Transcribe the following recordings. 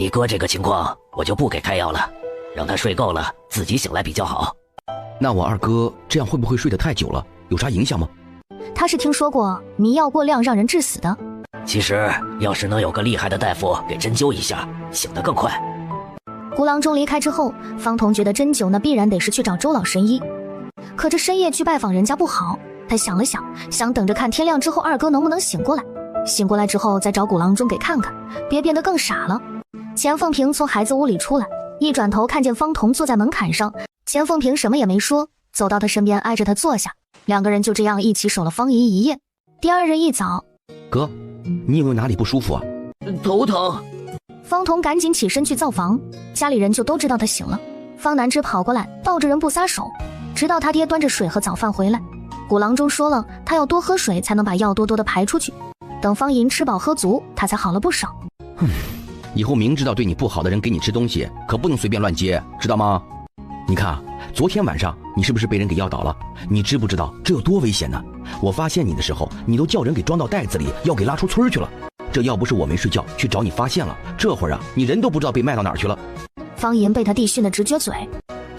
你哥这个情况，我就不给开药了，让他睡够了，自己醒来比较好。那我二哥这样会不会睡得太久了？有啥影响吗？他是听说过迷药过量让人致死的。其实要是能有个厉害的大夫给针灸一下，醒得更快。古郎中离开之后，方彤觉得针灸那必然得是去找周老神医，可这深夜去拜访人家不好。他想了想，想等着看天亮之后二哥能不能醒过来，醒过来之后再找古郎中给看看，别变得更傻了。钱凤萍从孩子屋里出来，一转头看见方彤坐在门槛上，钱凤萍什么也没说，走到他身边挨着他坐下，两个人就这样一起守了方姨一夜。第二日一早，哥，你有没有哪里不舒服啊？头疼。方彤赶紧起身去灶房，家里人就都知道他醒了。方南之跑过来抱着人不撒手，直到他爹端着水和早饭回来。古郎中说了，他要多喝水才能把药多多的排出去，等方银吃饱喝足，他才好了不少。以后明知道对你不好的人给你吃东西，可不能随便乱接，知道吗？你看啊，昨天晚上你是不是被人给药倒了？你知不知道这有多危险呢？我发现你的时候，你都叫人给装到袋子里，要给拉出村去了。这要不是我没睡觉去找你发现了，这会儿啊，你人都不知道被卖到哪儿去了。方银被他弟训得直撅嘴。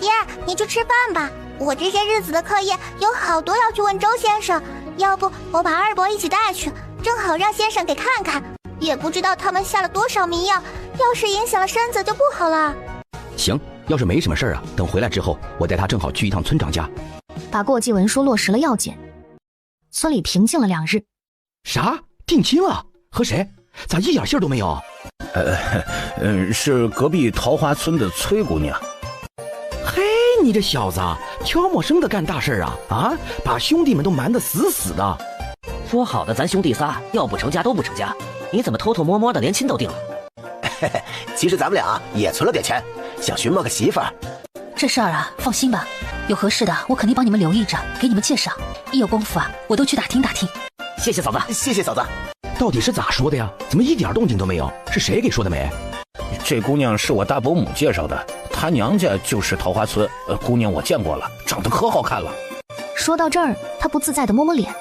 爹，你去吃饭吧，我这些日子的课业有好多要去问周先生，要不我把二伯一起带去，正好让先生给看看。也不知道他们下了多少迷药，要是影响了身子就不好了。行，要是没什么事啊，等回来之后，我带他正好去一趟村长家，把过继文书落实了要紧。村里平静了2日。啥？定亲了？和谁？咋一点信儿都没有？是隔壁桃花村的崔姑娘。嘿，你这小子悄没声的干大事啊！把兄弟们都瞒得死死的。说好的咱兄弟仨要不成家都不成家，你怎么偷偷摸摸的连亲都定了？其实咱们俩也存了点钱，想寻摸个媳妇儿。这事儿啊，放心吧，有合适的我肯定帮你们留意着，给你们介绍。一有功夫啊，我都去打听打听。谢谢嫂子。谢谢嫂子。到底是咋说的呀？怎么一点动静都没有？是谁给说的没？这姑娘是我大伯母介绍的，她娘家就是桃花村。姑娘我见过了，长得可好看了。说到这儿，他不自在地摸摸脸。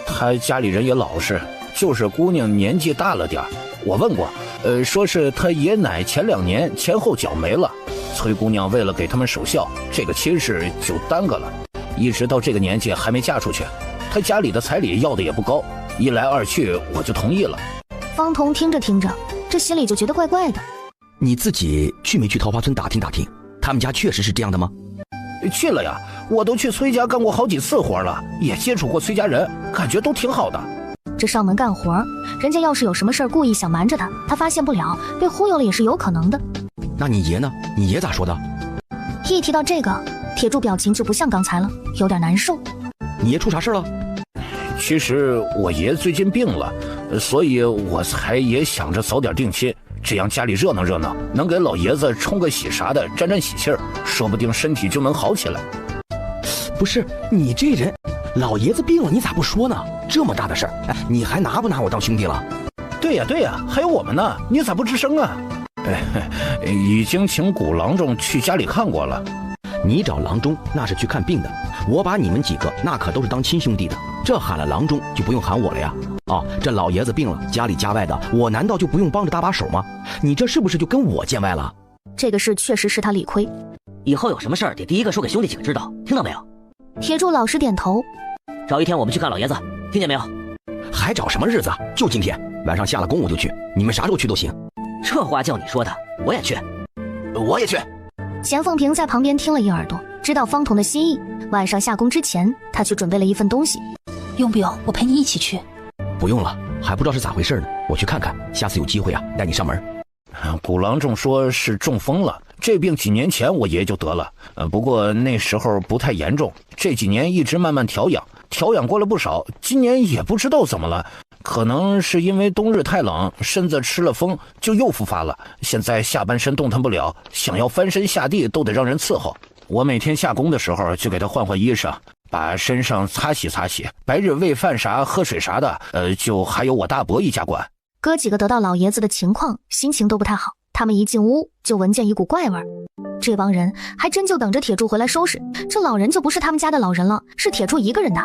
她家里人也老实，就是姑娘年纪大了点儿。我问过，说是她爷奶前2年前后脚没了，崔姑娘为了给他们守孝，这个亲事就耽搁了，一直到这个年纪还没嫁出去。她家里的彩礼要的也不高，一来二去我就同意了。方彤听着听着，这心里就觉得怪怪的。你自己去没去桃花村打听打听，他们家确实是这样的吗？去了呀，我都去崔家干过好几次活了，也接触过崔家人，感觉都挺好的。这上门干活，人家要是有什么事儿故意想瞒着他，他发现不了，被忽悠了也是有可能的。那你爷呢？你爷咋说的？一提到这个，铁柱表情就不像刚才了，有点难受。你爷出啥事了？其实我爷最近病了，所以我才也想着早点定亲，这样家里热闹热闹，能给老爷子冲个喜啥的，沾沾喜气儿，说不定身体就能好起来。不是你这人，老爷子病了你咋不说呢？这么大的事儿，你还拿不拿我当兄弟了？对呀，还有我们呢，你咋不吱声啊？已经请古郎中去家里看过了。你找郎中那是去看病的，我把你们几个那可都是当亲兄弟的，这喊了郎中就不用喊我了呀。这老爷子病了，家里家外的，我难道就不用帮着搭把手吗？你这是不是就跟我见外了？这个事确实是他理亏，以后有什么事儿得第一个说给兄弟几个知道，听到没有？铁柱老实点头。找一天我们去看老爷子，听见没有？还找什么日子？就今天晚上下了工我就去，你们啥时候去都行。这话叫你说的，我也去。我也去。钱凤萍在旁边听了一耳朵，知道方彤的心意。晚上下工之前，他去准备了一份东西。用不用我陪你一起去？不用了，还不知道是咋回事呢，我去看看，下次有机会啊带你上门。古郎中说是中风了，这病几年前我爷就得了，不过那时候不太严重，这几年一直慢慢调养过了不少，今年也不知道怎么了，可能是因为冬日太冷，身子吃了风就又复发了，现在下半身动弹不了，想要翻身下地都得让人伺候。我每天下工的时候就给他换衣裳，把身上擦洗擦洗，白日喂饭啥喝水啥的，就还有我大伯一家管。哥几个得到老爷子的情况，心情都不太好。他们一进屋就闻见一股怪味儿，这帮人还真就等着铁柱回来收拾。这老人就不是他们家的老人了，是铁柱一个人的。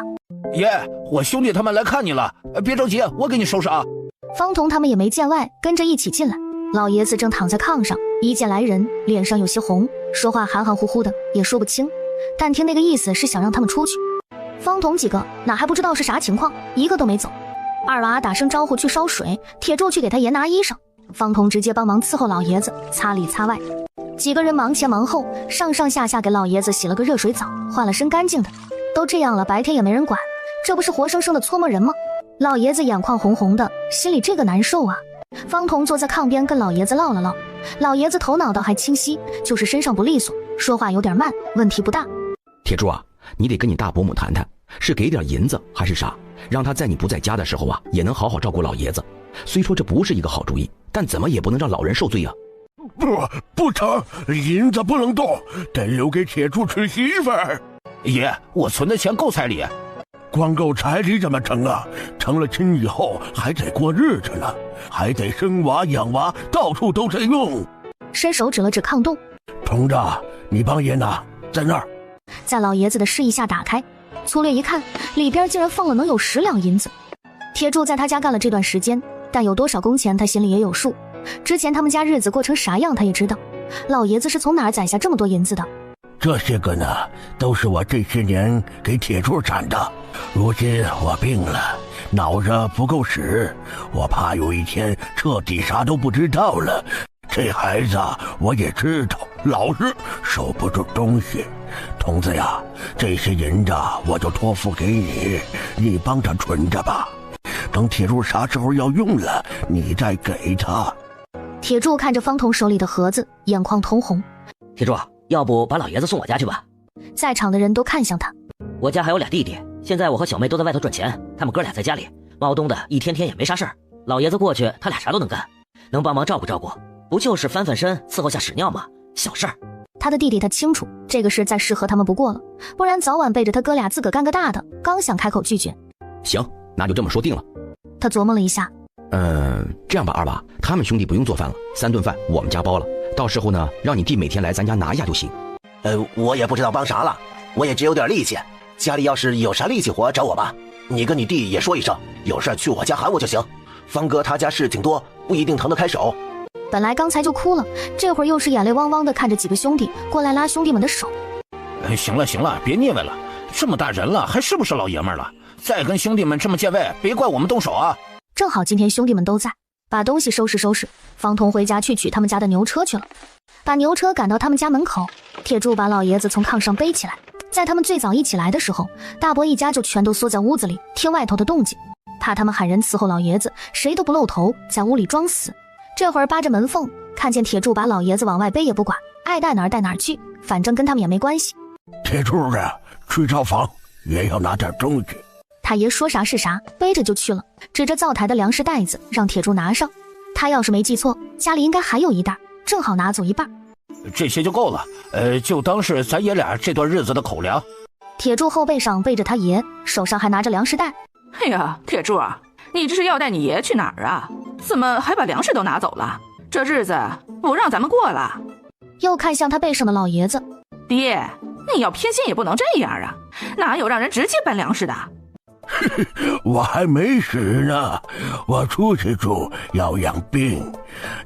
爷，我兄弟他们来看你了，别着急，我给你收拾啊。方彤他们也没见外，跟着一起进来。老爷子正躺在炕上，一见来人，脸上有些红，说话含含糊糊的，也说不清，但听那个意思是想让他们出去。方童几个哪还不知道是啥情况，一个都没走。二娃打声招呼去烧水，铁柱去给他爷拿衣裳，方童直接帮忙伺候老爷子，擦里擦外。几个人忙前忙后，上上下下给老爷子洗了个热水澡，换了身干净的。都这样了，白天也没人管，这不是活生生的搓磨人吗？老爷子眼眶红红的，心里这个难受啊。方童坐在炕边跟老爷子唠了唠，老爷子头脑倒还清晰，就是身上不利索，说话有点慢，问题不大。铁柱啊，你得跟你大伯母谈谈，是给点银子还是啥，让他在你不在家的时候啊，也能好好照顾老爷子。虽说这不是一个好主意，但怎么也不能让老人受罪啊。不成，银子不能动，得留给铁柱娶媳妇儿。爷，我存的钱够彩礼。光够彩礼怎么成啊？成了亲以后还得过日子呢，还得生娃养娃，到处都得用。伸手指了指炕洞，童子，你帮爷拿，在那儿。在老爷子的示意下打开，粗略一看，里边竟然放了能有10两银子。铁柱在他家干了这段时间，但有多少工钱他心里也有数，之前他们家日子过成啥样他也知道。老爷子是从哪儿攒下这么多银子的？这些个呢，都是我这些年给铁柱攒的。如今我病了，脑子不够使，我怕有一天彻底啥都不知道了。这孩子我也知道，老实守不住东西。童子呀，这些银子我就托付给你，你帮他存着吧。等铁柱啥时候要用了，你再给他。铁柱看着方童手里的盒子，眼眶通红。铁柱，要不把老爷子送我家去吧？在场的人都看向他。我家还有俩弟弟，现在我和小妹都在外头赚钱，他们哥俩在家里猫东的，一天天也没啥事儿。老爷子过去，他俩啥都能干，能帮忙照顾照顾，不就是翻翻身伺候下屎尿吗？小事儿。他的弟弟他清楚，这个事再适合他们不过了，不然早晚背着他哥俩自个干个大的。刚想开口拒绝，行，那就这么说定了。他琢磨了一下，这样吧，二娃，他们兄弟不用做饭了，3顿饭我们家包了，到时候呢，让你弟每天来咱家拿一下就行。我也不知道帮啥了，我也只有点力气，家里要是有啥力气活找我吧。你跟你弟也说一声，有事去我家喊我就行。方哥他家事挺多，不一定腾得开手。本来刚才就哭了，这会儿又是眼泪汪汪的看着几个兄弟过来拉兄弟们的手。行了行了，别腻歪了，这么大人了还是不是老爷们了？再跟兄弟们这么见外，别怪我们动手啊。正好今天兄弟们都在，把东西收拾收拾，方童回家去取他们家的牛车去了。把牛车赶到他们家门口，铁柱把老爷子从炕上背起来。在他们最早一起来的时候，大伯一家就全都缩在屋子里听外头的动静，怕他们喊人伺候老爷子，谁都不露头，在屋里装死。这会儿扒着门缝看见铁柱把老爷子往外背也不管，爱带哪儿带哪儿去，反正跟他们也没关系。铁柱啊，去灶房，也要拿点东西。他爷说啥是啥，背着就去了，指着灶台的粮食袋子让铁柱拿上。他要是没记错，家里应该还有一袋，正好拿走一半。这些就够了，就当是咱爷俩这段日子的口粮。铁柱后背上背着他爷，手上还拿着粮食袋。哎呀，铁柱啊，你这是要带你爷去哪儿啊？怎么还把粮食都拿走了？这日子不让咱们过了。又看向他背上的老爷子，爹，你要偏心也不能这样啊，哪有让人直接搬粮食的？我还没死呢，我出去住要养病，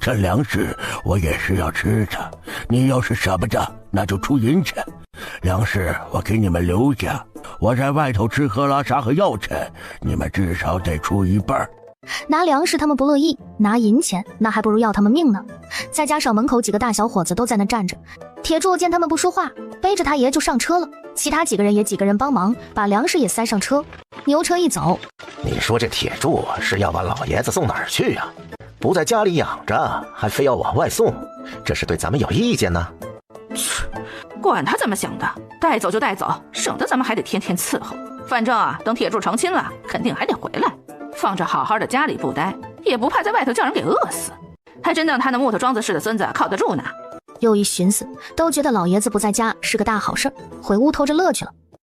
这粮食我也是要吃的。你要是舍不得，那就出银钱，粮食我给你们留下，我在外头吃喝拉撒和药钱，你们至少得出一半。拿粮食他们不乐意，拿银钱那还不如要他们命呢。再加上门口几个大小伙子都在那站着，铁柱见他们不说话，背着他爷就上车了。其他几个人也几个人帮忙，把粮食也塞上车。牛车一走，你说这铁柱是要把老爷子送哪儿去啊？不在家里养着，还非要往外送，这是对咱们有意见呢？管他怎么想的，带走就带走，省得咱们还得天天伺候。反正啊，等铁柱成亲了，肯定还得回来。放着好好的家里不待，也不怕在外头叫人给饿死，还真当他那木头桩子似的孙子靠得住呢。又一寻思，都觉得老爷子不在家是个大好事，回屋偷着乐去了。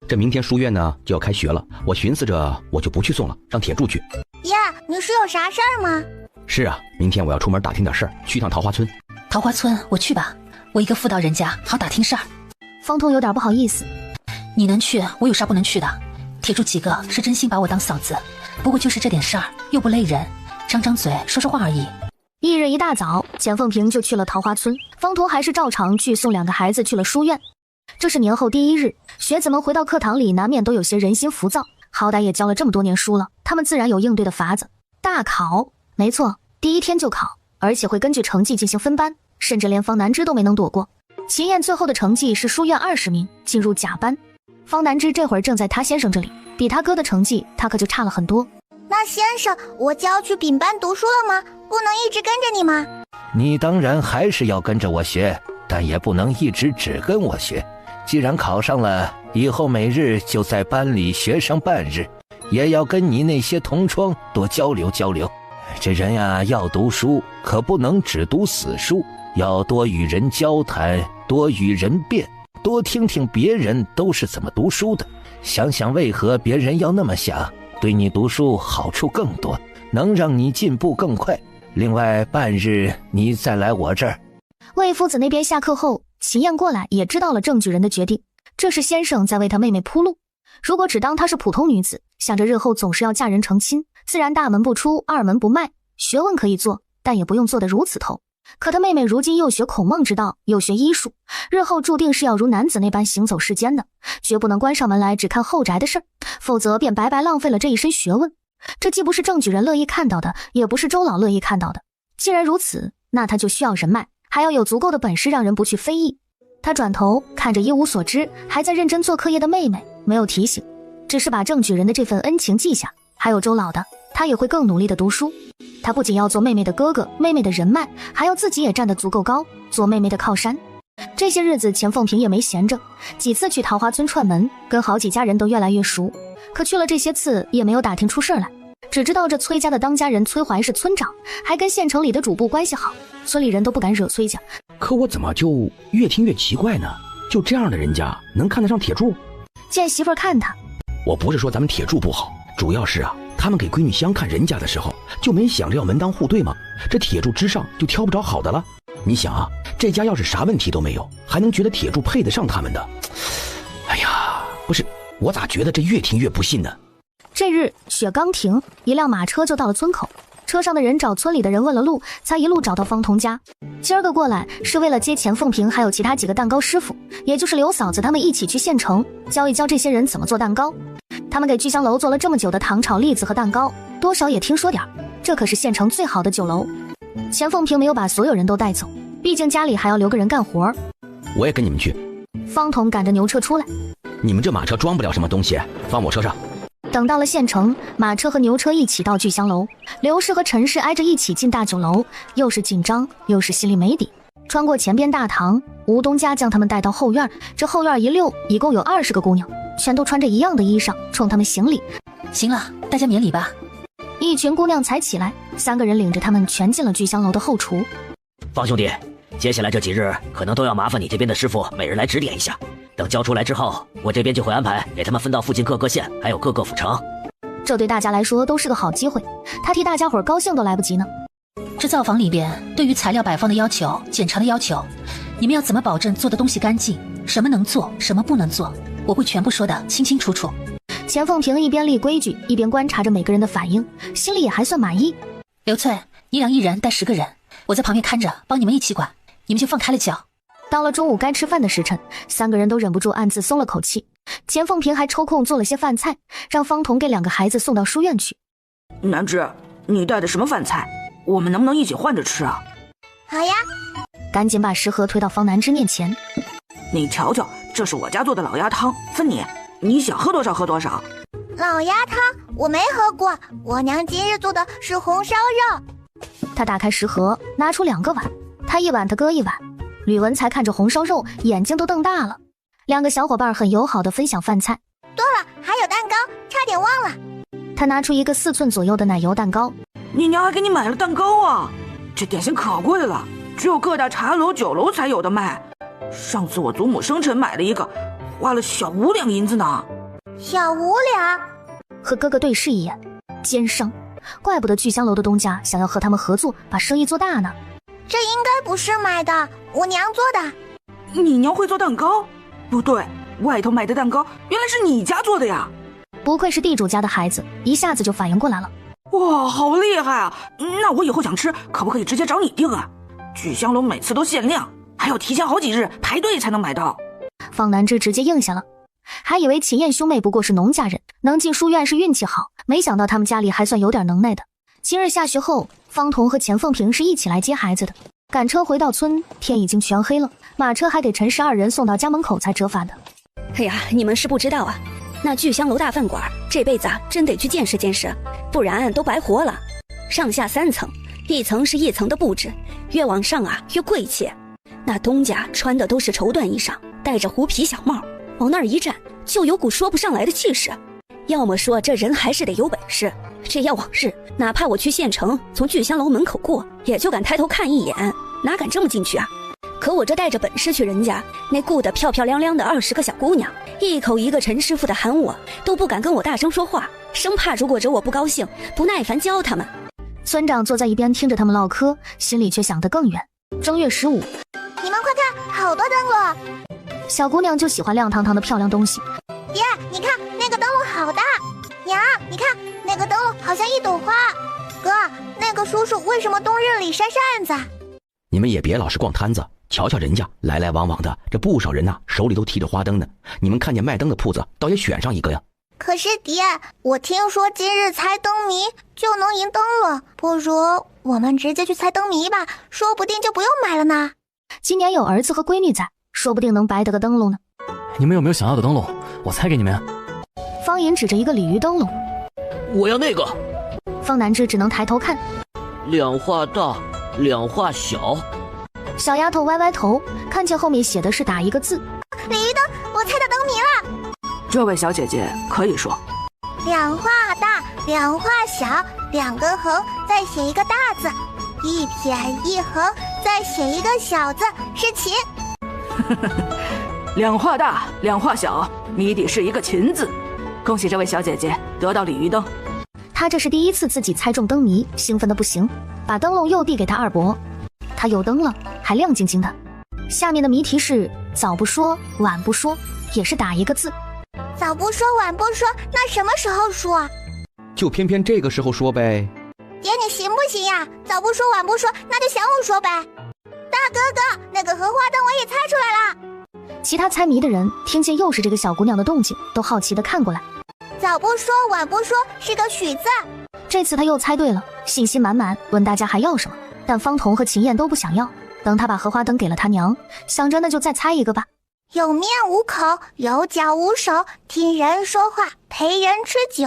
这明天书院呢就要开学了，我寻思着我就不去送了，让铁柱去。爷，你是有啥事儿吗？是啊，明天我要出门打听点事儿，去趟桃花村。桃花村我去吧，我一个妇道人家，好打听事儿。方童有点不好意思，你能去，我有啥不能去的？铁柱几个是真心把我当嫂子，不过就是这点事儿，又不累人，张张嘴说说话而已。翌日一大早，钱凤萍就去了桃花村，方彤还是照常去送2个孩子去了书院。这是年后第1日，学子们回到课堂里，难免都有些人心浮躁。好歹也教了这么多年书了，他们自然有应对的法子。大考，没错，第1天就考，而且会根据成绩进行分班，甚至连方南之都没能躲过。秦燕最后的成绩是书院20名，进入甲班。方南之这会儿正在他先生这里，比他哥的成绩他可就差了很多。那先生，我就要去丙班读书了吗？不能一直跟着你吗？你当然还是要跟着我学，但也不能一直只跟我学。既然考上了，以后每日就在班里学上半日，也要跟你那些同窗多交流交流。这人呀，要读书，可不能只读死书，要多与人交谈，多与人辩，多听听别人都是怎么读书的，想想为何别人要那么想，对你读书好处更多，能让你进步更快。另外半日你再来我这儿。魏夫子那边下课后，秦燕过来也知道了郑举人的决定，这是先生在为他妹妹铺路。如果只当她是普通女子，想着日后总是要嫁人成亲，自然大门不出二门不迈，学问可以做，但也不用做得如此透。可他妹妹如今又学孔孟之道，又学医术，日后注定是要如男子那般行走世间的，绝不能关上门来只看后宅的事儿，否则便白白浪费了这一身学问。这既不是郑举人乐意看到的，也不是周老乐意看到的。既然如此，那他就需要人脉，还要有足够的本事让人不去非议。他转头看着一无所知还在认真做课业的妹妹，没有提醒，只是把郑举人的这份恩情记下，还有周老的，他也会更努力的读书。他不仅要做妹妹的哥哥，妹妹的人脉，还要自己也站得足够高，做妹妹的靠山。这些日子钱凤萍也没闲着，几次去桃花村串门，跟好几家人都越来越熟。可去了这些次也没有打听出事来，只知道这崔家的当家人崔怀是村长，还跟县城里的主簿关系好，村里人都不敢惹崔家。可我怎么就越听越奇怪呢？就这样的人家能看得上铁柱？见媳妇儿看他，我不是说咱们铁柱不好，主要是他们给闺女相看人家的时候，就没想着要门当户对吗？这铁柱之上就挑不着好的了。你想这家要是啥问题都没有，还能觉得铁柱配得上他们的？哎呀，不是，我咋觉得这越听越不信呢？这日雪刚停，一辆马车就到了村口。车上的人找村里的人问了路，才一路找到方彤家。今儿个过来是为了接钱凤萍还有其他几个蛋糕师傅，也就是刘嫂子他们一起去县城教一教这些人怎么做蛋糕。他们给聚香楼做了这么久的糖炒栗子和蛋糕，多少也听说点，这可是县城最好的酒楼。钱凤萍没有把所有人都带走，毕竟家里还要留个人干活。我也跟你们去。方彤赶着牛车出来，你们这马车装不了什么东西，放我车上。等到了县城，马车和牛车一起到聚香楼，刘氏和陈氏挨着一起进大酒楼，又是紧张又是心里没底。穿过前边大堂，吴东家将他们带到后院，这后院一溜一共有20个姑娘，全都穿着一样的衣裳，冲他们行礼。行了，大家免礼吧。一群姑娘才起来，3个人领着他们全进了聚香楼的后厨。方兄弟，接下来这几日可能都要麻烦你这边的师傅每人来指点一下，等交出来之后，我这边就会安排给他们分到附近各个县还有各个府城。这对大家来说都是个好机会，他替大家伙高兴都来不及呢。这灶房里边对于材料摆放的要求、检查的要求，你们要怎么保证做的东西干净，什么能做什么不能做，我会全部说得清清楚楚。钱凤萍一边立规矩，一边观察着每个人的反应，心里也还算满意。刘翠，你俩一人带10个人，我在旁边看着，帮你们一起管，你们就放开了叫。到了中午该吃饭的时辰，3个人都忍不住暗自松了口气。钱凤萍还抽空做了些饭菜，让方彤给2个孩子送到书院去。南芝，你带的什么饭菜？我们能不能一起换着吃啊？好呀。赶紧把食盒推到方南之面前。你瞧瞧，这是我家做的老鸭汤，分你，你想喝多少喝多少。老鸭汤我没喝过，我娘今日做的是红烧肉。他打开食盒，拿出2个碗，他一碗，他哥一碗。吕文才看着红烧肉，眼睛都瞪大了。2个小伙伴很友好的分享饭菜。对了，还有蛋糕，差点忘了。他拿出一个4寸左右的奶油蛋糕。你娘还给你买了蛋糕啊？这点心可贵了，只有各大茶楼酒楼才有的卖。上次我祖母生辰买了一个，花了小5两银子呢。小5两？和哥哥对视一眼，奸商，怪不得聚香楼的东家想要和他们合作，把生意做大呢。这应该不是买的，我娘做的。你娘会做蛋糕？不对，外头买的蛋糕原来是你家做的呀。不愧是地主家的孩子，一下子就反应过来了。哇，好厉害啊！那我以后想吃，可不可以直接找你订啊？聚香楼每次都限量，还要提前好几日排队才能买到。方南之直接应下了，还以为秦燕兄妹不过是农家人，能进书院是运气好，没想到他们家里还算有点能耐的。今日下学后，方彤和钱凤平是一起来接孩子的。赶车回到村，天已经全黑了，马车还给陈氏二人送到家门口才折返的。哎呀，你们是不知道啊，那聚香楼大饭馆这辈子真得去见识见识，不然都白活了。上下3层，一层是一层的布置，越往上越贵气。那东家穿的都是绸缎衣裳，戴着狐皮小帽，往那儿一站，就有股说不上来的气势。要么说这人还是得有本事，这要往日，哪怕我去县城，从聚香楼门口过，也就敢抬头看一眼，哪敢这么进去啊？可我这带着本事去人家，那顾得漂漂亮亮的20个小姑娘，一口一个陈师傅的喊我，都不敢跟我大声说话，生怕如果惹我不高兴，不耐烦教他们。村长坐在一边听着他们唠嗑，心里却想得更远。正月15，你们快看，好多灯笼！小姑娘就喜欢亮堂堂的漂亮东西。爷，你看那个灯笼好大！娘，你看那个灯笼好像一朵花。哥，那个叔叔为什么冬日里扇扇子？你们也别老是逛摊子，瞧瞧人家来来往往的，这不少人手里都提着花灯呢。你们看见卖灯的铺子，倒也选上一个呀。可是爹，我听说今日猜灯谜就能赢灯笼，不如我们直接去猜灯谜吧，说不定就不用买了呢。今年有儿子和闺女在，说不定能白得个灯笼呢。你们有没有想要的灯笼？我猜给你们呀。方银指着一个鲤鱼灯笼，我要那个。方南之只能抬头看，2画大，2画小。小丫头歪歪头，看见后面写的是打一个字。鲤鱼灯，我猜到灯谜了。这位小姐姐可以说，2画大，2画小，2个横，再写一个大字，1撇1横，再写一个小字，是秦。2画大，2画小，谜底是一个秦字。恭喜这位小姐姐得到鲤鱼灯。她这是第一次自己猜中灯谜，兴奋的不行，把灯笼又递给他二伯。他有灯了，还亮晶晶的。下面的谜题是早不说晚不说，也是打一个字。早不说晚不说，那什么时候说啊？就偏偏这个时候说呗。爹，你行不行呀？早不说晚不说，那就晌午说呗。大哥哥，那个荷花灯我也猜出来了。其他猜谜的人听见又是这个小姑娘的动静，都好奇地看过来。早不说晚不说是个许字。这次他又猜对了，信心满满，问大家还要什么。但方彤和秦燕都不想要。等他把荷花灯给了他娘，想着那就再猜一个吧。有面无口，有脚无手，听人说话，陪人吃酒。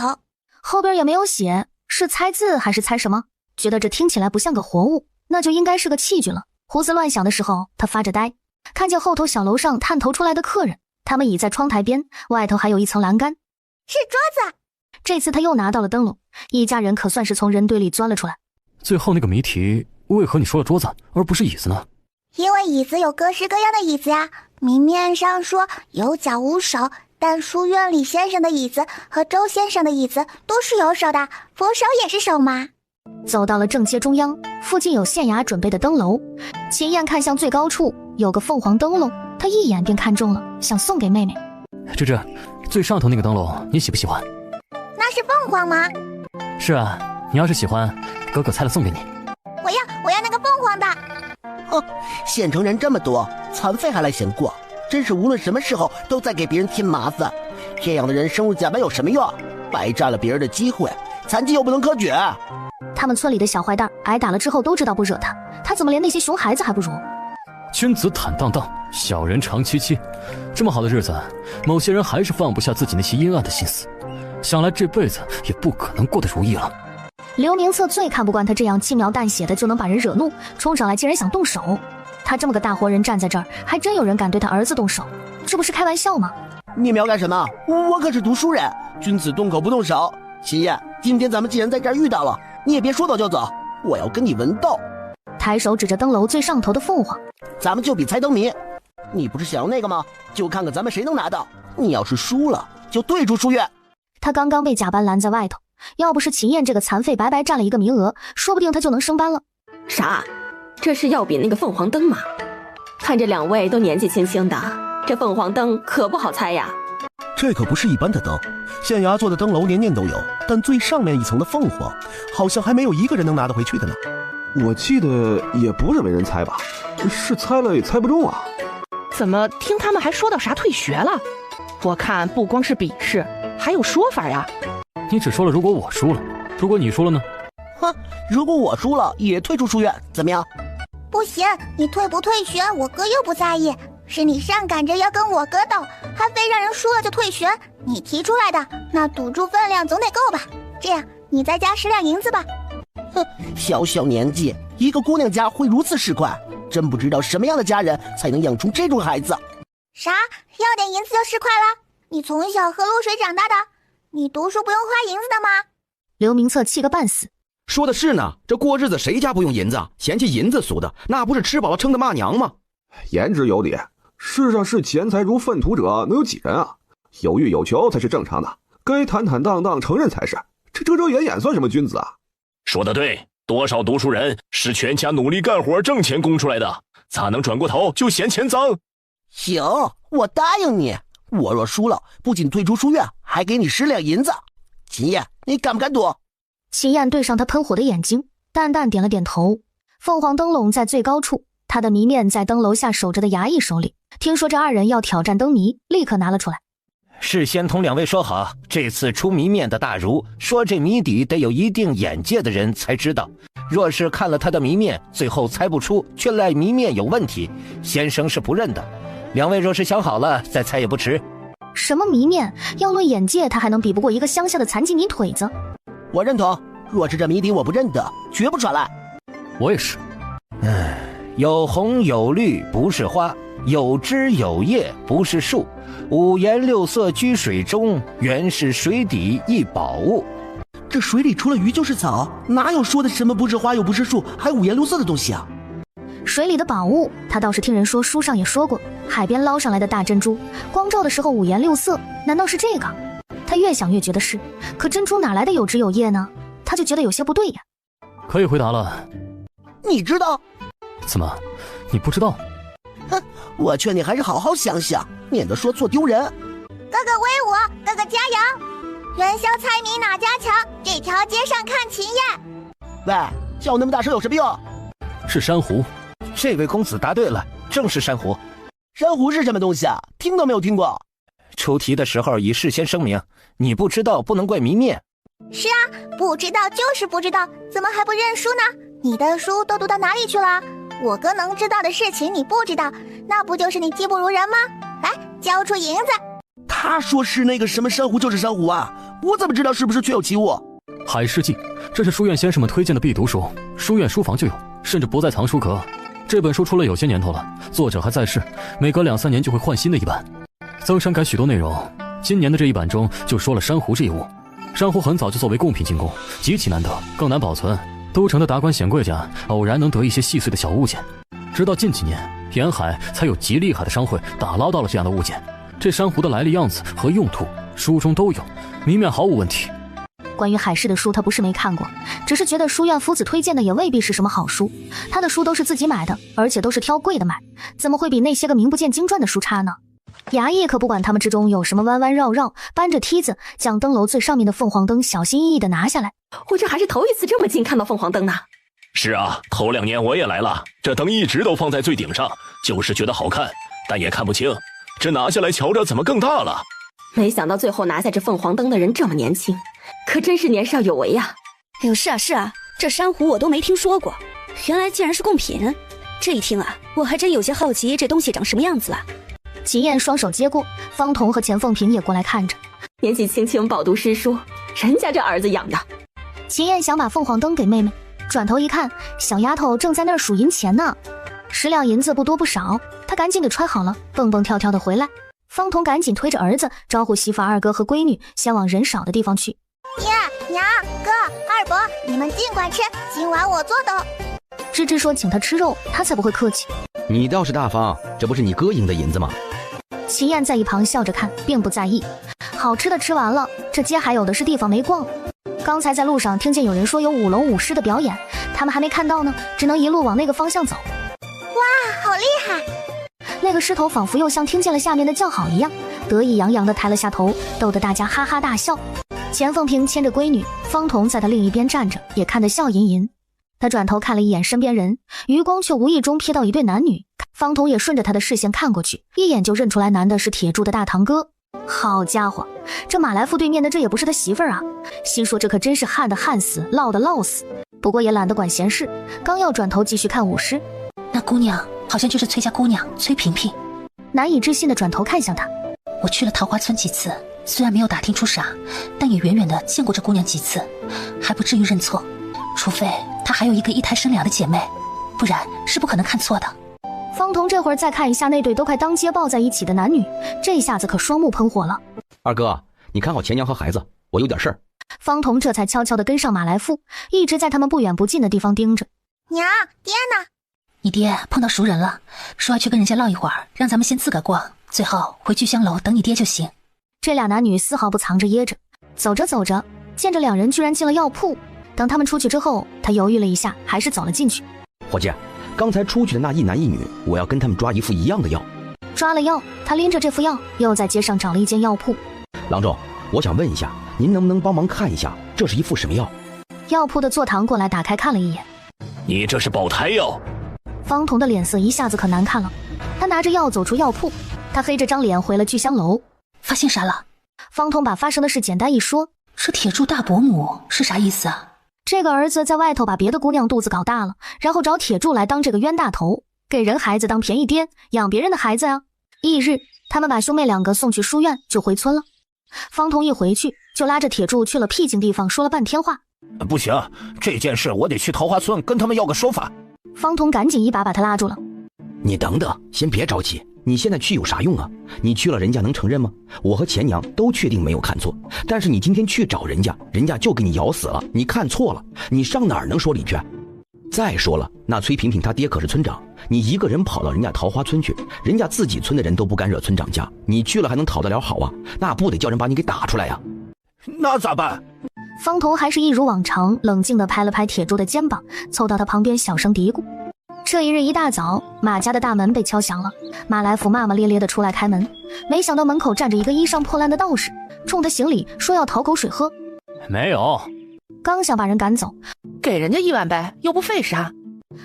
后边也没有写是猜字还是猜什么，觉得这听起来不像个活物，那就应该是个器具了。胡思乱想的时候，他发着呆，看见后头小楼上探头出来的客人，他们倚在窗台边，外头还有一层栏杆，是桌子。这次他又拿到了灯笼，一家人可算是从人堆里钻了出来。最后那个谜题，为何你说了桌子而不是椅子呢？因为椅子有各式各样的椅子呀。谜面上说有脚无手，但书院里先生的椅子和周先生的椅子都是有手的，扶手也是手吗？走到了正街中央，附近有县衙准备的灯楼。秦燕看向最高处有个凤凰灯笼，她一眼便看中了，想送给妹妹。芝，最上头那个灯笼你喜不喜欢？那是凤凰吗？是啊，你要是喜欢，哥哥猜了送给你。我要那个凤凰的。县城人这么多，残废还来闲逛，真是无论什么时候都在给别人添麻烦。这样的人深入甲班有什么用？白占了别人的机会，残疾又不能科举。他们村里的小坏蛋挨打了之后都知道不惹他，他怎么连那些熊孩子还不如？君子坦荡荡，小人长戚戚。这么好的日子，某些人还是放不下自己那些阴暗的心思，想来这辈子也不可能过得如意了。刘明策最看不惯他这样轻描淡写的就能把人惹怒，冲上来竟然想动手。他这么个大活人站在这儿，还真有人敢对他儿子动手，这不是开玩笑吗？你们要干什么？我可是读书人，君子动口不动手。秦燕，今天咱们既然在这儿遇到了，你也别说走就走，我要跟你文斗。抬手指着灯楼最上头的凤凰，咱们就比猜灯谜。你不是想要那个吗？就看看咱们谁能拿到。你要是输了，就退出书院。他刚刚被甲班拦在外头，要不是秦燕这个残废白白占了一个名额，说不定他就能升班了。啥？这是要比那个凤凰灯吗？看这两位都年纪轻轻的，这凤凰灯可不好猜呀。这可不是一般的灯，县衙做的灯楼年年都有，但最上面一层的凤凰，好像还没有一个人能拿得回去的呢。我记得也不是没人猜吧，是猜了也猜不中啊。怎么听他们还说到啥退学了？我看不光是笔试，还有说法呀。你只说了如果我输了，如果你输了呢？哼，如果我输了也退出书院，怎么样？不行，你退不退学，我哥又不在意。是你上赶着要跟我哥斗，还非让人输了就退学，你提出来的，那赌注分量总得够吧？这样，你再加10两银子吧。哼，小小年纪，一个姑娘家会如此市侩，真不知道什么样的家人才能养出这种孩子。啥？要点银子就市侩了？你从小喝露水长大的，你读书不用花银子的吗？刘明策气个半死。说的是呢，这过日子谁家不用银子啊？嫌弃银子俗的，那不是吃饱了撑的骂娘吗？言之有理，世上视钱财如粪土者能有几人啊？有欲有求才是正常的，该坦坦荡荡承认才是。这遮遮掩掩算什么君子啊？说得对，多少读书人是全家努力干活挣钱供出来的，咋能转过头就嫌钱脏？行，我答应你，我若输了，不仅退出书院，还给你10两银子。秦燕，你敢不敢赌？秦燕对上他喷火的眼睛，淡淡点了点头。凤凰灯笼在最高处，他的谜面在灯楼下守着的衙役手里。听说这2人要挑战灯谜，立刻拿了出来。事先同2位说好，这次出谜面的大儒说这谜底得有一定眼界的人才知道，若是看了他的谜面最后猜不出，却赖谜面有问题，先生是不认的。2位若是想好了再猜也不迟。什么谜面？要论眼界，他还能比不过一个乡下的残疾泥腿子。我认同，若是这谜底我不认得，绝不耍赖。我也是。有红有绿不是花，有枝有叶不是树，五颜六色居水中，原是水底一宝物。这水里除了鱼就是草，哪有说的什么不是花又不是树，还五颜六色的东西啊？水里的宝物，他倒是听人说，书上也说过，海边捞上来的大珍珠，光照的时候五颜六色，难道是这个？他越想越觉得是，可珍珠哪来的有枝有叶呢？他就觉得有些不对呀。可以回答了。你知道？怎么，你不知道？哼，我劝你还是好好想想，免得说错丢人。哥哥威武，哥哥加油！元宵猜谜哪家强？这条街上看秦燕。喂，叫那么大声有什么用？是珊瑚。这位公子答对了，正是珊瑚。珊瑚是什么东西啊？听都没有听过。出题的时候已事先声明，你不知道不能怪谜面。是啊，不知道就是不知道，怎么还不认输呢？你的书都读到哪里去了？我哥能知道的事情你不知道，那不就是你技不如人吗？来，交出银子。他说是那个什么珊瑚就是珊瑚啊，我怎么知道是不是确有其物？海世纪，这是书院先生们推荐的必读书，书院书房就有，甚至不在藏书阁。这本书出了有些年头了，作者还在世，每隔2-3年就会换新的一版，增删改许多内容。今年的这一版中就说了珊瑚这一物。珊瑚很早就作为贡品进贡，极其难得，更难保存。都城的达官显贵家偶然能得一些细碎的小物件，直到近几年，沿海才有极厉害的商会打捞到了这样的物件。这珊瑚的来历、样子和用途，书中都有，谜面毫无问题。关于海市的书他不是没看过，只是觉得书院夫子推荐的也未必是什么好书。他的书都是自己买的，而且都是挑贵的买，怎么会比那些个名不见经传的书差呢？衙役可不管他们之中有什么弯弯绕绕，搬着梯子将灯楼最上面的凤凰灯小心翼翼地拿下来。我这还是头一次这么近看到凤凰灯呢。是啊，头2年我也来了，这灯一直都放在最顶上，就是觉得好看，但也看不清。这拿下来瞧着怎么更大了？没想到最后拿下这凤凰灯的人这么年轻，可真是年少有为啊！哎呦，是啊是啊，这珊瑚我都没听说过，原来竟然是贡品。这一听啊，我还真有些好奇这东西长什么样子啊。秦燕双手接过，方彤和钱凤萍也过来看着。年纪轻轻饱读诗书，人家这儿子养的。秦燕想把凤凰灯给妹妹，转头一看，小丫头正在那儿数银钱呢。10两银子不多不少，她赶紧给揣好了，蹦蹦跳跳的回来。方彤赶紧推着儿子招呼媳妇二哥和闺女先往人少的地方去。爷娘哥二伯，你们尽管吃，今晚我做的。芝芝说请他吃肉，他才不会客气。你倒是大方，这不是你哥赢的银子吗？秦燕在一旁笑着看，并不在意。好吃的吃完了，这街还有的是地方没逛。刚才在路上听见有人说有舞龙舞狮的表演，他们还没看到呢，只能一路往那个方向走。哇，好厉害！那个狮头仿佛又像听见了下面的叫好一样，得意洋洋地抬了下头，逗得大家哈哈大笑。钱凤萍牵着闺女，方彤在她另一边站着，也看得笑吟吟。他转头看了一眼身边人，余光却无意中瞥到一对男女。方彤也顺着他的视线看过去，一眼就认出来男的是铁柱的大堂哥。好家伙，这马来夫对面的这也不是他媳妇儿啊！心说这可真是旱的旱死，涝的涝死。不过也懒得管闲事，刚要转头继续看舞狮，那姑娘好像就是崔家姑娘崔萍萍。难以置信的转头看向他。我去了桃花村几次，虽然没有打听出啥，但也远远的见过这姑娘几次，还不至于认错。除非她还有一个一胎生俩的姐妹，不然是不可能看错的。方彤这会儿再看一下那对都快当街抱在一起的男女，这下子可双目喷火了。二哥，你看好钱娘和孩子，我有点事儿。方彤这才悄悄地跟上马来夫，一直在他们不远不近的地方盯着。娘，爹呢？你爹碰到熟人了，说要去跟人家唠一会儿，让咱们先自个逛，最后回聚香楼等你爹就行。这俩男女丝毫不藏着掖着，走着走着，见着两人居然进了药铺。等他们出去之后，他犹豫了一下，还是走了进去。伙计，刚才出去的那一男一女，我要跟他们抓一副一样的药。抓了药，他拎着这副药，又在街上找了一间药铺。郎中，我想问一下，您能不能帮忙看一下，这是一副什么药？药铺的坐堂过来打开看了一眼。你这是保胎药。方彤的脸色一下子可难看了，他拿着药走出药铺，他黑着张脸回了聚香楼。发现啥了？方彤把发生的事简单一说。这铁柱大伯母是啥意思啊？这个儿子在外头把别的姑娘肚子搞大了，然后找铁柱来当这个冤大头，给人孩子当便宜爹，养别人的孩子啊。翌日，他们把兄妹两个送去书院，就回村了。方彤一回去，就拉着铁柱去了僻静地方，说了半天话。不行，这件事我得去桃花村跟他们要个说法。方彤赶紧一把把他拉住了。你等等，先别着急，你现在去有啥用啊？你去了人家能承认吗？我和钱娘都确定没有看错，但是你今天去找人家，人家就给你咬死了，你看错了，你上哪儿能说理去？再说了，那崔萍萍她爹可是村长，你一个人跑到人家桃花村去，人家自己村的人都不敢惹村长家，你去了还能讨得了好啊？那不得叫人把你给打出来呀？那咋办？方彤还是一如往常冷静地拍了拍铁柱的肩膀，凑到他旁边小声嘀咕。这一日一大早，马家的大门被敲响了，马来福骂骂咧咧地出来开门，没想到门口站着一个衣裳破烂的道士，冲他行礼，说要讨口水喝。没有。刚想把人赶走，给人家1万呗，又不费啥。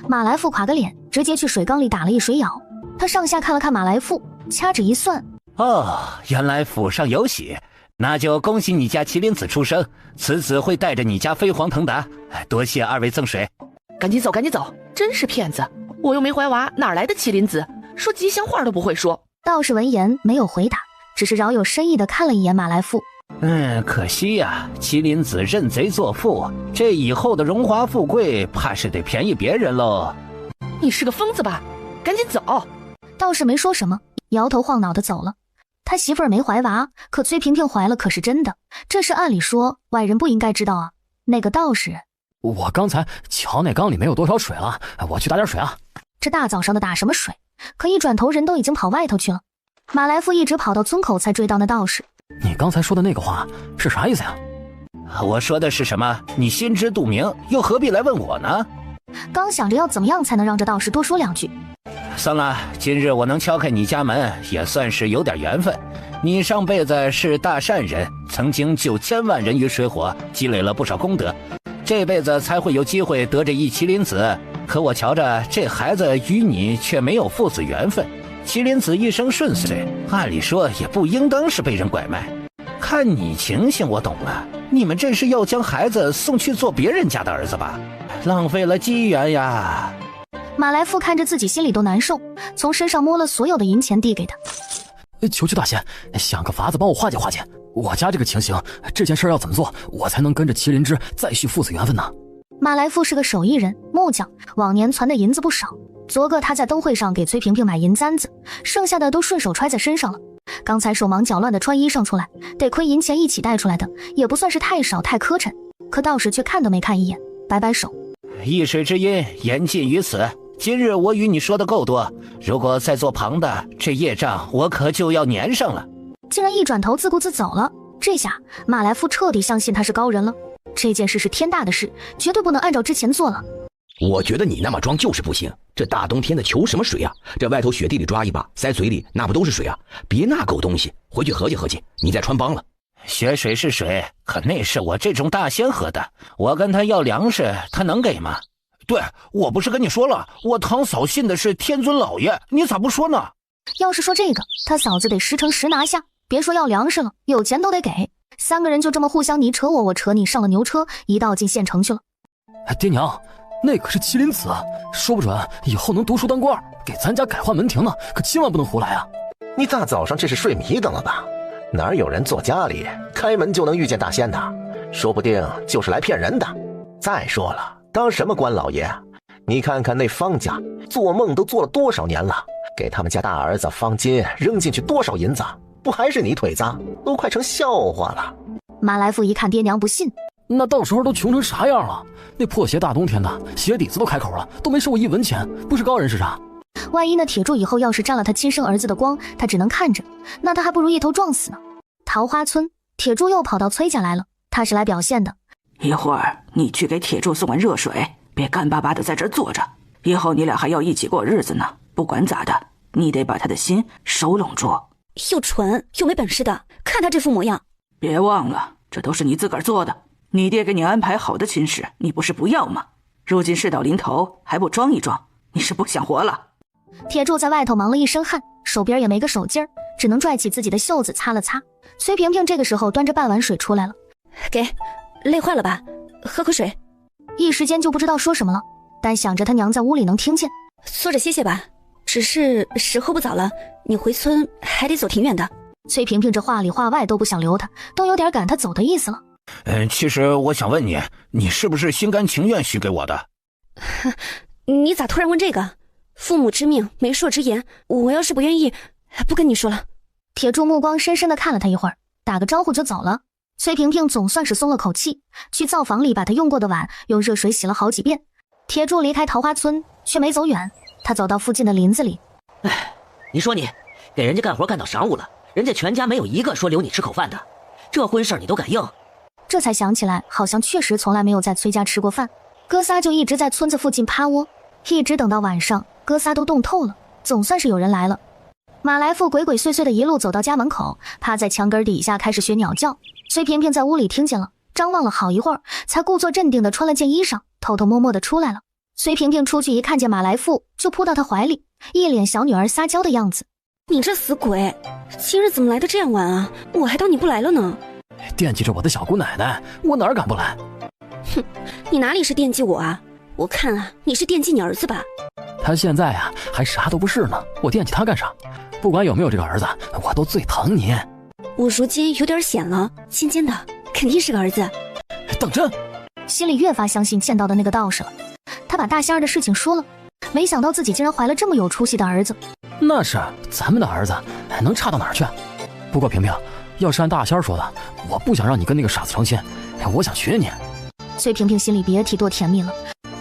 马来富垮个脸，直接去水缸里打了一水舀。他上下看了看马来富，掐指一算，哦，原来府上有喜，那就恭喜你家麒麟子出生，此子会带着你家飞黄腾达。多谢二位赠水。赶紧走，赶紧走，真是骗子！我又没怀娃，哪来的麒麟子？说吉祥话都不会说。道士闻言没有回答，只是饶有深意地看了一眼马来富。可惜呀，麒麟子认贼作父，这以后的荣华富贵怕是得便宜别人喽。你是个疯子吧？赶紧走！道士没说什么，摇头晃脑地走了。他媳妇儿没怀娃，可崔萍萍怀了可是真的，这事按理说外人不应该知道啊。那个道士，我刚才瞧那缸里没有多少水了，我去打点水啊。这大早上的打什么水？可一转头人都已经跑外头去了。马来富一直跑到村口才追到那道士。你刚才说的那个话是啥意思呀？我说的是什么？你心知肚明，又何必来问我呢？刚想着要怎么样才能让这道士多说两句。算了，今日我能敲开你家门，也算是有点缘分。你上辈子是大善人，曾经救千万人于水火，积累了不少功德，这辈子才会有机会得这一麒麟子。可我瞧着这孩子与你却没有父子缘分，麒麟子一生顺遂，按理说也不应当是被人拐卖。看你情形我懂了，你们这是要将孩子送去做别人家的儿子吧？浪费了机缘呀！马来富看着自己心里都难受，从身上摸了所有的银钱递给他。求求大仙，想个法子帮我化解化解，我家这个情形，这件事要怎么做，我才能跟着麒麟之再续父子缘分呢？马来富是个手艺人，木匠，往年攒的银子不少。昨个他在灯会上给崔萍萍买银簪子，剩下的都顺手揣在身上了。刚才手忙脚乱的穿衣裳出来，得亏银钱一起带出来的，也不算是太少太磕碜。可道士却看都没看一眼，摆摆手。一水之音，言尽于此。今日我与你说的够多，如果再做旁的，这业障我可就要粘上了。竟然一转头自顾自走了，这下马来富彻底相信他是高人了。这件事是天大的事，绝对不能按照之前做了。我觉得你那么装就是不行，这大冬天的求什么水啊？这外头雪地里抓一把，塞嘴里那不都是水啊？别那狗东西，回去合计合计，你再穿帮了。雪水是水，可那是我这种大仙喝的，我跟他要粮食，他能给吗？对，我不是跟你说了，我堂嫂信的是天尊老爷，你咋不说呢？要是说这个，他嫂子得10成10拿下，别说要粮食了，有钱都得给。3个人就这么互相你扯我，我扯你，上了牛车，一道进县城去了。爹娘，那可是麒麟子，说不准以后能读书当官，给咱家改换门庭呢，可千万不能胡来啊！你大早上这是睡迷瞪了吧？哪有人坐家里开门就能遇见大仙的？说不定就是来骗人的。再说了，当什么官老爷？你看看那方家，做梦都做了多少年了，给他们家大儿子方金扔进去多少银子，不还是你腿子？都快成笑话了。马来富一看爹娘不信，那到时候都穷成啥样了？那破鞋大冬天的，鞋底子都开口了，都没收过1文钱，不是高人是啥？万一那铁柱以后要是沾了他亲生儿子的光，他只能看着，那他还不如一头撞死呢。桃花村，铁柱又跑到崔家来了，他是来表现的。一会儿你去给铁柱送碗热水，别干巴巴的在这儿坐着，以后你俩还要一起过日子呢。不管咋的，你得把他的心收拢住。又蠢又没本事的，看他这副模样。别忘了，这都是你自个儿做的，你爹给你安排好的亲事，你不是不要吗？如今事到临头还不装一装，你是不想活了。铁柱在外头忙了一身汗，手边也没个手劲儿，只能拽起自己的袖子擦了擦。崔萍萍这个时候端着半碗水出来了，给，累坏了吧？喝口水。一时间就不知道说什么了，但想着他娘在屋里能听见，坐着歇歇吧。只是时候不早了，你回村还得走挺远的。崔萍萍这话里话外都不想留他，都有点赶他走的意思了。其实我想问你，你是不是心甘情愿许给我的？你咋突然问这个？父母之命，媒妁之言，我要是不愿意，不跟你说了。铁柱目光深深地看了他一会儿，打个招呼就走了。崔萍萍总算是松了口气，去灶房里把他用过的碗用热水洗了好几遍。铁柱离开桃花村，却没走远，他走到附近的林子里。你说你给人家干活干到晌午了，人家全家没有一个说留你吃口饭的，这婚事你都敢应？这才想起来，好像确实从来没有在崔家吃过饭。哥仨就一直在村子附近趴窝，一直等到晚上，哥仨都冻透了，总算是有人来了。马来富鬼鬼祟祟的一路走到家门口，趴在墙根底下开始学鸟叫。崔萍萍在屋里听见了，张望了好一会儿，才故作镇定的穿了件衣裳，偷偷摸摸的出来了。崔萍萍出去一看见马来富，就扑到他怀里，一脸小女儿撒娇的样子。你这死鬼，今日怎么来的这样晚啊？我还当你不来了呢。惦记着我的小姑奶奶，我哪敢不来？哼，你哪里是惦记我啊？我看啊，你是惦记你儿子吧？他现在啊还啥都不是呢，我惦记他干啥？不管有没有这个儿子，我都最疼你。我如今有点显了，尖尖的，肯定是个儿子。当真？心里越发相信见到的那个道士了。他把大仙儿的事情说了，没想到自己竟然怀了这么有出息的儿子。那是咱们的儿子，能差到哪儿去？不过萍萍，要是按大仙儿说的，我不想让你跟那个傻子成亲，我想娶你。崔萍萍心里别提多甜蜜了。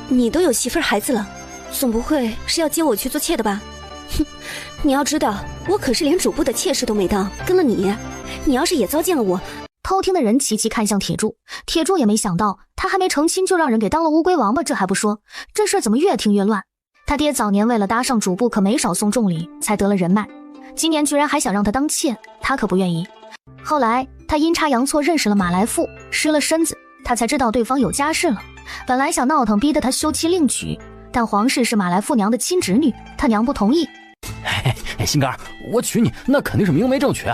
你都有媳妇儿孩子了，总不会是要接我去做妾的吧？哼，你要知道，我可是连主簿的妾室都没当，跟了你，你要是也糟践了我。偷听的人齐齐看向铁柱，铁柱也没想到他还没成亲就让人给当了乌龟王八，这还不说，这事怎么越听越乱。他爹早年为了搭上主簿可没少送重礼，才得了人脉，今年居然还想让他当妾，他可不愿意。后来他阴差阳错认识了马来富，失了身子，他才知道对方有家室了。本来想闹腾逼得他休妻另娶，但皇室是马来富娘的亲侄女，他娘不同意。心肝，我娶你那肯定是明媒正娶，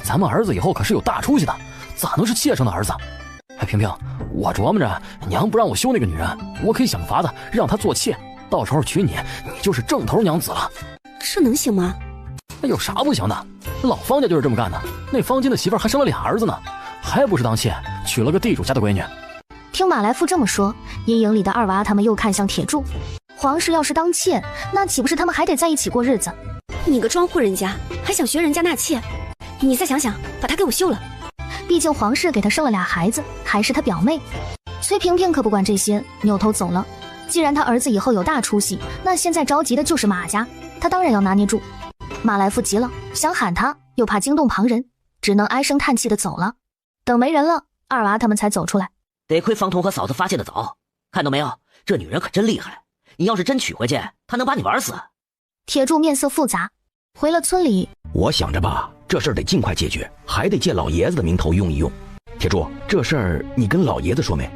咱们儿子以后可是有大出息的，咋能是妾生的儿子？萍萍，我琢磨着娘不让我休那个女人，我可以想个法子让她做妾，到时候娶你，你就是正头娘子了。这能行吗？有啥不行的？老方家就是这么干的，那方金的媳妇还生了俩儿子呢，还不是当妾，娶了个地主家的闺女。听马来富这么说，阴影里的二娃他们又看向铁柱。皇室要是当妾，那岂不是他们还得在一起过日子？你个庄户人家，还想学人家纳妾？你再想想，把她给我休了。毕竟皇室给他生了俩孩子，还是他表妹。崔萍萍可不管这些，扭头走了。既然他儿子以后有大出息，那现在着急的就是马家，他当然要拿捏住。马来富急了，想喊他，又怕惊动旁人，只能唉声叹气的走了。等没人了，二娃他们才走出来。得亏方彤和嫂子发现的早，看到没有，这女人可真厉害，你要是真娶回去，她能把你玩死。铁柱面色复杂，回了村里。我想着吧，这事儿得尽快解决，还得借老爷子的名头用一用。铁柱，这事儿你跟老爷子说没？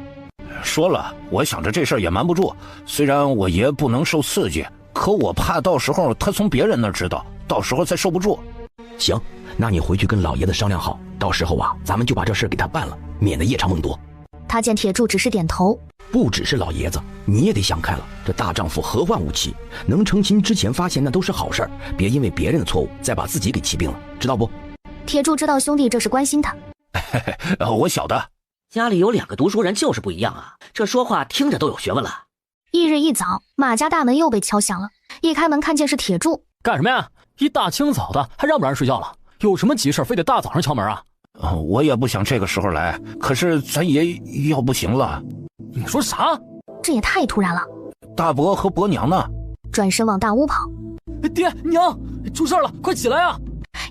说了，我想着这事儿也瞒不住。虽然我爷不能受刺激，可我怕到时候他从别人那儿知道，到时候再受不住。行，那你回去跟老爷子商量好，到时候啊，咱们就把这事给他办了，免得夜长梦多。他见铁柱只是点头，不只是老爷子，你也得想开了。这大丈夫何患无妻？能成亲之前发现那都是好事儿，别因为别人的错误再把自己给气病了，知道不？铁柱知道兄弟这是关心他。我晓得。家里有2个读书人就是不一样啊，这说话听着都有学问了。翌日一早，马家大门又被敲响了，一开门看见是铁柱。干什么呀？一大清早的还让不让人睡觉了？有什么急事非得大早上敲门啊？我也不想这个时候来，可是咱爷要不行了。你说啥？这也太突然了。大伯和伯娘呢？转身往大屋跑。爹娘，出事了，快起来啊！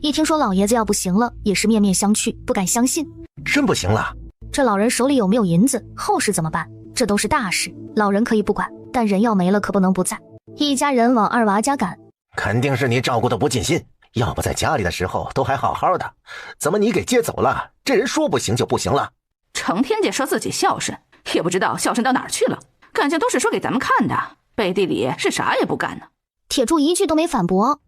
一听说老爷子要不行了，也是面面相觑，不敢相信。真不行了？这老人手里有没有银子，后事怎么办？这都是大事，老人可以不管，但人要没了可不能不在。一家人往二娃家赶。肯定是你照顾的不尽心，要不在家里的时候都还好好的，怎么你给接走了？这人说不行就不行了。成天就说自己孝顺，也不知道孝顺到哪儿去了，感觉都是说给咱们看的，背地里是啥也不干呢。铁柱一句都没反驳。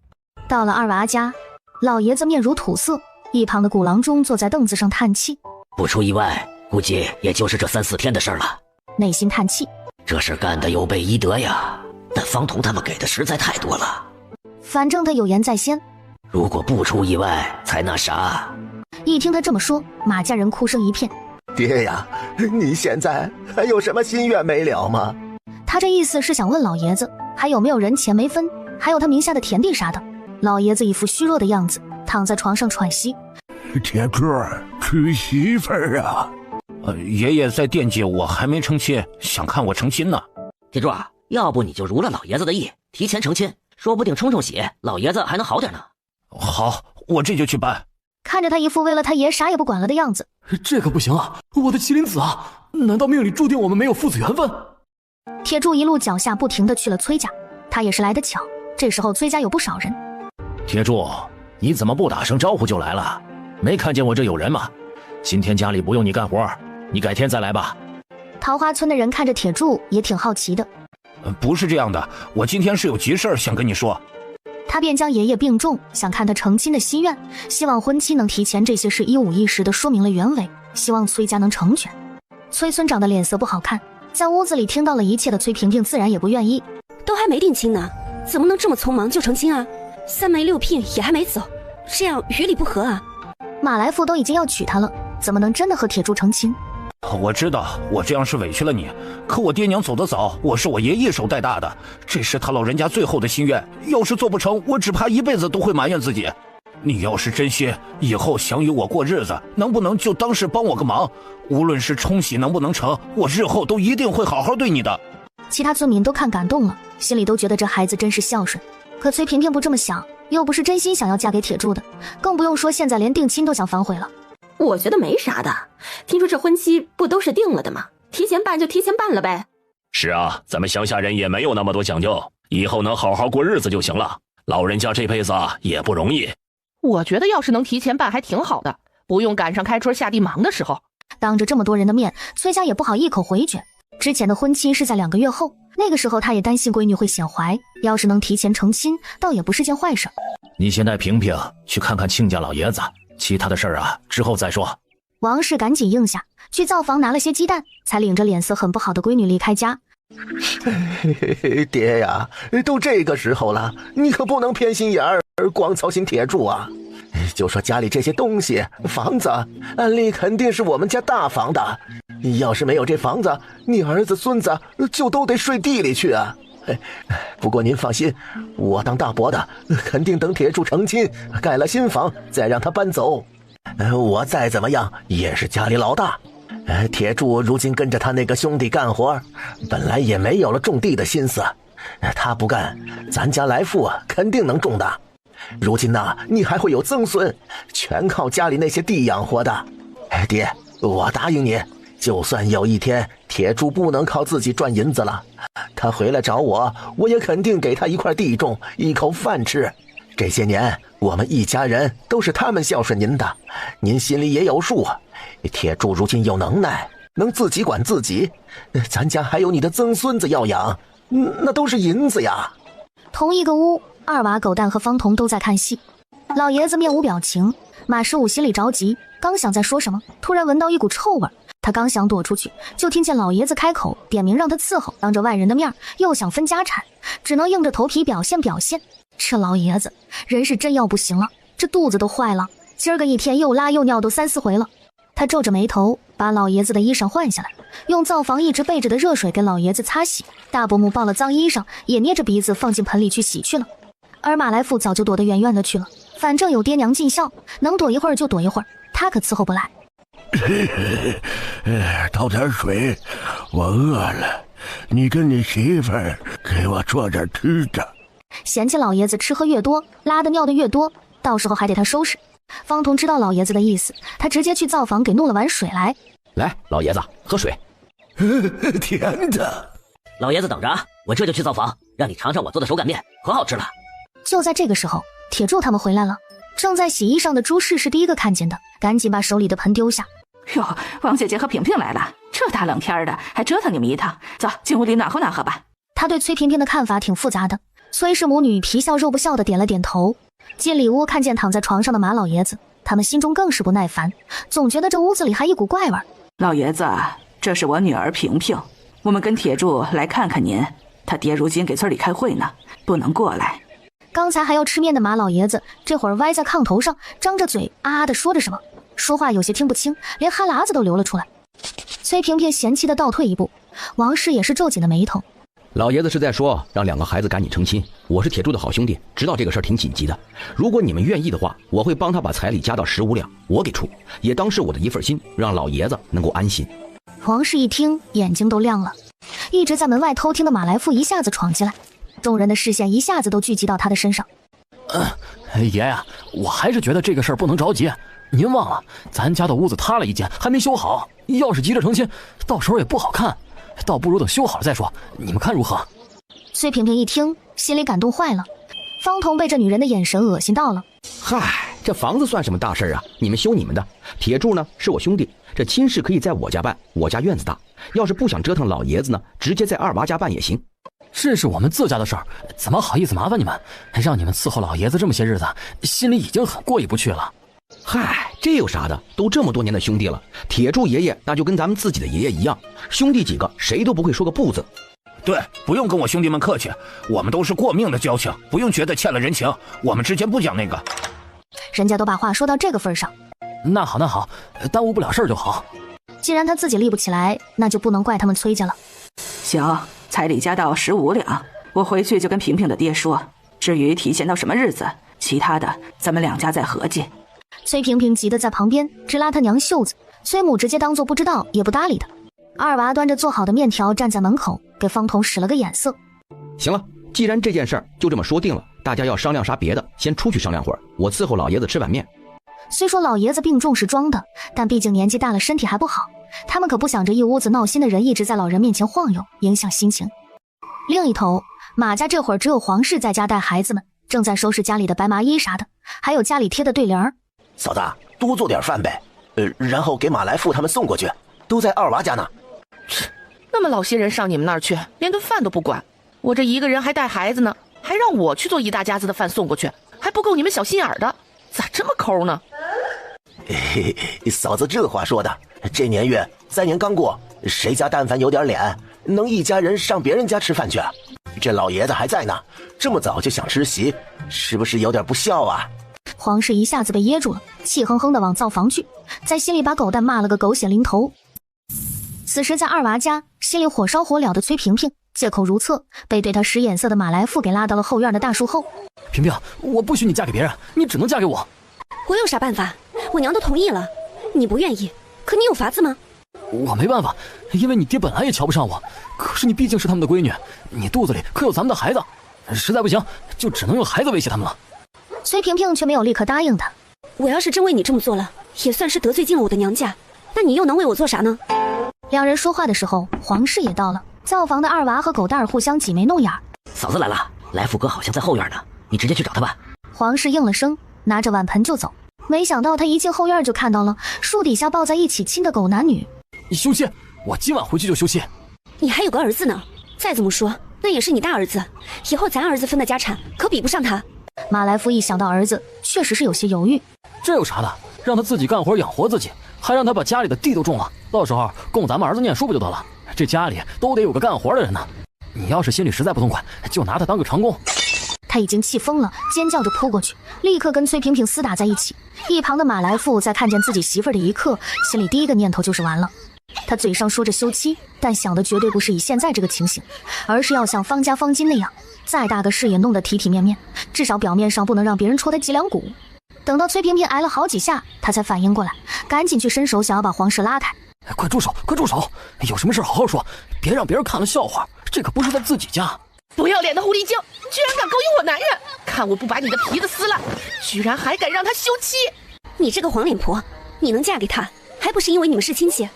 到了二娃家，老爷子面如土色，一旁的古郎中坐在凳子上叹气。不出意外，估计也就是这3、4天的事了。内心叹气，这事干得有悖医德呀，但方彤他们给的实在太多了。反正他有言在先，如果不出意外才那啥。一听他这么说，马家人哭声一片。爹呀，你现在还有什么心愿没了吗？他这意思是想问老爷子还有没有人钱没分，还有他名下的田地啥的。老爷子一副虚弱的样子，躺在床上喘息。铁柱娶媳妇儿啊！爷爷在惦记我还没成亲，想看我成亲呢。铁柱，要不你就如了老爷子的意，提前成亲，说不定冲冲喜，老爷子还能好点呢。好，我这就去办。看着他一副为了他爷啥也不管了的样子，这可不行啊！我的麒麟子啊，难道命里注定我们没有父子缘分？铁柱一路脚下不停地去了崔家，他也是来得巧，这时候崔家有不少人。铁柱，你怎么不打声招呼就来了？没看见我这有人吗？今天家里不用你干活，你改天再来吧。桃花村的人看着铁柱也挺好奇的。不是这样的，我今天是有急事想跟你说。他便将爷爷病重想看他成亲的心愿，希望婚期能提前，这些事一五一十地说明了原委，希望崔家能成全。崔村长的脸色不好看，在屋子里听到了一切的崔萍萍自然也不愿意。都还没定亲呢，怎么能这么匆忙就成亲啊？3媒6聘也还没走，这样与理不合啊。马来富都已经要娶她了，怎么能真的和铁柱成亲？我知道我这样是委屈了你，可我爹娘走得早，我是我爷一手带大的，这是他老人家最后的心愿，要是做不成，我只怕一辈子都会埋怨自己。你要是真心，以后想与我过日子，能不能就当是帮我个忙？无论是冲喜能不能成，我日后都一定会好好对你的。其他村民都看感动了，心里都觉得这孩子真是孝顺。可崔萍萍不这么想，又不是真心想要嫁给铁柱的，更不用说现在连定亲都想反悔了。我觉得没啥的，听说这婚期不都是定了的吗？提前办就提前办了呗。是啊，咱们乡下人也没有那么多讲究，以后能好好过日子就行了。老人家这辈子也不容易。我觉得要是能提前办还挺好的，不用赶上开春下地忙的时候。当着这么多人的面，崔家也不好一口回绝。之前的婚期是在2个月后，那个时候他也担心闺女会显怀，要是能提前成亲，倒也不是件坏事。你先带萍萍去看看亲家老爷子，其他的事儿之后再说。王氏赶紧应下，去灶房拿了些鸡蛋，才领着脸色很不好的闺女离开家。爹呀，都这个时候了，你可不能偏心眼儿，光操心铁柱啊。就说家里这些东西，房子，按理肯定是我们家大房的，要是没有这房子，你儿子孙子就都得睡地里去啊。不过您放心，我当大伯的肯定等铁柱成亲，盖了新房再让他搬走。我再怎么样也是家里老大。铁柱如今跟着他那个兄弟干活，本来也没有了种地的心思，他不干，咱家来富肯定能种的。如今呢，你还会有曾孙，全靠家里那些地养活的。爹，我答应你，就算有一天铁柱不能靠自己赚银子了，他回来找我，我也肯定给他一块地种，一口饭吃。这些年我们一家人都是他们孝顺您的，您心里也有数。铁柱如今有能耐，能自己管自己，咱家还有你的曾孙子要养，那都是银子呀。同一个屋，二娃狗蛋和方童都在看戏。老爷子面无表情，马师武心里着急，刚想再说什么，突然闻到一股臭味，他刚想躲出去，就听见老爷子开口点名让他伺候，当着外人的面又想分家产，只能硬着头皮表现。这老爷子人是真要不行了，这肚子都坏了，今儿个一天又拉又尿都3、4回了。他皱着眉头把老爷子的衣裳换下来，用灶房一直备着的热水给老爷子擦洗。大伯母抱了脏衣裳，也捏着鼻子放进盆里去洗去了。而马来富早就躲得远远的去了，反正有爹娘尽孝，能躲一会儿就躲一会儿，他可伺候不来。倒点水，我饿了，你跟你媳妇儿给我做点吃的。嫌弃老爷子吃喝越多，拉的尿的越多，到时候还得他收拾。方童知道老爷子的意思，他直接去灶房给弄了碗水来。来，老爷子喝水。甜的。老爷子等着啊，我这就去灶房，让你尝尝我做的手擀面，可好吃了。就在这个时候，铁柱他们回来了。正在洗衣裳的朱氏是第一个看见的，赶紧把手里的盆丢下。哟，王姐姐和萍萍来了，这大冷天的还折腾你们一趟，走进屋里暖和暖和吧。他对崔萍萍的看法挺复杂的，崔氏母女皮笑肉不笑的点了点头。进里屋看见躺在床上的马老爷子，他们心中更是不耐烦，总觉得这屋子里还一股怪味。老爷子，这是我女儿萍萍，我们跟铁柱来看看您，他爹如今给村里开会呢，不能过来。刚才还要吃面的马老爷子，这会儿歪在炕头上，张着嘴啊的说着什么，说话有些听不清，连哈喇子都流了出来。崔萍萍嫌弃的倒退一步，王氏也是皱紧了眉头。老爷子是在说让2个孩子赶紧成亲，我是铁柱的好兄弟，知道这个事儿挺紧急的，如果你们愿意的话，我会帮他把彩礼加到15两，我给出，也当是我的一份心，让老爷子能够安心。王氏一听眼睛都亮了，一直在门外偷听的马来富一下子闯进来，众人的视线一下子都聚集到他的身上。爷呀，我还是觉得这个事儿不能着急，您忘了咱家的屋子塌了一间还没修好，要是急着成亲，到时候也不好看，倒不如等修好了再说，你们看如何？崔萍萍一听心里感动坏了，方童被这女人的眼神恶心到了。嗨，这房子算什么大事啊，你们修你们的，铁柱呢是我兄弟，这亲事可以在我家办，我家院子大，要是不想折腾老爷子呢，直接在二娃家办也行。这是我们自家的事儿，怎么好意思麻烦你们？让你们伺候老爷子这么些日子，心里已经很过意不去了。嗨，这有啥的？都这么多年的兄弟了，铁柱爷爷那就跟咱们自己的爷爷一样，兄弟几个谁都不会说个不字。对，不用跟我兄弟们客气，我们都是过命的交情，不用觉得欠了人情，我们之间不讲那个。人家都把话说到这个份上。那好，耽误不了事儿就好。既然他自己立不起来，那就不能怪他们崔家了。行，彩礼加到15两，我回去就跟萍萍的爹说，至于提前到什么日子，其他的咱们2家再合计。崔萍萍急得在旁边直拉他娘袖子，崔母直接当作不知道，也不搭理他。二娃端着做好的面条站在门口，给方童使了个眼色。行了，既然这件事儿就这么说定了，大家要商量啥别的，先出去商量会儿，我伺候老爷子吃碗面。虽说老爷子病重是装的，但毕竟年纪大了，身体还不好，他们可不想着一屋子闹心的人一直在老人面前晃悠，影响心情。另一头，马家这会儿只有黄氏在家带孩子们，正在收拾家里的白麻衣啥的，还有家里贴的对联。嫂子，多做点饭呗，然后给马来富他们送过去，都在二娃家呢。那么老些人上你们那儿去，连顿饭都不管，我这一个人还带孩子呢，还让我去做一大家子的饭送过去，还不够你们小心眼的，咋这么抠呢？嫂子这话说的，这年月3年刚过，谁家但凡有点脸，能一家人上别人家吃饭去？这老爷子还在呢，这么早就想吃席，是不是有点不孝啊？黄氏一下子被噎住了，气哼哼地往灶房去，在心里把狗蛋骂了个狗血淋头。此时在二娃家，心里火烧火燎的崔萍萍借口如厕，被对他使眼色的马来富给拉到了后院的大树后。萍萍，我不许你嫁给别人，你只能嫁给我。我有啥办法？我娘都同意了，你不愿意，可你有法子吗？我没办法，因为你爹本来也瞧不上我，可是你毕竟是他们的闺女，你肚子里可有咱们的孩子，实在不行就只能用孩子威胁他们了。崔萍萍却没有立刻答应他。我要是真为你这么做了，也算是得罪尽了我的娘家，那你又能为我做啥呢？两人说话的时候，黄氏也到了。灶房的二娃和狗蛋儿互相挤眉弄眼。嫂子来了，来福哥好像在后院呢，你直接去找他吧。黄氏应了声，拿着碗盆就走。没想到他一进后院就看到了树底下抱在一起亲的狗男女。你休息，我今晚回去就休息。你还有个儿子呢，再这么说，那也是你大儿子，以后咱儿子分的家产可比不上他。马来夫一想到儿子，确实是有些犹豫。这有啥的？让他自己干活养活自己，还让他把家里的地都种了，到时候供咱们儿子念书不就得了？这家里都得有个干活的人呢。你要是心里实在不痛快，就拿他当个长工。他已经气疯了，尖叫着扑过去，立刻跟崔萍萍厮打在一起。一旁的马来富在看见自己媳妇儿的一刻，心里第一个念头就是完了。他嘴上说着休妻，但想的绝对不是以现在这个情形，而是要像方家方金那样，再大个事也弄得体体面面，至少表面上不能让别人戳他脊梁骨。等到崔萍萍挨了好几下，他才反应过来，赶紧去伸手想要把黄氏拉开。快住手，快住手！有什么事好好说，别让别人看了笑话，这可不是在自己家。不要脸的狐狸精，居然敢勾引我男人！看我不把你的皮子撕了！居然还敢让他休妻！你这个黄脸婆，你能嫁给他，还不是因为你们是亲戚？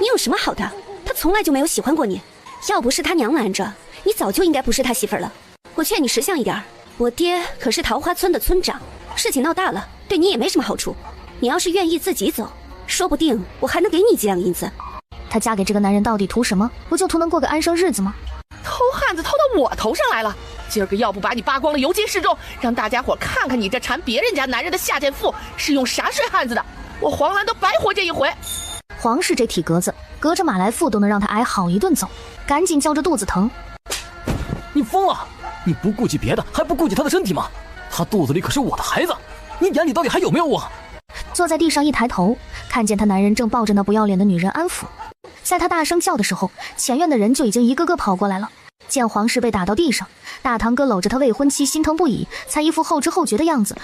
你有什么好的？他从来就没有喜欢过你，要不是他娘拦着，你早就应该不是他媳妇儿了。我劝你识相一点，我爹可是桃花村的村长，事情闹大了，对你也没什么好处。你要是愿意自己走，说不定我还能给你几两银子。她嫁给这个男人到底图什么？不就图能过个安生日子吗？偷汉子偷到我头上来了，今儿个要不把你扒光了游街示众，让大家伙看看你这缠别人家男人的下贱妇是用啥睡汉子的，我黄兰都白活这一回。黄氏这体格子，隔着马来富都能让他挨好一顿揍，赶紧叫着肚子疼。你疯了？你不顾及别的，还不顾及他的身体吗？他肚子里可是我的孩子，你眼里到底还有没有我？坐在地上一抬头，看见他男人正抱着那不要脸的女人安抚。在他大声叫的时候，前院的人就已经一个个跑过来了。见黄氏被打到地上，大堂哥搂着他未婚妻心疼不已，才一副后知后觉的样子。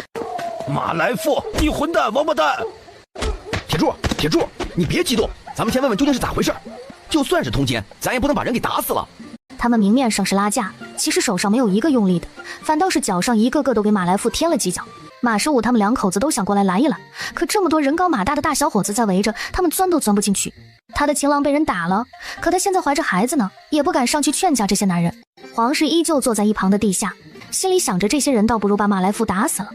马来富，你混蛋王八蛋！铁柱，你别激动，咱们先问问究竟是咋回事。就算是通奸，咱也不能把人给打死了。他们明面上是拉架，其实手上没有一个用力的，反倒是脚上一个个都给马来富添了几脚。马15他们两口子都想过来拦一拦，可这么多人高马大的大小伙子在围着，他们钻都钻不进去。他的情郎被人打了，可他现在怀着孩子呢，也不敢上去劝架这些男人。黄氏依旧坐在一旁的地下，心里想着这些人倒不如把马来富打死了。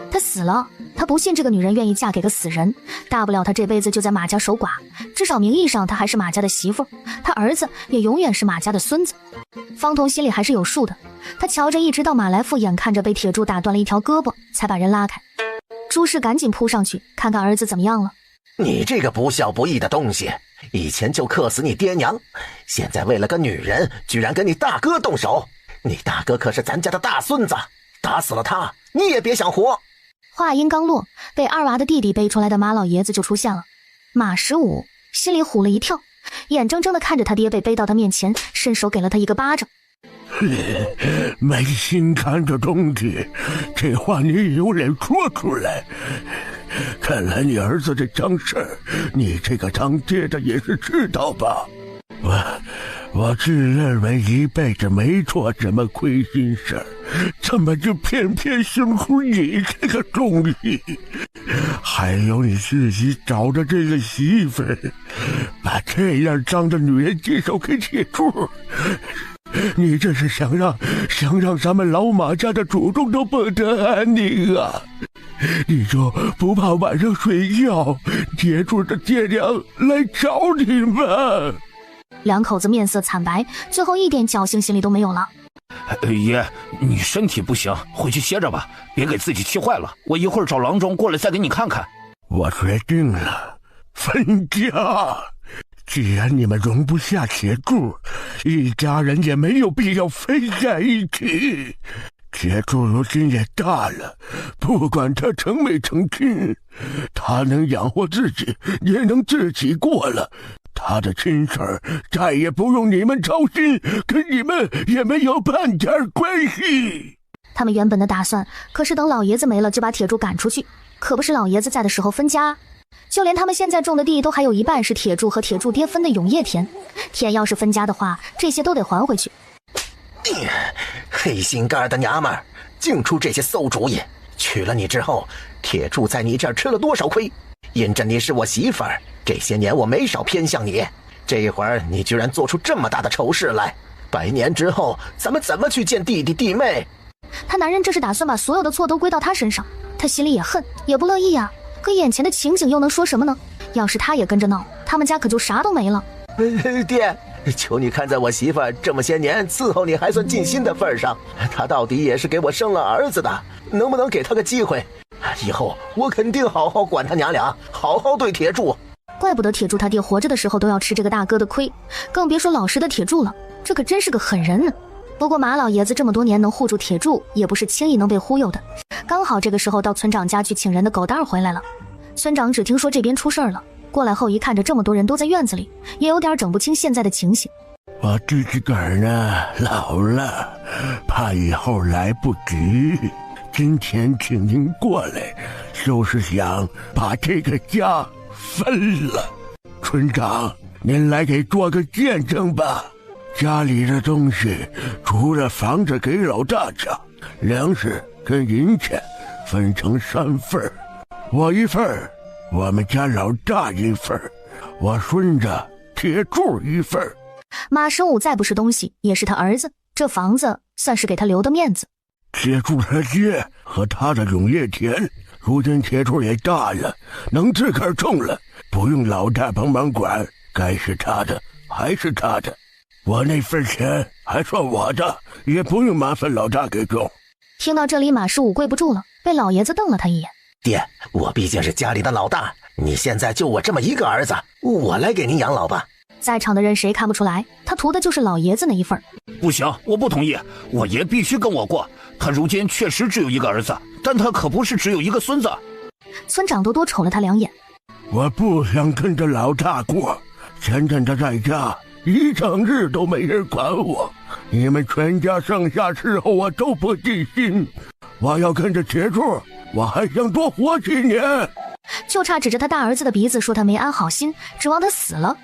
他死了，他不信这个女人愿意嫁给个死人，大不了他这辈子就在马家守寡，至少名义上他还是马家的媳妇，他儿子也永远是马家的孙子。方彤心里还是有数的，他瞧着一直到马来富眼看着被铁柱打断了一条胳膊，才把人拉开。朱氏赶紧扑上去看看儿子怎么样了。你这个不孝不义的东西，以前就克死你爹娘，现在为了个女人居然跟你大哥动手，你大哥可是咱家的大孙子，打死了他你也别想活。话音刚落，被二娃的弟弟背出来的马老爷子就出现了。马15心里唬了一跳，眼睁睁地看着他爹被背到他面前，伸手给了他一个巴掌。没心看这东西，这话你有脸说出来？看来你儿子这脏事儿，你这个当爹的也是知道吧？我自认为一辈子没做什么亏心事儿，怎么就偏偏生出你这个东西？还有你自己找的这个媳妇儿，把这样脏的女人介绍给铁柱，你这是想让咱们老马家的祖宗都不得安宁啊！你就不怕晚上睡觉，铁柱的爹娘来找你吗？两口子面色惨白，最后一点侥幸心理都没有了。爷，你身体不行，回去歇着吧，别给自己气坏了。我一会儿找郎中过来再给你看看。我决定了，分家。既然你们容不下铁柱，一家人也没有必要分在一起。铁柱如今也大了，不管他成没成亲，他能养活自己，也能自己过了。他的亲事儿再也不用你们操心，跟你们也没有半点关系。他们原本的打算可是等老爷子没了就把铁柱赶出去，可不是老爷子在的时候分家。就连他们现在种的地都还有一半是铁柱和铁柱爹分的永业田，田要是分家的话，这些都得还回去。黑心肝的娘们儿，净出这些馊主意。娶了你之后，铁柱在你这儿吃了多少亏？因着你是我媳妇儿，这些年我没少偏向你，这一会儿你居然做出这么大的丑事来，100年之后咱们怎么去见弟弟弟妹？他男人这是打算把所有的错都归到他身上，他心里也恨也不乐意啊，可眼前的情景又能说什么呢？要是他也跟着闹，他他们家可就啥都没了。爹，求你看在我媳妇这么些年伺候你还算尽心的份上，她到底也是给我生了儿子的，能不能给她个机会？以后我肯定好好管他娘俩，好好对铁柱。怪不得铁柱他爹活着的时候都要吃这个大哥的亏，更别说老实的铁柱了，这可真是个狠人呢。不过马老爷子这么多年能护住铁柱，也不是轻易能被忽悠的。刚好这个时候到村长家去请人的狗蛋儿回来了。村长只听说这边出事儿了，过来后一看着这么多人都在院子里，也有点整不清现在的情形。我自己个儿呢老了，怕以后来不及，今天请您过来，就是想把这个家分了。村长，您来给做个见证吧。家里的东西除了房子给老大家，粮食跟银钱分成3份，我1份，我们家老大1份，我孙子铁柱1份。马15再不是东西也是他儿子，这房子算是给他留的面子。铁柱他爹和他的永业田，如今铁柱也大了，能自个儿种了，不用老大帮忙管，该是他的还是他的。我那份钱还算我的，也不用麻烦老大给种。听到这里，马15跪不住了，被老爷子瞪了他一眼。爹，我毕竟是家里的老大，你现在就我这么一个儿子，我来给您养老吧。在场的人谁看不出来，他图的就是老爷子那一份。不行，我不同意，我爷必须跟我过。他如今确实只有一个儿子，但他可不是只有一个孙子。村长多瞅了他2眼。我不想跟着老大过，前阵子在家一整日都没人管我，你们全家上下伺候我都不尽心。我要跟着铁柱，我还想多活几年。就差指着他大儿子的鼻子说他没安好心，指望他死了。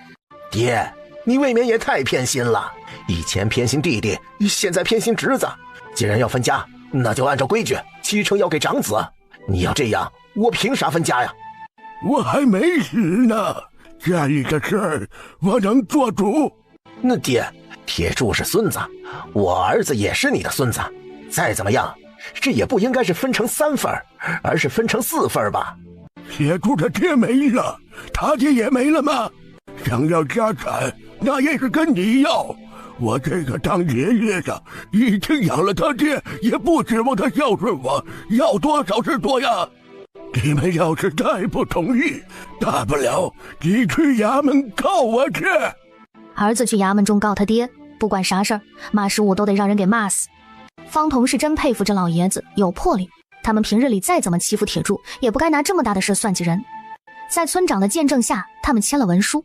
爹，你未免也太偏心了，以前偏心弟弟，现在偏心侄子。既然要分家，那就按照规矩，7成要给长子。你要这样，我凭啥分家呀？我还没死呢，家里的事儿我能做主。那爹，铁柱是孙子，我儿子也是你的孙子，再怎么样，这也不应该是分成3份，而是分成4份吧？铁柱的爹没了，他爹也没了吗？想要家产，那也是跟你要。我这个当爷爷的，已经养了他爹，也不指望他孝顺我，要多少是多呀。你们要是再不同意，大不了你去衙门告我去。儿子去衙门中告他爹，不管啥事儿，马15都得让人给骂死。方童是真佩服这老爷子有魄力，他们平日里再怎么欺负铁柱，也不该拿这么大的事算计人。在村长的见证下，他们签了文书。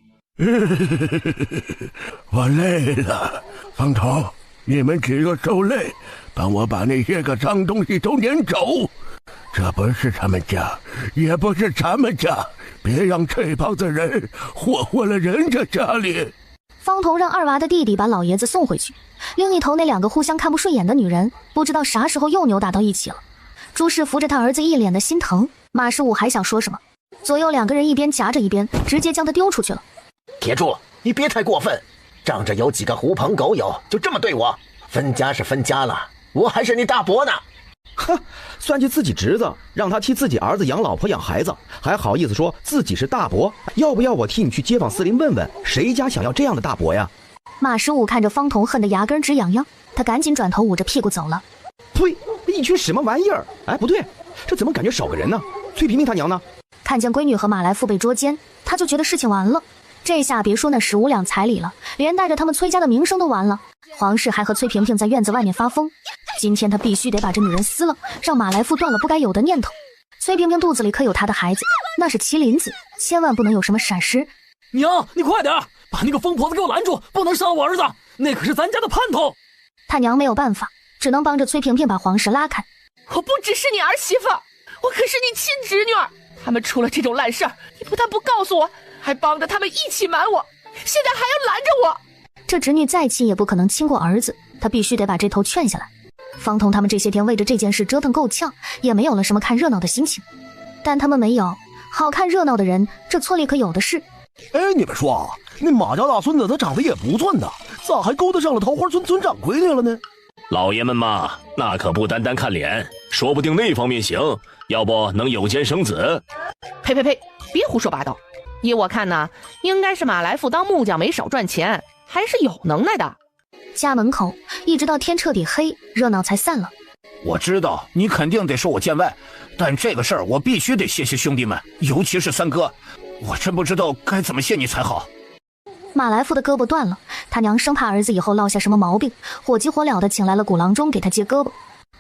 我累了，方童，你们几个受累，帮我把那些个脏东西都撵走。这不是他们家，也不是咱们家，别让这帮子人祸了人家家里。方童让2娃的弟弟把老爷子送回去，另一头那2个互相看不顺眼的女人，不知道啥时候又扭打到一起了。朱氏扶着他儿子一脸的心疼，马15还想说什么，左右2个人一边夹着一边直接将他丢出去了。铁柱，你别太过分，仗着有几个狐朋狗友就这么对我？分家是分家了，我还是你大伯呢。哼，算计自己侄子，让他替自己儿子养老婆养孩子，还好意思说自己是大伯？要不要我替你去街坊四邻问问，谁家想要这样的大伯呀？马15看着方童恨得牙根直痒痒，他赶紧转头捂着屁股走了。呸！一群什么玩意儿？哎，不对，这怎么感觉少个人呢？崔萍萍他娘呢？看见闺女和马来富被捉奸，他就觉得事情完了。这下别说那15两彩礼了，连带着他们崔家的名声都完了。皇室还和崔萍萍在院子外面发疯，今天他必须得把这女人撕了，让马来富断了不该有的念头。崔萍萍肚子里可有他的孩子，那是麒麟子，千万不能有什么闪失。娘，你快点把那个疯婆子给我拦住，不能伤我儿子，那可是咱家的盼头。他娘没有办法，只能帮着崔萍萍把皇室拉开。我不只是你儿媳妇，我可是你亲侄女儿，他们出了这种烂事儿，你不但不告诉我，还帮着他们一起瞒我，现在还要拦着我。这侄女再气也不可能轻过儿子，他必须得把这头劝下来。方童他们这些天为着这件事折腾够呛，也没有了什么看热闹的心情。但他们没有好看热闹的人，这村里可有的是。哎，你们说啊，那马家大孙子他长得也不错呢，咋还勾搭上了桃花村村长闺女了呢？老爷们嘛，那可不单单看脸，说不定那方面行，要不能有奸生子。呸呸呸，别胡说八道！依我看呢，应该是马来富当木匠没少赚钱，还是有能耐的。家门口一直到天彻底黑，热闹才散了。我知道你肯定得说我见外，但这个事儿我必须得谢谢兄弟们，尤其是三哥，我真不知道该怎么谢你才好。马来富的胳膊断了，他娘生怕儿子以后落下什么毛病，火急火燎的请来了古郎中给他接胳膊。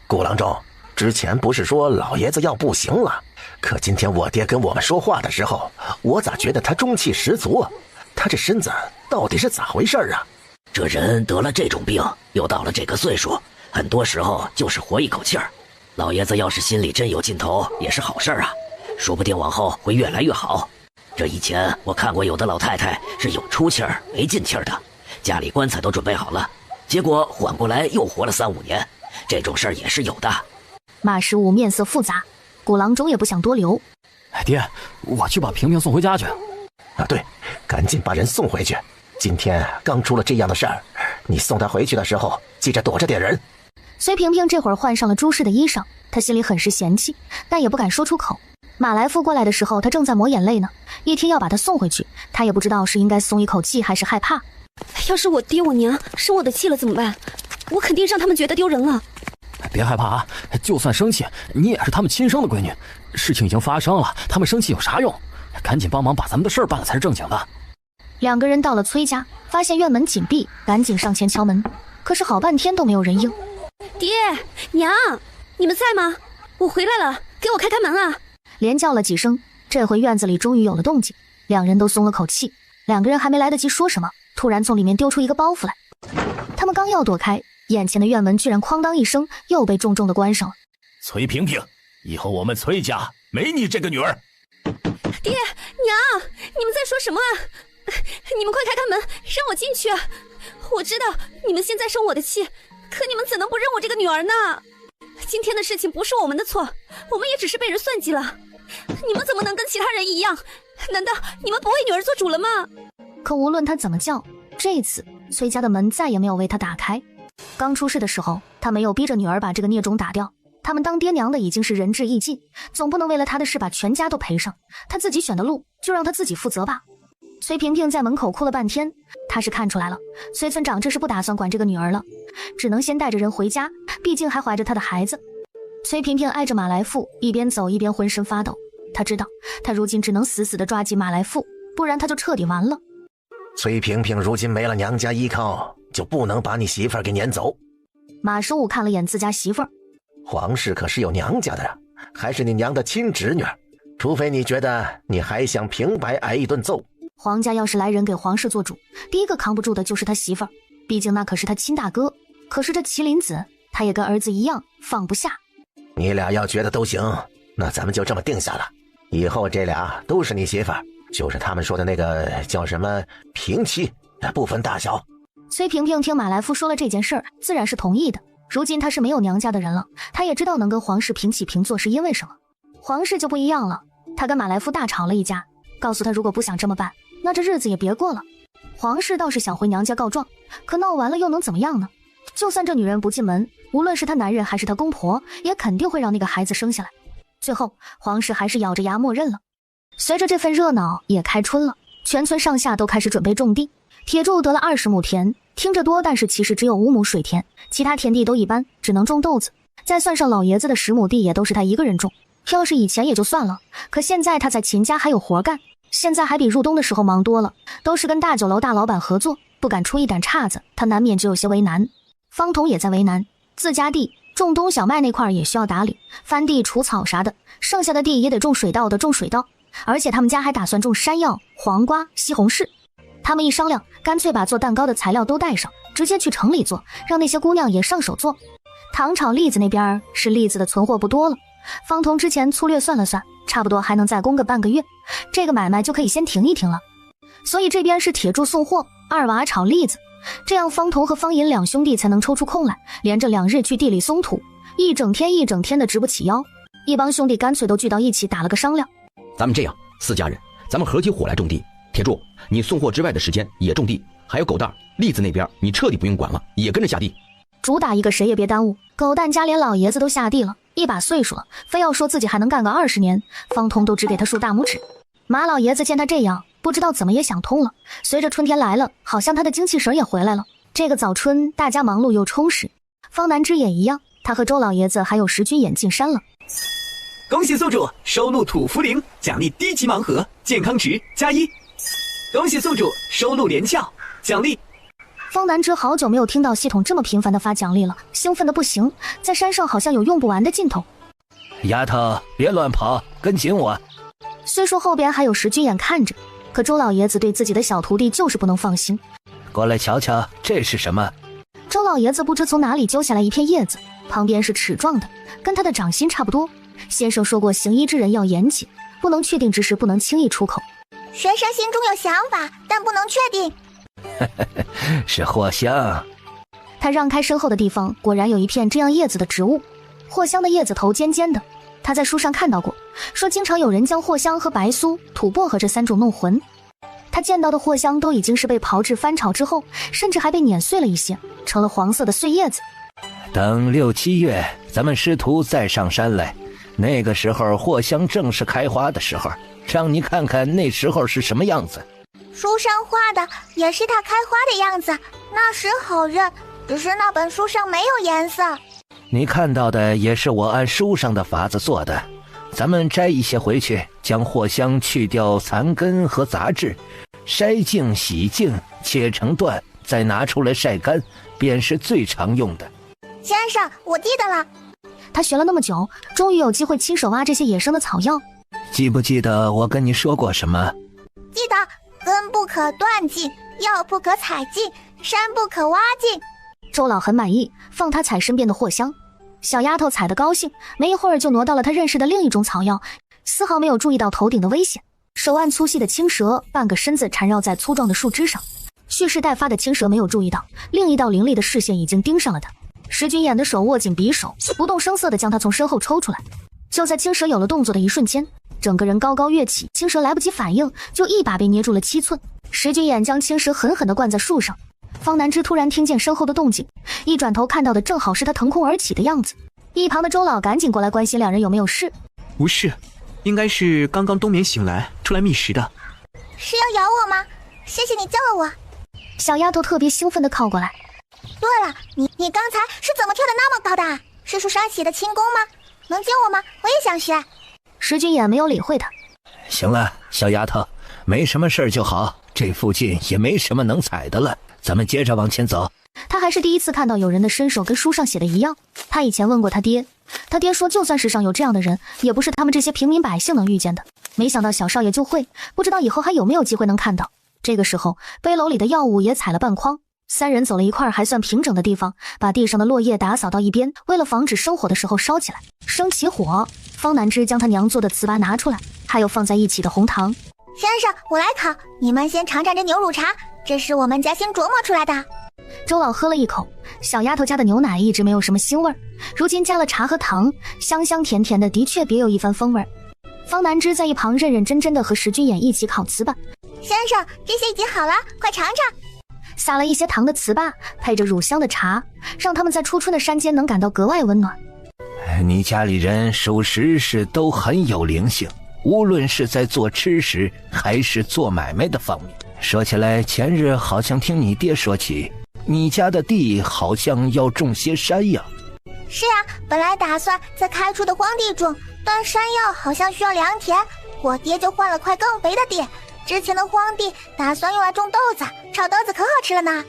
古郎中，之前不是说老爷子要不行了，可今天我爹跟我们说话的时候，我咋觉得他中气十足啊？他这身子到底是咋回事啊？这人得了这种病，又到了这个岁数，很多时候就是活一口气儿。老爷子要是心里真有劲头，也是好事啊，说不定往后会越来越好。这以前我看过有的老太太是有出气儿没进气儿的，家里棺材都准备好了，结果缓过来又活了3、5年，这种事儿也是有的。马十五面色复杂，古郎中也不想多留。爹，我去把萍萍送回家去。啊，对，赶紧把人送回去。今天刚出了这样的事儿，你送她回去的时候，记着躲着点人。崔萍萍这会儿换上了朱氏的衣裳，她心里很是嫌弃，但也不敢说出口。马来富过来的时候，她正在抹眼泪呢，一听要把她送回去，她也不知道是应该松一口气还是害怕。要是我爹我娘生我的气了怎么办？我肯定让他们觉得丢人了。别害怕啊，就算生气，你也是他们亲生的闺女，事情已经发生了，他们生气有啥用？赶紧帮忙把咱们的事儿办了才是正经的。两个人到了崔家，发现院门紧闭，赶紧上前敲门，可是好半天都没有人应。爹娘，你们在吗？我回来了，给我开开门啊！连叫了几声，这回院子里终于有了动静，两人都松了口气。两个人还没来得及说什么，突然从里面丢出一个包袱来。他们刚要躲开，眼前的院门居然哐当一声又被重重的关上了。崔萍萍，以后我们崔家没你这个女儿。爹娘，你们在说什么啊？你们快开开门，让我进去！我知道你们现在生我的气，可你们怎能不认我这个女儿呢？今天的事情不是我们的错，我们也只是被人算计了。你们怎么能跟其他人一样？难道你们不为女儿做主了吗？可无论他怎么叫，这次崔家的门再也没有为他打开。刚出事的时候，他没有逼着女儿把这个孽种打掉，他们当爹娘的已经是仁至义尽，总不能为了他的事把全家都赔上。他自己选的路，就让他自己负责吧。崔萍萍在门口哭了半天，她是看出来了，崔村长这是不打算管这个女儿了，只能先带着人回家，毕竟还怀着他的孩子。崔萍萍挨着马来富，一边走一边浑身发抖。她知道，她如今只能死死地抓紧马来富，不然她就彻底完了。崔萍萍如今没了娘家依靠，就不能把你媳妇儿给撵走。马十五看了眼自家媳妇儿，皇室可是有娘家的呀，还是你娘的亲侄女，除非你觉得你还想平白挨一顿揍。皇家要是来人给皇室做主，第一个扛不住的就是他媳妇儿，毕竟那可是他亲大哥。可是这麒麟子，他也跟儿子一样放不下。你俩要觉得都行，那咱们就这么定下了，以后这俩都是你媳妇儿，就是他们说的那个叫什么平妻，不分大小。崔萍萍听马来富说了这件事儿，自然是同意的。如今他是没有娘家的人了，他也知道能跟皇室平起平坐是因为什么。皇室就不一样了，他跟马来富大吵了一架，告诉他如果不想这么办，那这日子也别过了。皇室倒是想回娘家告状，可闹完了又能怎么样呢？就算这女人不进门，无论是她男人还是她公婆，也肯定会让那个孩子生下来。最后皇室还是咬着牙默认了。随着这份热闹也开春了，全村上下都开始准备种地。铁柱得了20亩田，听着多，但是其实只有5亩水田，其他田地都一般，只能种豆子。再算上老爷子的10亩地，也都是他一个人种。要是以前也就算了，可现在他在秦家还有活干，现在还比入冬的时候忙多了，都是跟大酒楼大老板合作，不敢出一点岔子，他难免就有些为难。方彤也在为难，自家地种冬小麦那块也需要打理，翻地除草啥的，剩下的地也得种水稻的种水稻，而且他们家还打算种山药、黄瓜、西红柿。他们一商量，干脆把做蛋糕的材料都带上，直接去城里做，让那些姑娘也上手做。糖厂栗子那边是栗子的存货不多了，方彤之前粗略算了算，差不多还能再供个半个月，这个买卖就可以先停一停了。所以这边是铁柱送货，二娃炒栗子，这样方彤和方银两兄弟才能抽出空来，连着2日去地里松土，一整天的直不起腰。一帮兄弟干脆都聚到一起打了个商量，咱们这样，4家人，咱们合起伙来种地。铁柱，你送货之外的时间也种地，还有狗蛋、栗子那边你彻底不用管了，也跟着下地。主打一个谁也别耽误。狗蛋家连老爷子都下地了，一把岁数了，非要说自己还能干个20年，方彤都只给他竖大拇指。马老爷子见他这样，不知道怎么也想通了。随着春天来了，好像他的精气神也回来了。这个早春，大家忙碌又充实。方南之也一样，他和周老爷子还有石君眼进山了。恭喜宿主收录土茯苓，奖励低级盲盒，健康值+1。恭喜宿主收录连翘，奖励。方南之好久没有听到系统这么频繁的发奖励了，兴奋的不行。在山上好像有用不完的劲头。丫头，别乱跑，跟紧我。虽说后边还有石君眼看着，可周老爷子对自己的小徒弟就是不能放心。过来瞧瞧，这是什么？周老爷子不知从哪里揪下来一片叶子，旁边是齿状的，跟他的掌心差不多。先生说过，行医之人要严谨，不能确定之事不能轻易出口。学生心中有想法，但不能确定。是藿香。他让开身后的地方，果然有一片这样叶子的植物。藿香的叶子头尖尖的，他在书上看到过，说经常有人将藿香和白苏、土薄荷这3种弄混。他见到的藿香都已经是被炮制翻炒之后，甚至还被碾碎了一些，成了黄色的碎叶子。等6、7月，咱们师徒再上山来，那个时候藿香正是开花的时候，让你看看那时候是什么样子。书上画的也是它开花的样子，那时好认，只是那本书上没有颜色。你看到的也是我按书上的法子做的。咱们摘一些回去，将藿香去掉残根和杂质，筛净洗净，切成段，再拿出来晒干，便是最常用的。先生，我记得了。他学了那么久，终于有机会亲手挖这些野生的草药。记不记得我跟你说过什么？记得，根不可断尽，药不可采尽，山不可挖尽。周老很满意，放他采身边的藿香。小丫头采得高兴，没一会儿就挪到了他认识的另一种草药，丝毫没有注意到头顶的危险。手腕粗细的青蛇，半个身子缠绕在粗壮的树枝上，蓄势待发的青蛇没有注意到，另一道凌厉的视线已经盯上了他。石君眼的手握紧匕首，不动声色地将他从身后抽出来。就在青蛇有了动作的一瞬间，整个人高高跃起，青蛇来不及反应，就一把被捏住了7寸。石君眼将青蛇狠狠地灌在树上。方南之突然听见身后的动静，一转头看到的正好是他腾空而起的样子。一旁的周老赶紧过来关心两人有没有事。无事，应该是刚刚冬眠醒来出来觅食的。是要咬我吗？谢谢你救了我。小丫头特别兴奋地靠过来。对了，你刚才是怎么跳得那么高的？是书上写的轻功吗？能教我吗？我也想学。石君也没有理会他。行了，小丫头，没什么事就好，这附近也没什么能采的了，咱们接着往前走。他还是第一次看到有人的身手跟书上写的一样。他以前问过他爹，他爹说就算世上有这样的人，也不是他们这些平民百姓能遇见的。没想到小少爷就会，不知道以后还有没有机会能看到。这个时候，背篓里的药物也采了半筐。3人走了一块还算平整的地方，把地上的落叶打扫到一边，为了防止生火的时候烧起来。生起火，方南之将他娘做的糍粑拿出来，还有放在一起的红糖。先生，我来烤，你们先尝尝这牛乳茶，这是我们家新琢磨出来的。周老喝了一口，小丫头家的牛奶一直没有什么腥味儿，如今加了茶和糖，香香甜甜的，的确别有一番风味。方南之在一旁认认真真的和石君眼一起烤糍粑。先生，这些已经好了，快尝尝。撒了一些糖的糍粑，配着乳香的茶，让他们在初春的山间能感到格外温暖。你家里人属实是都很有灵性，无论是在做吃食还是做买卖的方面。说起来，前日好像听你爹说起，你家的地好像要种些山药。是啊，本来打算在开出的荒地种，但山药好像需要良田，我爹就换了块更肥的地。之前的荒地打算用来种豆子，炒豆子可好吃了呢。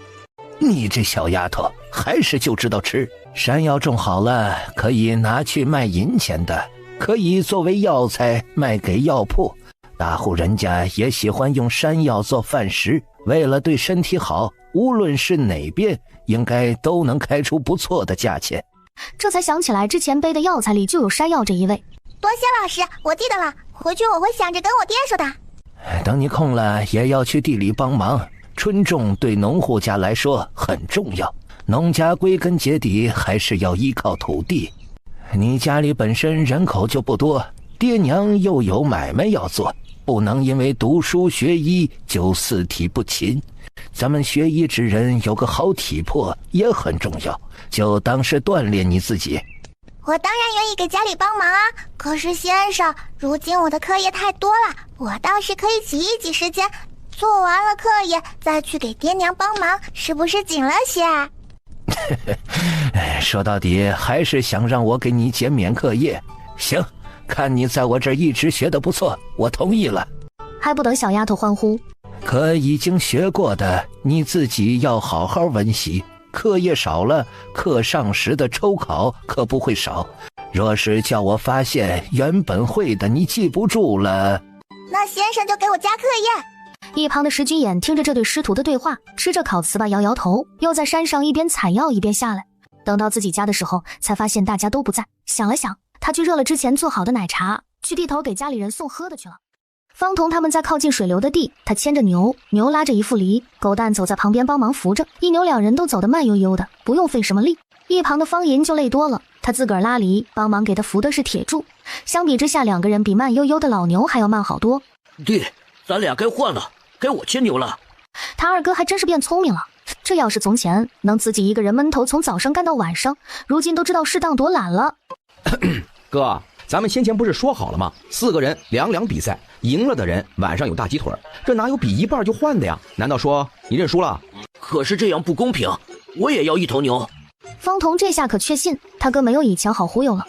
你这小丫头还是就知道吃。山药种好了，可以拿去卖银钱的，可以作为药材卖给药铺。大户人家也喜欢用山药做饭食，为了对身体好，无论是哪边，应该都能开出不错的价钱。这才想起来，之前背的药材里就有山药这一味。多谢老师，我记得了，回去我会想着跟我爹说的。等你空了也要去地里帮忙，春种对农户家来说很重要，农家归根结底还是要依靠土地。你家里本身人口就不多，爹娘又有买卖要做，不能因为读书学医就四体不勤。咱们学医之人有个好体魄也很重要，就当是锻炼你自己。我当然愿意给家里帮忙啊。可是先生，如今我的课业太多了，我倒是可以挤一挤时间，做完了课业再去给爹娘帮忙，是不是紧了些？说到底还是想让我给你减免课业。行，看你在我这儿一直学得不错，我同意了。还不等小丫头欢呼，可已经学过的你自己要好好温习，课业少了，课上时的抽考可不会少。若是叫我发现原本会的你记不住了，那先生就给我加课业。一旁的石居衍听着这对师徒的对话，吃着烤糍粑摇摇头，又在山上一边采药一边下来。等到自己家的时候，才发现大家都不在。想了想，他去热了之前做好的奶茶，去地头给家里人送喝的去了。方彤他们在靠近水流的地，他牵着牛，牛拉着一副犁，狗蛋走在旁边帮忙扶着，一牛两人都走得慢悠悠的，不用费什么力。一旁的方银就累多了，他自个儿拉犁，帮忙给他扶的是铁柱。相比之下，两个人比慢悠悠的老牛还要慢好多。弟，咱俩该换了，该我牵牛了。他二哥还真是变聪明了，这要是从前能自己一个人闷头从早上干到晚上，如今都知道适当多懒了。哥，咱们先前不是说好了吗？4个人2-2比赛，赢了的人晚上有大鸡腿，这哪有比一半就换的呀？难道说你认输了？可是这样不公平，我也要一头牛。方彤这下可确信他哥没有以前好忽悠了。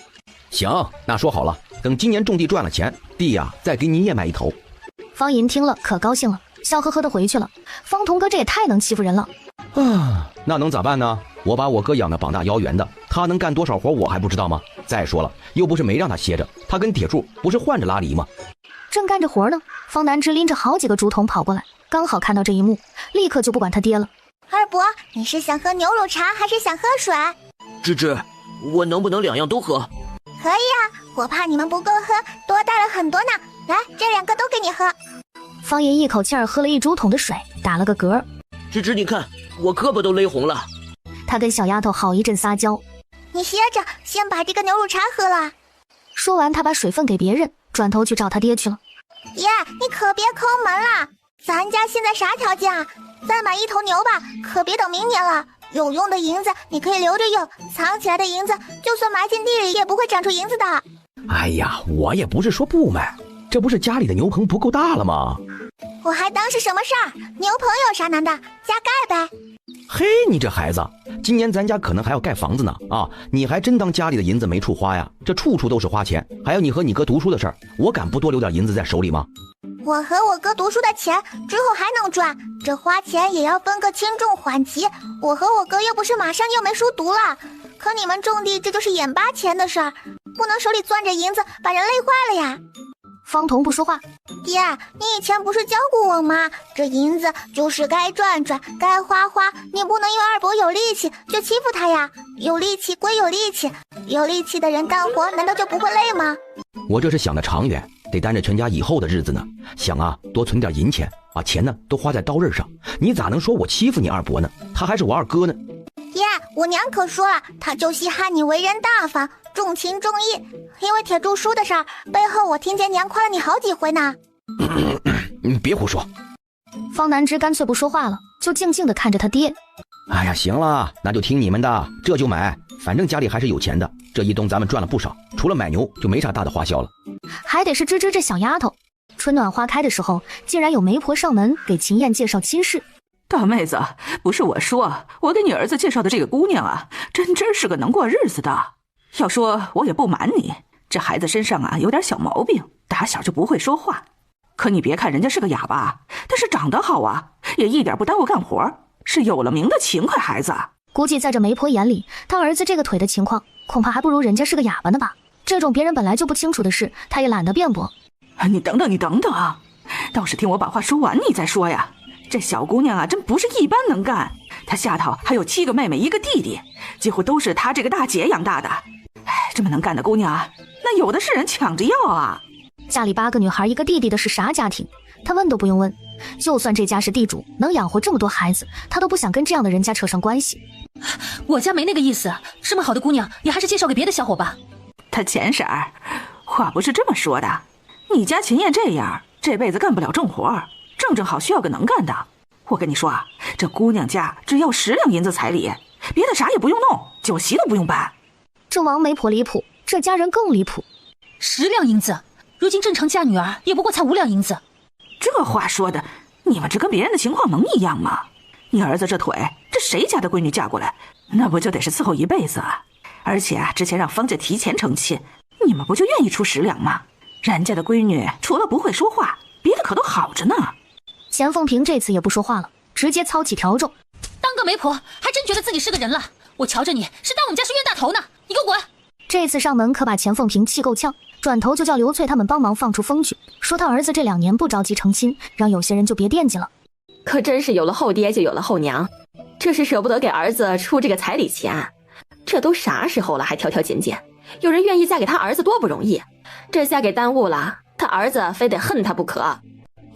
行，那说好了，等今年种地赚了钱，弟呀再给你也买一头。方银听了可高兴了，笑呵呵的回去了。方彤哥这也太能欺负人了啊！那能咋办呢？我把我哥养得膀大腰圆的，他能干多少活我还不知道吗？再说了，又不是没让他歇着，他跟铁柱不是换着拉犁吗？正干着活呢，方南之拎着好几个竹筒跑过来，刚好看到这一幕，立刻就不管他爹了。二伯，你是想喝牛乳茶还是想喝水？芝芝，我能不能2样都喝？可以啊，我怕你们不够喝，多带了很多呢。来，这2个都给你喝。方爷一口气儿喝了1竹筒的水，打了个嗝。芝芝，你看我胳膊都勒红了。他跟小丫头好一阵撒娇。你歇着，先把这个牛乳茶喝了。说完，他把水分给别人，转头去找他爹去了。爷，你可别抠门了，咱家现在啥条件啊？再买1头牛吧，可别等明年了。有用的银子你可以留着用，藏起来的银子就算埋进地里也不会长出银子的。哎呀，我也不是说不买，这不是家里的牛棚不够大了吗？我还当是什么事儿？牛棚有啥难的，加盖呗。嘿，你这孩子，今年咱家可能还要盖房子呢啊！你还真当家里的银子没处花呀？这处处都是花钱。还有你和你哥读书的事儿，我敢不多留点银子在手里吗？我和我哥读书的钱之后还能赚，这花钱也要分个轻重缓急。我和我哥又不是马上又没书读了，可你们种地这就是眼巴前的事儿，不能手里攥着银子把人累坏了呀。方彤不说话。爹，你以前不是教过我吗？这银子就是该赚赚，该花花，你不能因为二伯有力气就欺负他呀。有力气归有力气，有力气的人干活难道就不会累吗？我这是想得长远，得担着全家以后的日子呢。想啊，多存点银钱，把钱呢都花在刀刃上。你咋能说我欺负你二伯呢？他还是我二哥呢。爹，我娘可说了，她就稀罕你为人大方，重情重义。因为铁柱书的事儿，背后我听见娘夸了你好几回呢。别胡说。方南之干脆不说话了，就静静地看着他爹。哎呀，行了，那就听你们的，这就买。反正家里还是有钱的，这一冬咱们赚了不少，除了买牛就没啥大的花销了。还得是芝芝这小丫头。春暖花开的时候，竟然有媒婆上门给秦燕介绍亲事。大妹子，不是我说，我给你儿子介绍的这个姑娘啊，真是个能过日子的。要说我也不瞒你，这孩子身上啊有点小毛病，打小就不会说话。可你别看人家是个哑巴，但是长得好啊，也一点不耽误干活，是有了名的勤快孩子。估计在这媒婆眼里，他儿子这个腿的情况，恐怕还不如人家是个哑巴呢吧。这种别人本来就不清楚的事，他也懒得辩驳。你等等啊，倒是听我把话说完你再说呀。这小姑娘啊，真不是一般能干，她下头还有7个妹妹1个弟弟，几乎都是她这个大姐养大的。这么能干的姑娘啊，那有的是人抢着要啊。家里8个女孩1个弟弟的是啥家庭？他问都不用问，就算这家是地主，能养活这么多孩子，他都不想跟这样的人家扯上关系。我家没那个意思，这么好的姑娘，你还是介绍给别的小伙吧。他钱婶儿，话不是这么说的。你家秦燕这样，这辈子干不了重活，正好需要个能干的。我跟你说啊，这姑娘家只要10两银子彩礼，别的啥也不用弄，酒席都不用办。这王媒婆离谱，这家人更离谱。10两银子，如今正常嫁女儿也不过才5两银子。这话说的，你们这跟别人的情况能一样吗？你儿子这腿，这谁家的闺女嫁过来，那不就得是伺候一辈子啊？而且啊，之前让方家提前成亲，你们不就愿意出10两吗？人家的闺女除了不会说话，别的可都好着呢。钱凤萍这次也不说话了，直接操起笤帚。当个媒婆还真觉得自己是个人了，我瞧着你是当我们家是冤大头呢，你给我滚！这次上门可把钱凤萍气够呛，转头就叫刘翠他们帮忙放出风去，说他儿子这2年不着急成亲，让有些人就别惦记了。可真是有了后爹就有了后娘，这是舍不得给儿子出这个彩礼钱。这都啥时候了还条条件件，有人愿意嫁给他儿子多不容易，这下给耽误了，他儿子非得恨他不可。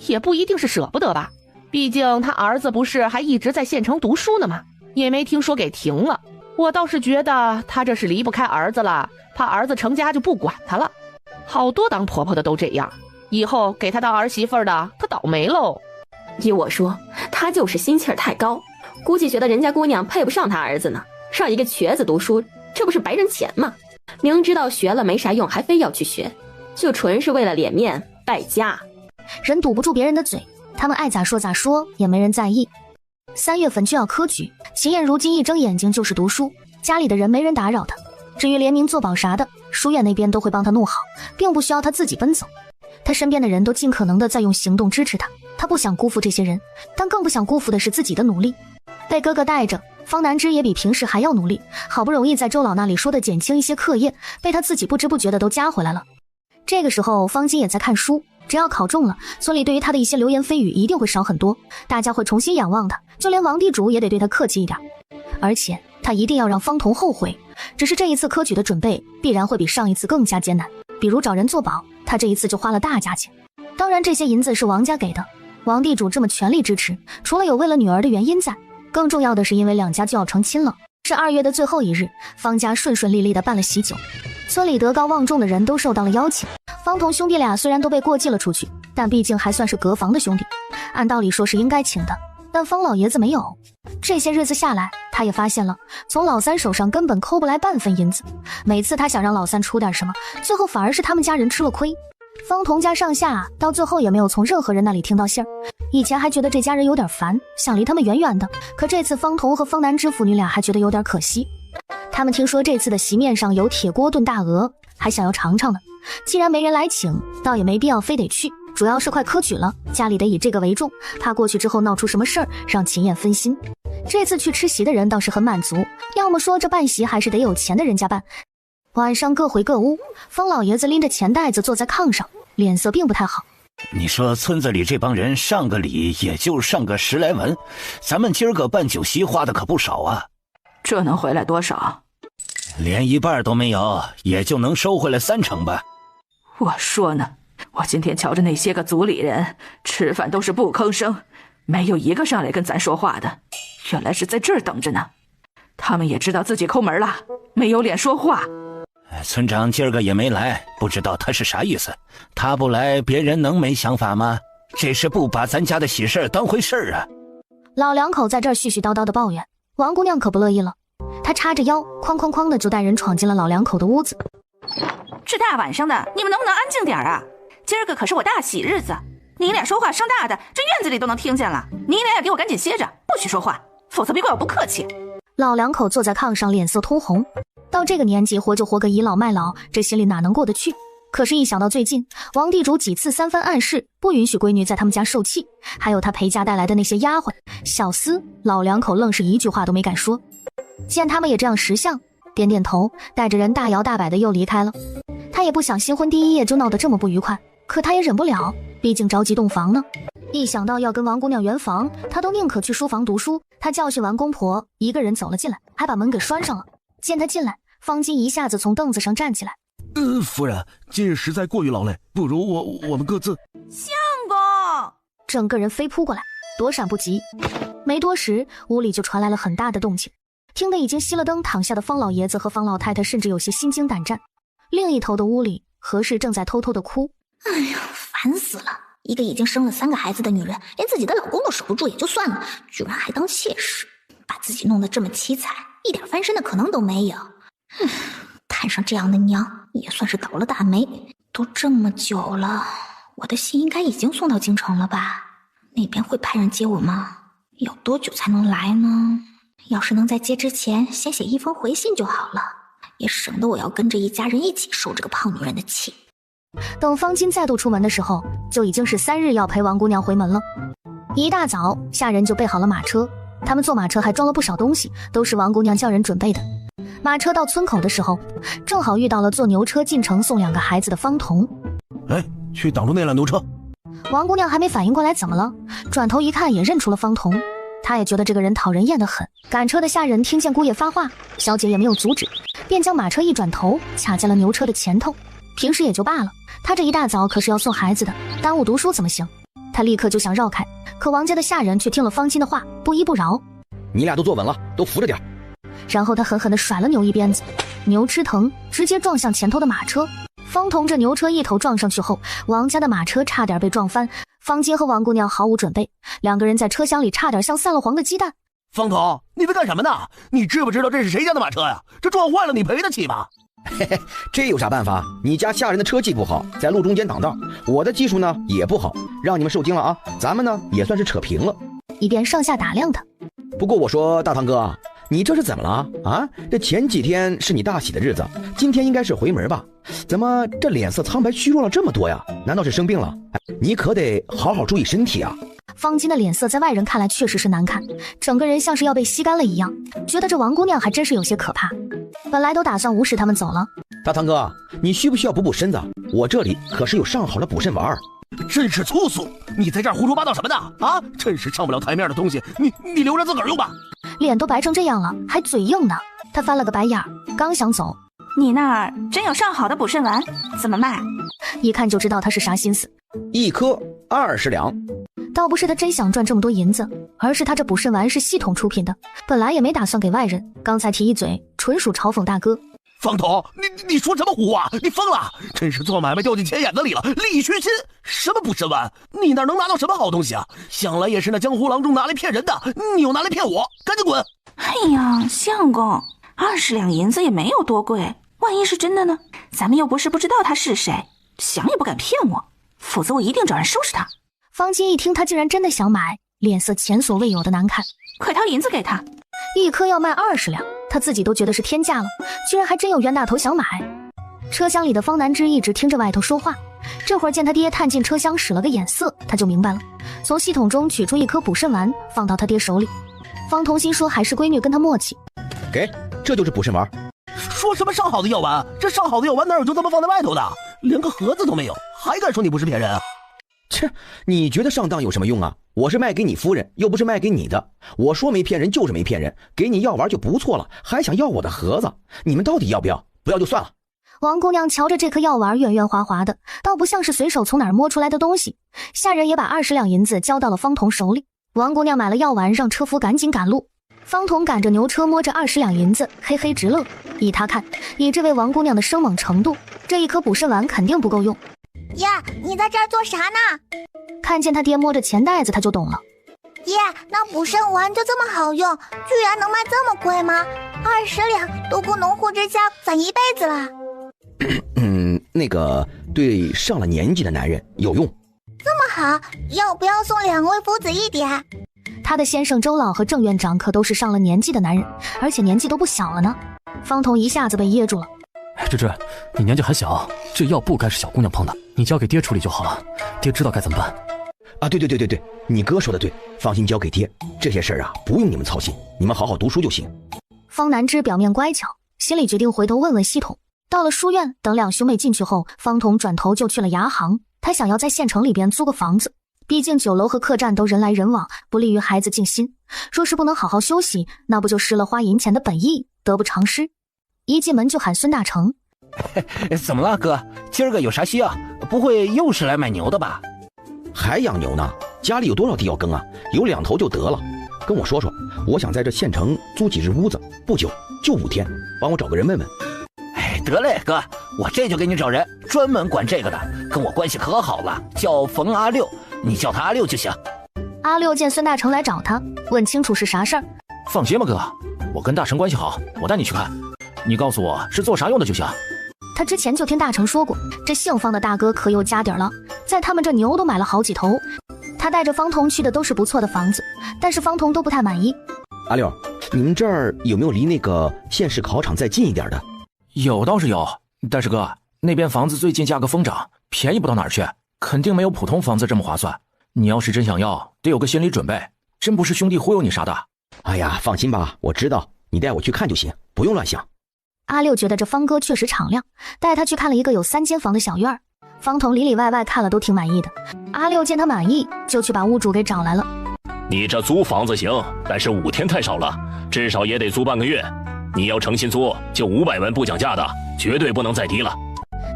也不一定是舍不得吧，毕竟他儿子不是还一直在县城读书呢吗？也没听说给停了。我倒是觉得他这是离不开儿子了，怕儿子成家就不管他了。好多当婆婆的都这样，以后给他当儿媳妇的，他倒霉喽。依我说，他就是心气儿太高，估计觉得人家姑娘配不上他儿子呢，让一个瘸子读书，这不是白人钱吗？明知道学了没啥用，还非要去学，就纯是为了脸面败家。人堵不住别人的嘴，他们爱咋说咋说，也没人在意。3月份就要科举，秦燕如今一睁眼睛就是读书，家里的人没人打扰她。至于联名作保啥的，书院那边都会帮她弄好，并不需要她自己奔走。她身边的人都尽可能的在用行动支持她，她不想辜负这些人，但更不想辜负的是自己的努力。被哥哥带着，方南之也比平时还要努力，好不容易在周老那里说的减轻一些课业，被他自己不知不觉的都加回来了。这个时候方金也在看书，只要考中了，村里对于他的一些流言蜚语一定会少很多，大家会重新仰望他，就连王地主也得对他客气一点。而且他一定要让方彤后悔，只是这一次科举的准备必然会比上一次更加艰难，比如找人作保，他这一次就花了大价钱。当然这些银子是王家给的，王地主这么全力支持，除了有为了女儿的原因在，更重要的是因为2家就要成亲了。是2月的最后一日，方家顺顺利利地办了喜酒，村里德高望重的人都受到了邀请。方彤兄弟俩虽然都被过继了出去，但毕竟还算是隔房的兄弟，按道理说是应该请的，但方老爷子没有。这些日子下来，他也发现了，从老三手上根本抠不来半分银子，每次他想让老三出点什么，最后反而是他们家人吃了亏。方彤家上下到最后也没有从任何人那里听到信儿，以前还觉得这家人有点烦，想离他们远远的，可这次方彤和方南之父女俩还觉得有点可惜。他们听说这次的席面上有铁锅炖大鹅，还想要尝尝呢。既然没人来请，倒也没必要非得去，主要是快科举了，家里得以这个为重，怕过去之后闹出什么事儿，让秦燕分心。这次去吃席的人倒是很满足，要么说这办席还是得有钱的人家办。晚上各回各屋，方老爷子拎着钱袋子坐在炕上，脸色并不太好。你说村子里这帮人上个礼也就上个10来文，咱们今儿个办酒席花的可不少啊。这能回来多少？连一半都没有，也就能收回来30%吧。我说呢，我今天瞧着那些个族里人吃饭都是不吭声，没有一个上来跟咱说话的，原来是在这儿等着呢。他们也知道自己抠门了，没有脸说话。村长今儿个也没来，不知道他是啥意思。他不来，别人能没想法吗？这是不把咱家的喜事当回事儿啊！老两口在这儿絮絮叨叨的抱怨，王姑娘可不乐意了。她叉着腰，哐哐哐的就带人闯进了老两口的屋子。这大晚上的，你们能不能安静点啊？今儿个可是我大喜日子，你俩说话声大的，这院子里都能听见了。你俩也给我赶紧歇着，不许说话，否则别怪我不客气。老两口坐在炕上，脸色通红。到这个年纪，活就活个倚老卖老，这心里哪能过得去？可是，一想到最近王地主几次3番暗示，不允许闺女在他们家受气，还有他陪嫁带来的那些丫鬟小厮，老两口愣是一句话都没敢说。见他们也这样识相，点点头，带着人大摇大摆的又离开了。他也不想新婚第1夜就闹得这么不愉快，可他也忍不了，毕竟着急洞房呢。一想到要跟王姑娘圆房，他都宁可去书房读书。他教训完公婆，一个人走了进来，还把门给拴上了。见他进来，方金一下子从凳子上站起来。夫人，今日实在过于劳累，不如我们各自。相公，整个人飞扑过来，躲闪不及。没多时，屋里就传来了很大的动静，听得已经熄了灯躺下的方老爷子和方老太太甚至有些心惊胆战。另一头的屋里，何氏正在偷偷的哭。哎呀，烦死了！一个已经生了3个孩子的女人，连自己的老公都守不住也就算了，居然还当妾室，把自己弄得这么凄惨，一点翻身的可能都没有。看上这样的娘，也算是倒了大霉。都这么久了，我的信应该已经送到京城了吧？那边会派人接我吗？要多久才能来呢？要是能在接之前先写一封回信就好了，也省得我要跟着一家人一起受这个胖女人的气。等方金再度出门的时候，就已经是3日要陪王姑娘回门了。一大早，下人就备好了马车，他们坐马车还装了不少东西，都是王姑娘叫人准备的。马车到村口的时候，正好遇到了坐牛车进城送2个孩子的方童。哎，去挡住那辆牛车。王姑娘还没反应过来怎么了，转头一看也认出了方童。她也觉得这个人讨人厌得很。赶车的下人听见姑爷发话，小姐也没有阻止，便将马车一转头卡在了牛车的前头。平时也就罢了，她这一大早可是要送孩子的，耽误读书怎么行？她立刻就想绕开，可王家的下人却听了方金的话，不依不饶。你俩都坐稳了，都扶着点。然后他狠狠地甩了牛一鞭子，牛吃疼，直接撞向前头的马车。方童这牛车一头撞上去后，王家的马车差点被撞翻。方金和王姑娘毫无准备，2个人在车厢里差点像散了黄的鸡蛋。方童，你在干什么呢？你知不知道这是谁家的马车呀？这撞坏了你赔得起吗？嘿嘿，这有啥办法？你家下人的车技不好，在路中间挡道，我的技术呢也不好，让你们受惊了啊！咱们呢也算是扯平了。一边上下打量他。不过我说大堂哥，你这是怎么了啊？这前几天是你大喜的日子，今天应该是回门吧？怎么这脸色苍白虚弱了这么多呀？难道是生病了？你可得好好注意身体啊！方金的脸色在外人看来确实是难看，整个人像是要被吸干了一样，觉得这王姑娘还真是有些可怕。本来都打算无视他们走了。大堂哥，你需不需要补身子？我这里可是有上好的补肾丸。真是粗俗！你在这儿胡说八道什么呢？啊，真是上不了台面的东西，你留着自个儿用吧。脸都白成这样了，还嘴硬呢。他翻了个白眼，刚想走，你那儿真有上好的补肾丸，怎么卖？一看就知道他是啥心思。1颗20两。倒不是他真想赚这么多银子，而是他这补肾丸是系统出品的，本来也没打算给外人，刚才提一嘴，纯属嘲讽大哥。方童，你说什么胡话？你疯了！真是做买卖掉进钱眼子里了，利益熏心。什么补肾丸？你那能拿到什么好东西啊？想来也是那江湖郎中拿来骗人的，你又拿来骗我，赶紧滚！哎呀，相公，20两银子也没有多贵，万一是真的呢？咱们又不是不知道他是谁，想也不敢骗我，否则我一定找人收拾他。方金一听他竟然真的想买，脸色前所未有的难看。快掏银子给他，1颗要卖20两，他自己都觉得是天价了，居然还真有冤大头想买。车厢里的方南枝一直听着外头说话，这会儿见他爹探进车厢使了个眼色，他就明白了，从系统中取出1颗补肾丸放到他爹手里。方童心说还是闺女跟他默契，给，这就是补肾丸。说什么上好的药丸？这上好的药丸哪有就这么放在外头的？连个盒子都没有，还敢说你不是骗人啊？切，你觉得上当有什么用啊？我是卖给你夫人，又不是卖给你的。我说没骗人就是没骗人，给你药丸就不错了，还想要我的盒子？你们到底要不要？不要就算了。王姑娘瞧着这颗药丸圆圆滑滑的，倒不像是随手从哪儿摸出来的东西。下人也把20两银子交到了方童手里。王姑娘买了药丸，让车夫赶紧赶路。方童赶着牛车摸着20两银子，嘿嘿直乐。依他看，以这位王姑娘的生猛程度，这1颗补肾丸肯定不够用。爷，你在这儿做啥呢？看见他爹摸着钱袋子，他就懂了。爷，那补肾丸就这么好用，居然能卖这么贵吗？20两都够农户之家攒一辈子了。那个对上了年纪的男人有用。这么好，要不要送2位夫子一点？他的先生周老和郑院长可都是上了年纪的男人，而且年纪都不小了呢。方童一下子被噎住了。芝芝，你年纪还小，这药不该是小姑娘碰的，你交给爹处理就好了，爹知道该怎么办。啊，对，你哥说的对，放心交给爹，这些事儿啊不用你们操心，你们好好读书就行。方南枝表面乖巧，心里决定回头问问系统。到了书院，等2兄妹进去后，方童转头就去了牙行，他想要在县城里边租个房子，毕竟酒楼和客栈都人来人往，不利于孩子静心。若是不能好好休息，那不就失了花银钱的本意，得不偿失。一进门就喊孙大成。怎么了哥？今儿个有啥需要？不会又是来买牛的吧？还养牛呢？家里有多少地要耕啊？有2头就得了。跟我说说，我想在这县城租几日屋子，不久，就5天，帮我找个人问问。得嘞，哥，我这就给你找人，专门管这个的，跟我关系可好了，叫冯阿六，你叫他阿六就行。阿六见孙大成来找他，问清楚是啥事儿。放心吧哥，我跟大成关系好，我带你去看。你告诉我是做啥用的就行。他之前就听大成说过，这姓方的大哥可有家底儿了，在他们这牛都买了好几头。他带着方彤去的都是不错的房子，但是方彤都不太满意。阿六，你们这儿有没有离那个县市考场再近一点的？有倒是有，但是哥，那边房子最近价格疯涨，便宜不到哪儿去，肯定没有普通房子这么划算。你要是真想要，得有个心理准备，真不是兄弟忽悠你啥的。哎呀，放心吧，我知道，你带我去看就行，不用乱想。阿六觉得这方哥确实敞亮，带他去看了一个有3间房的小院儿。方彤里里外外看了都挺满意的。阿六见他满意，就去把屋主给找来了。你这租房子行，但是5天太少了，至少也得租半个月。你要诚心租，就500文不讲价的，绝对不能再低了。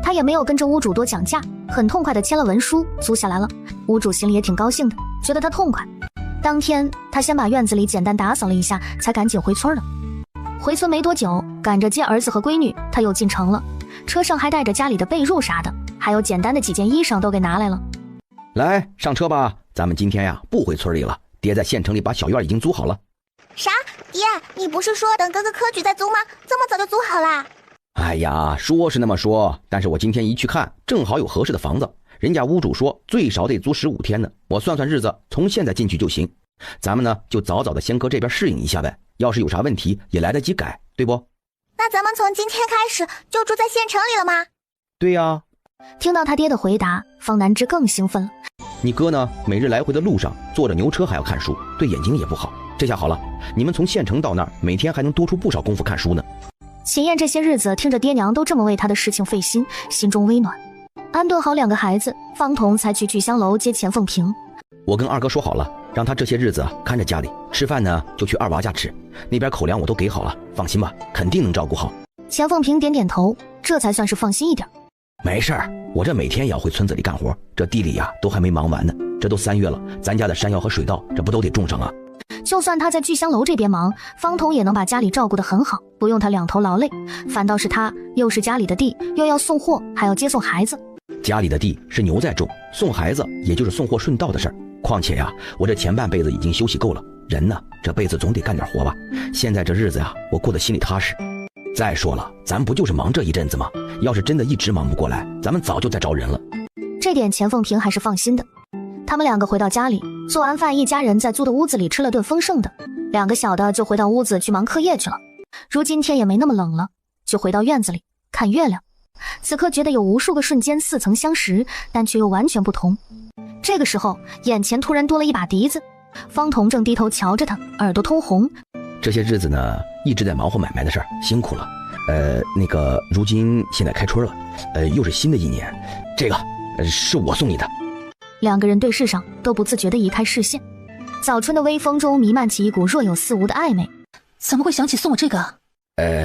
他也没有跟着屋主多讲价，很痛快的签了文书，租下来了。屋主心里也挺高兴的，觉得他痛快。当天他先把院子里简单打扫了一下，才赶紧回村了。回村没多久，赶着接儿子和闺女，他又进城了。车上还带着家里的被褥啥的，还有简单的几件衣裳都给拿来了。来，上车吧，咱们今天呀不回村里了，爹在县城里把小院已经租好了。啥？爹，你不是说等哥哥科举再租吗？这么早就租好啦？哎呀，说是那么说，但是我今天一去看，正好有合适的房子，人家屋主说最少得租15天呢。我算算日子，从现在进去就行。咱们呢就早早的先搁这边适应一下呗，要是有啥问题也来得及改，对不？那咱们从今天开始就住在县城里了吗？对呀。听到他爹的回答，方南之更兴奋了。你哥呢，每日来回的路上坐着牛车还要看书，对眼睛也不好。这下好了，你们从县城到那儿，每天还能多出不少功夫看书呢。秦燕这些日子听着爹娘都这么为他的事情费心，心中微暖。安顿好2个孩子，方彤才去聚香楼接钱凤萍。我跟二哥说好了，让他这些日子看着家里，吃饭呢就去二娃家吃，那边口粮我都给好了，放心吧，肯定能照顾好。钱凤萍点点头，这才算是放心一点。没事儿，我这每天也要回村子里干活，这地里呀都还没忙完呢。这都3月了，咱家的山药和水稻这不都得种上啊？就算他在聚香楼这边忙，方彤也能把家里照顾得很好，不用他两头劳累。反倒是他又是家里的地，又要送货，还要接送孩子。家里的地是牛在种，送孩子也就是送货顺道的事儿。况且呀，我这前半辈子已经休息够了，人呢这辈子总得干点活吧。现在这日子呀，我过得心里踏实。再说了，咱不就是忙这一阵子吗？要是真的一直忙不过来，咱们早就再招人了。这点钱凤萍还是放心的。他们2个回到家里，做完饭，一家人在租的屋子里吃了顿丰盛的，2个小的就回到屋子去忙课业去了。如今天也没那么冷了，就回到院子里看月亮。此刻觉得有无数个瞬间似曾相识，但却又完全不同。这个时候，眼前突然多了一把笛子，方彤正低头瞧着他，耳朵通红。这些日子呢，一直在忙活买卖的事儿，辛苦了。那个，如今现在开春了，又是新的一年，这个是我送你的。2个人对视上，都不自觉地移开视线。早春的微风中弥漫起一股若有似无的暧昧。怎么会想起送我这个？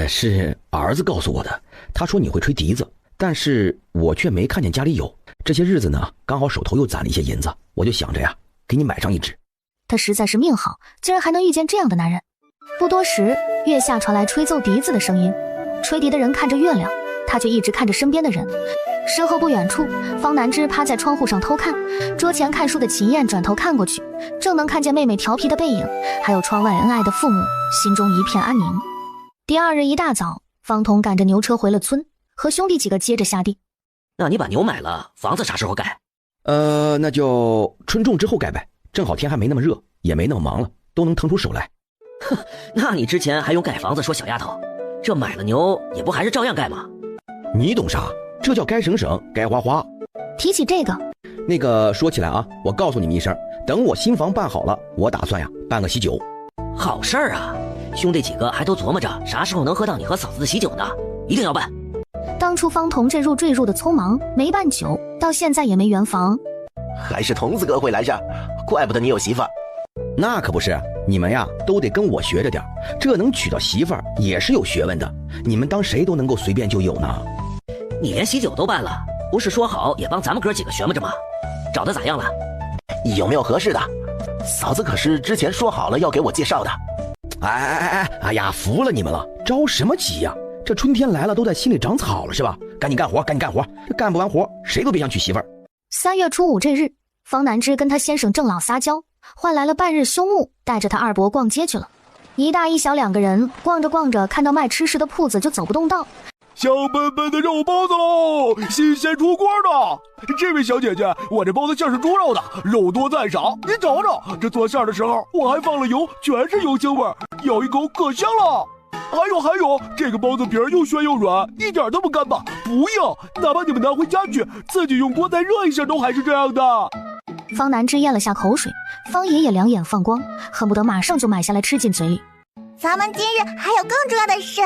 是儿子告诉我的，他说你会吹笛子，但是我却没看见家里有。这些日子呢，刚好手头又攒了一些银子，我就想着呀，给你买上一支。他实在是命好，竟然还能遇见这样的男人。不多时，月下传来吹奏笛子的声音。吹笛的人看着月亮，他却一直看着身边的人。身后不远处，方南之趴在窗户上偷看，桌前看书的秦燕转头看过去，正能看见妹妹调皮的背影，还有窗外恩爱的父母，心中一片安宁。第2日一大早，方彤赶着牛车回了村，和兄弟几个接着下地。那你把牛买了，房子啥时候盖？那就春种之后盖呗，正好天还没那么热，也没那么忙了，都能腾出手来。哼，那你之前还用盖房子说小丫头，这买了牛也不还是照样盖吗？你懂啥？这叫该省省，该花花。提起这个，那个说起来啊，我告诉你们一声，等我新房办好了，我打算呀办个喜酒。好事儿啊，兄弟几个还都琢磨着啥时候能喝到你和嫂子的喜酒呢，一定要办。当初方彤这坠入的匆忙，没办酒，到现在也没圆房。还是童子哥会来事，怪不得你有媳妇儿。那可不是，你们呀都得跟我学着点，这能娶到媳妇儿也是有学问的，你们当谁都能够随便就有呢？你连喜酒都办了，不是说好也帮咱们哥几个学摸着吗？找的咋样了？有没有合适的？嫂子可是之前说好了要给我介绍的。哎呀，服了你们了，着什么急呀？这春天来了，都在心里长草了是吧？赶紧干活，赶紧干活，这干不完活，谁都别想娶媳妇儿。3月初5这日，方南之跟他先生郑老撒娇，换来了半日休沐，带着他二伯逛街去了。一大一小两个人逛着逛着，看到卖吃食的铺子就走不动道。香喷喷的肉包子喽，新鲜出锅的。这位小姐姐，我这包子馅是猪肉的，肉多赞少，您瞅瞅，这做馅的时候我还放了油，全是油腥味，咬一口可香了。还有，这个包子皮儿又暄又软，一点都不干巴，不硬，哪怕你们拿回家去，自己用锅再热一下都还是这样的。方南枝咽了下口水，方爷也两眼放光，恨不得马上就买下来吃进嘴里。咱们今日还有更重要的事。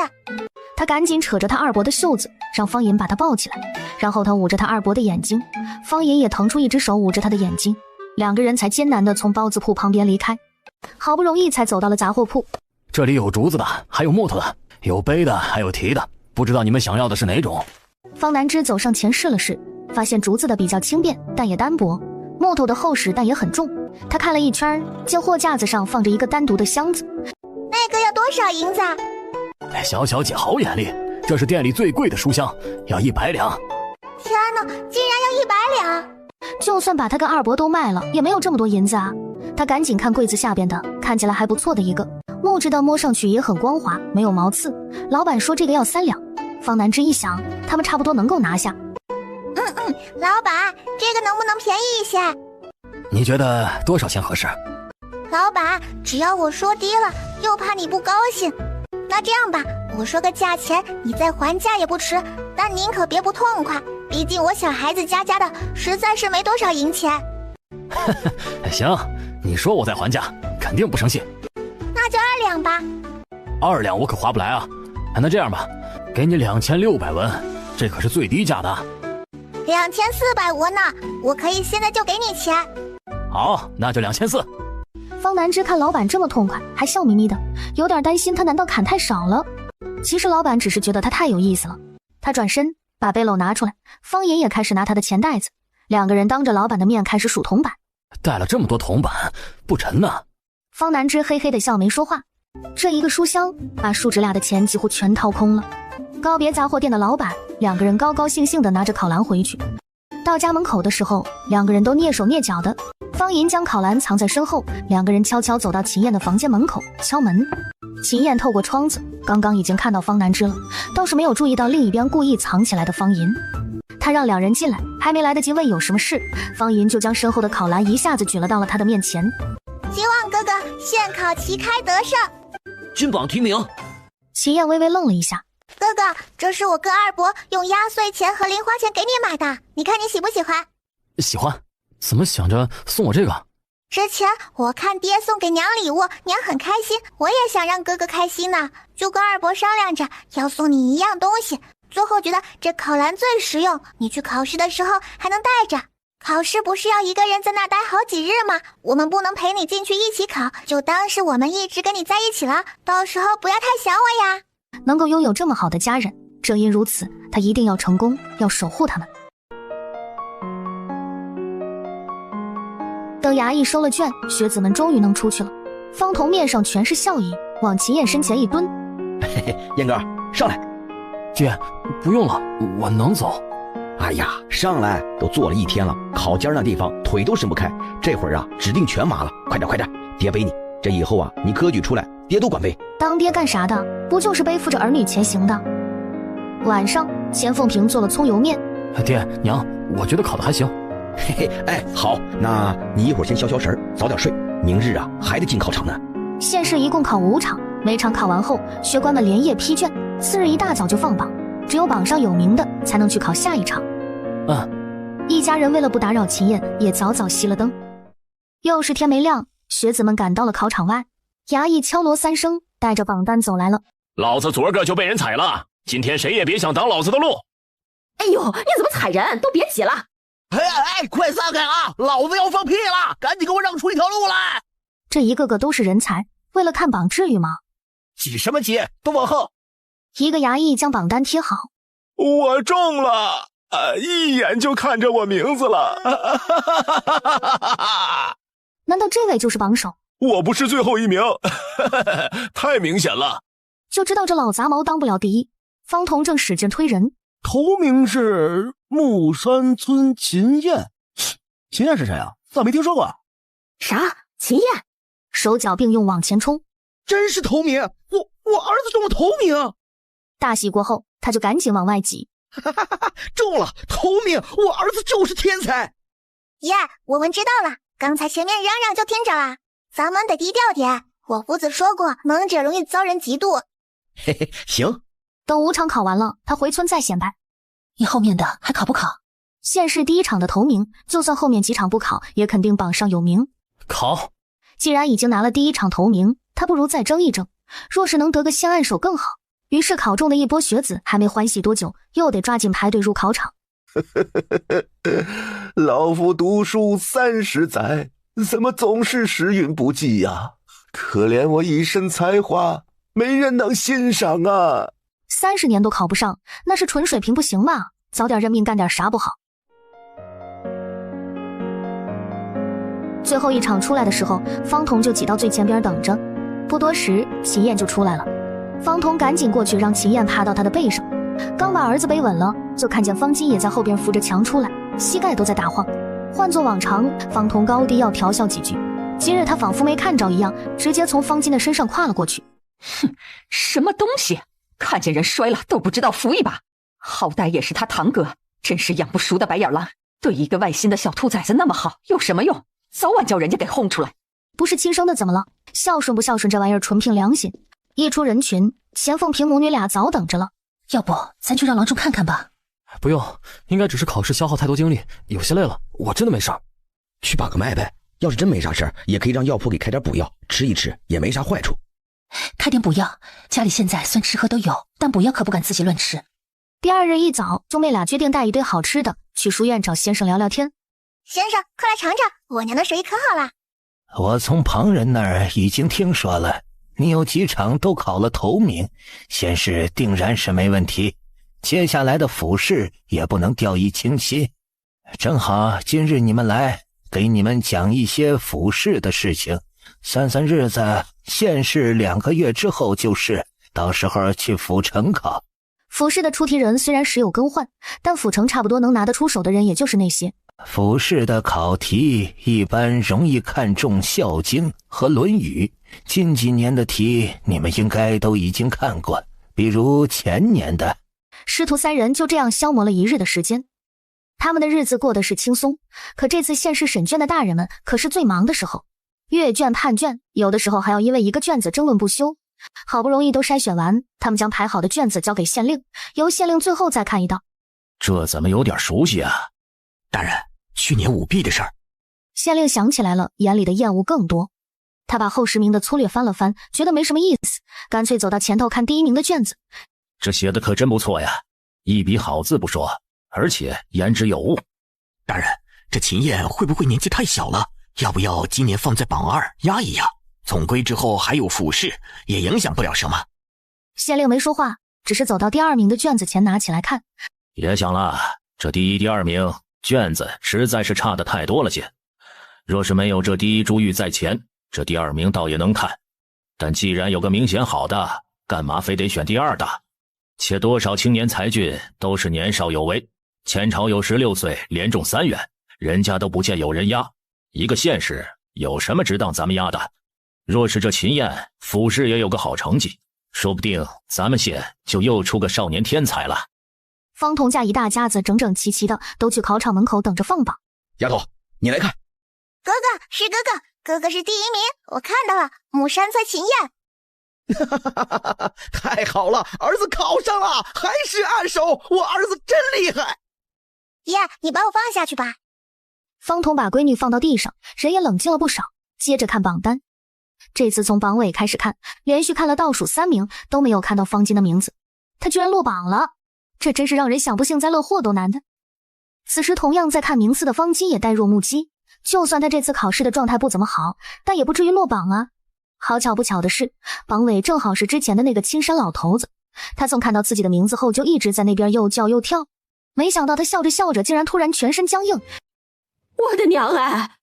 他赶紧扯着他二伯的袖子，让方银把他抱起来，然后他捂着他二伯的眼睛，方银也腾出一只手捂着他的眼睛，两个人才艰难地从包子铺旁边离开，好不容易才走到了杂货铺。这里有竹子的，还有木头的，有背的，还有提的，不知道你们想要的是哪种？方南枝走上前试了试，发现竹子的比较轻便，但也单薄，木头的厚实，但也很重。他看了一圈，见货架子上放着一个单独的箱子。那个要多少银子？小小姐好眼力，这是店里最贵的书香，要100两。天哪，竟然要100两！就算把他跟二伯都卖了，也没有这么多银子啊。他赶紧看柜子下边的，看起来还不错的一个，木质的，摸上去也很光滑，没有毛刺。老板说这个要3两。方南枝一想，他们差不多能够拿下。老板，这个能不能便宜一些？你觉得多少钱合适？老板，只要我说低了，又怕你不高兴。那这样吧，我说个价钱，你再还价也不迟，但您可别不痛快，毕竟我小孩子家的，实在是没多少银钱。行，你说我再还价，肯定不生气。那就2两吧。2两我可划不来啊。那这样吧，给你2600文，这可是最低价的。2400文呢，我可以现在就给你钱。好，那就2400。方南枝看老板这么痛快，还笑眯眯的，有点担心他难道砍太少了？其实老板只是觉得他太有意思了。他转身把背篓拿出来，方爷也开始拿他的钱袋子，两个人当着老板的面开始数铜板。带了这么多铜板，不沉呢。方南枝嘿嘿的笑没说话。这一个书箱把叔侄俩的钱几乎全掏空了。告别杂货店的老板，两个人高高兴兴地拿着烤篮回去。到家门口的时候，两个人都蹑手蹑脚的。方银将烤篮藏在身后，两个人悄悄走到秦燕的房间门口敲门。秦燕透过窗子，刚刚已经看到方南枝了，倒是没有注意到另一边故意藏起来的方银。他让两人进来，还没来得及问有什么事，方银就将身后的烤篮一下子举了到了他的面前。希望哥哥现考旗开得胜，金榜题名。秦燕微微愣了一下。哥哥，这是我跟二伯用压岁钱和零花钱给你买的，你看你喜不喜欢？喜欢。怎么想着送我这个？之前我看爹送给娘礼物，娘很开心，我也想让哥哥开心呢，就跟二伯商量着要送你一样东西，最后觉得这烤篮最实用，你去考试的时候还能带着。考试不是要一个人在那待好几日吗？我们不能陪你进去一起考，就当是我们一直跟你在一起了，到时候不要太想我呀。能够拥有这么好的家人，正因如此，他一定要成功，要守护他们。等衙役收了卷，学子们终于能出去了。方彤面上全是笑意，往秦燕身前一蹲：“嘿嘿，燕哥，上来。”“姐，不用了，我能走。”“哎呀，上来，都坐了1天了，靠尖那地方腿都伸不开，这会儿啊，指定全麻了。快点，快点，爹背你。这以后啊，你科举出来，爹都管背。当爹干啥的？不就是背负着儿女前行的？”晚上，钱凤萍做了葱油面。“爹娘，我觉得烤的还行。”“嘿嘿，哎，好，那你一会儿先消消神，早点睡，明日啊还得进考场呢。”县试一共考5场，每场考完后，学官们连夜批卷，次日一大早就放榜，只有榜上有名的才能去考下一场。一家人为了不打扰秦燕，也早早熄了灯。又是天没亮，学子们赶到了考场外，衙役敲锣3声，带着榜单走来了。“老子昨个就被人踩了，今天谁也别想挡老子的路。”“哎呦，你怎么踩人？都别挤了！”“哎，快散开啊！老子要放屁了，赶紧给我让出一条路来！”这一个个都是人才，为了看榜至于吗？挤什么挤，都往后！一个衙役将榜单贴好。“我中了，一眼就看着我名字了。”“难道这位就是榜首？”“我不是最后1名，太明显了。”就知道这老杂毛当不了第一。方彤正使劲推人。头名是木山村秦燕。秦燕是谁啊？咋没听说过？啥？秦燕？手脚并用往前冲。真是头名！我儿子中了头名！大喜过后，他就赶紧往外挤。中了头名！我儿子就是天才！爷，我们知道了，刚才前面嚷嚷就听着了，咱们得低调点。我夫子说过，能者容易遭人嫉妒。嘿嘿，行。等5场考完了，他回村再显摆。你后面的还考不考？县市第1场的头名，就算后面几场不考，也肯定榜上有名。考。既然已经拿了第1场头名，他不如再争一争，若是能得个先按手更好。于是考中的一波学子还没欢喜多久，又得抓紧排队入考场。老夫读书30载，怎么总是时运不济呀？可怜我一身才华，没人能欣赏啊！30年都考不上，那是纯水平不行嘛？早点认命干点啥不好？最后1场出来的时候，方彤就挤到最前边等着。不多时，秦燕就出来了。方彤赶紧过去，让秦燕趴到他的背上。刚把儿子背稳了，就看见方金也在后边扶着墙出来，膝盖都在打晃。换作往常，方彤高低要调笑几句，今日他仿佛没看着一样，直接从方金的身上跨了过去。哼，什么东西？看见人摔了都不知道扶一把，好歹也是他堂哥，真是养不熟的白眼狼。对一个外心的小兔崽子那么好，有什么用？早晚叫人家给轰出来。不是亲生的怎么了？孝顺不孝顺这玩意儿纯凭良心。一出人群，钱凤萍母女俩早等着了。要不咱去让郎中看看吧？不用，应该只是考试消耗太多精力，有些累了。我真的没事儿。去把个脉呗，要是真没啥事儿，也可以让药铺给开点补药，吃一吃也没啥坏处。开点补药，家里现在虽吃喝都有，但补药可不敢自己乱吃。第2日一早，兄妹俩决定带一堆好吃的去书院找先生聊聊天。先生，快来尝尝我娘的手艺可好了。我从旁人那儿已经听说了，你有几场都考了头名，先是定然是没问题，接下来的府试也不能掉以轻心。正好今日你们来，给你们讲一些府试的事情，算算日子，县试2个月之后就是，到时候去府城考。府试的出题人虽然时有更换，但府城差不多能拿得出手的人也就是那些。府试的考题一般容易看重《孝经》和《论语》，近几年的题你们应该都已经看过，比如前年的。师徒3人就这样消磨了1日的时间，他们的日子过得是轻松，可这次县试审卷的大人们可是最忙的时候，阅卷判卷，有的时候还要因为一个卷子争论不休。好不容易都筛选完，他们将排好的卷子交给县令，由县令最后再看一道。这怎么有点熟悉啊？大人，去年舞弊的事儿。县令想起来了，眼里的厌恶更多。他把后10名的粗略翻了翻，觉得没什么意思，干脆走到前头看第1名的卷子。这写的可真不错呀，一笔好字不说，而且言之有物。大人，这秦燕会不会年纪太小了？要不要今年放在榜2压一压？总归之后还有府试，也影响不了什么。县令没说话，只是走到第2名的卷子前拿起来看。别想了，这第1、第2名卷子实在是差的太多了些。若是没有这第1珠玉在前，这第2名倒也能看。但既然有个明显好的，干嘛非得选第2的？且多少青年才俊都是年少有为，前朝有16岁连中3元，人家都不见有人压。一个县试有什么值当咱们压的？若是这秦燕府试也有个好成绩，说不定咱们县就又出个少年天才了。方童家一大家子整整齐齐的都去考场门口等着放榜。丫头，你来看。哥哥是哥哥，哥哥是第1名，我看到了，母山翠秦燕。太好了，儿子考上了，还是按手，我儿子真厉害。爷，你把我放下去吧。方童把闺女放到地上，人也冷静了不少，接着看榜单。这次从榜尾开始看，连续看了倒数3名都没有看到方金的名字，他居然落榜了，这真是让人想不幸灾乐祸都难的。此时同样在看名次的方金也呆若木鸡，就算他这次考试的状态不怎么好，但也不至于落榜啊。好巧不巧的是，榜尾正好是之前的那个青山老头子，他从看到自己的名字后就一直在那边又叫又跳，没想到他笑着笑着竟然突然全身僵硬。我的娘哎！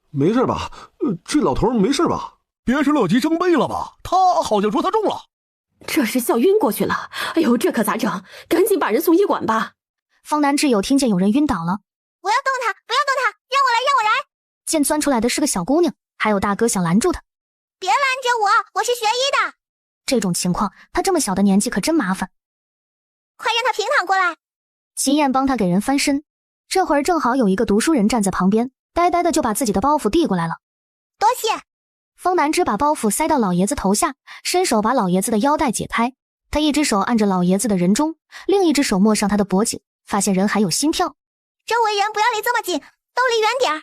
没事吧？这老头没事吧？别是乐极生悲了吧？他好像说他中了。这是笑晕过去了。哎呦，这可咋整？赶紧把人送医馆吧。方南志有听见有人晕倒了。不要动他，不要动他，让我来，让我来。见钻出来的是个小姑娘，还有大哥想拦住他。别拦着我，我是学医的。这种情况，他这么小的年纪可真麻烦。快让他平躺过来。秦燕帮他给人翻身，这会儿正好有一个读书人站在旁边，呆呆的就把自己的包袱递过来了。多谢。风南枝把包袱塞到老爷子头下，伸手把老爷子的腰带解开。他一只手按着老爷子的人中，另一只手摸上他的脖颈，发现人还有心跳。周围人不要离这么近，都离远点儿。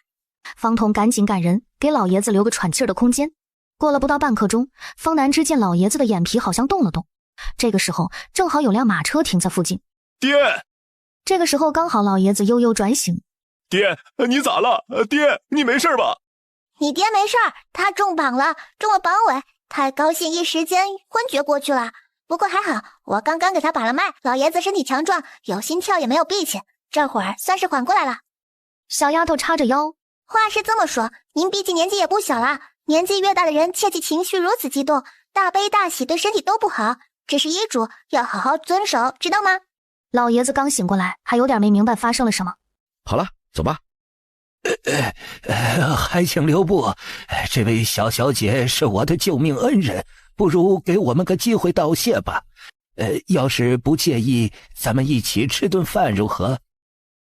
方彤赶紧赶人，给老爷子留个喘气儿的空间。过了不到半刻钟，风南枝见老爷子的眼皮好像动了动。这个时候正好有辆马车停在附近。爹！这个时候刚好老爷子悠悠转醒。爹，你咋了？爹，你没事吧？你爹没事儿，他中绑了，中了绑尾，太高兴一时间昏厥过去了。不过还好，我刚刚给他把了脉，老爷子身体强壮，有心跳也没有闭气，这会儿算是缓过来了。小丫头叉着腰，话是这么说，您毕竟年纪也不小了，年纪越大的人切忌情绪如此激动，大悲大喜对身体都不好，这是医嘱，要好好遵守，知道吗？老爷子刚醒过来，还有点没明白发生了什么。好了，走吧。还请留步，这位小小姐是我的救命恩人，不如给我们个机会道谢吧。要是不介意，咱们一起吃顿饭如何？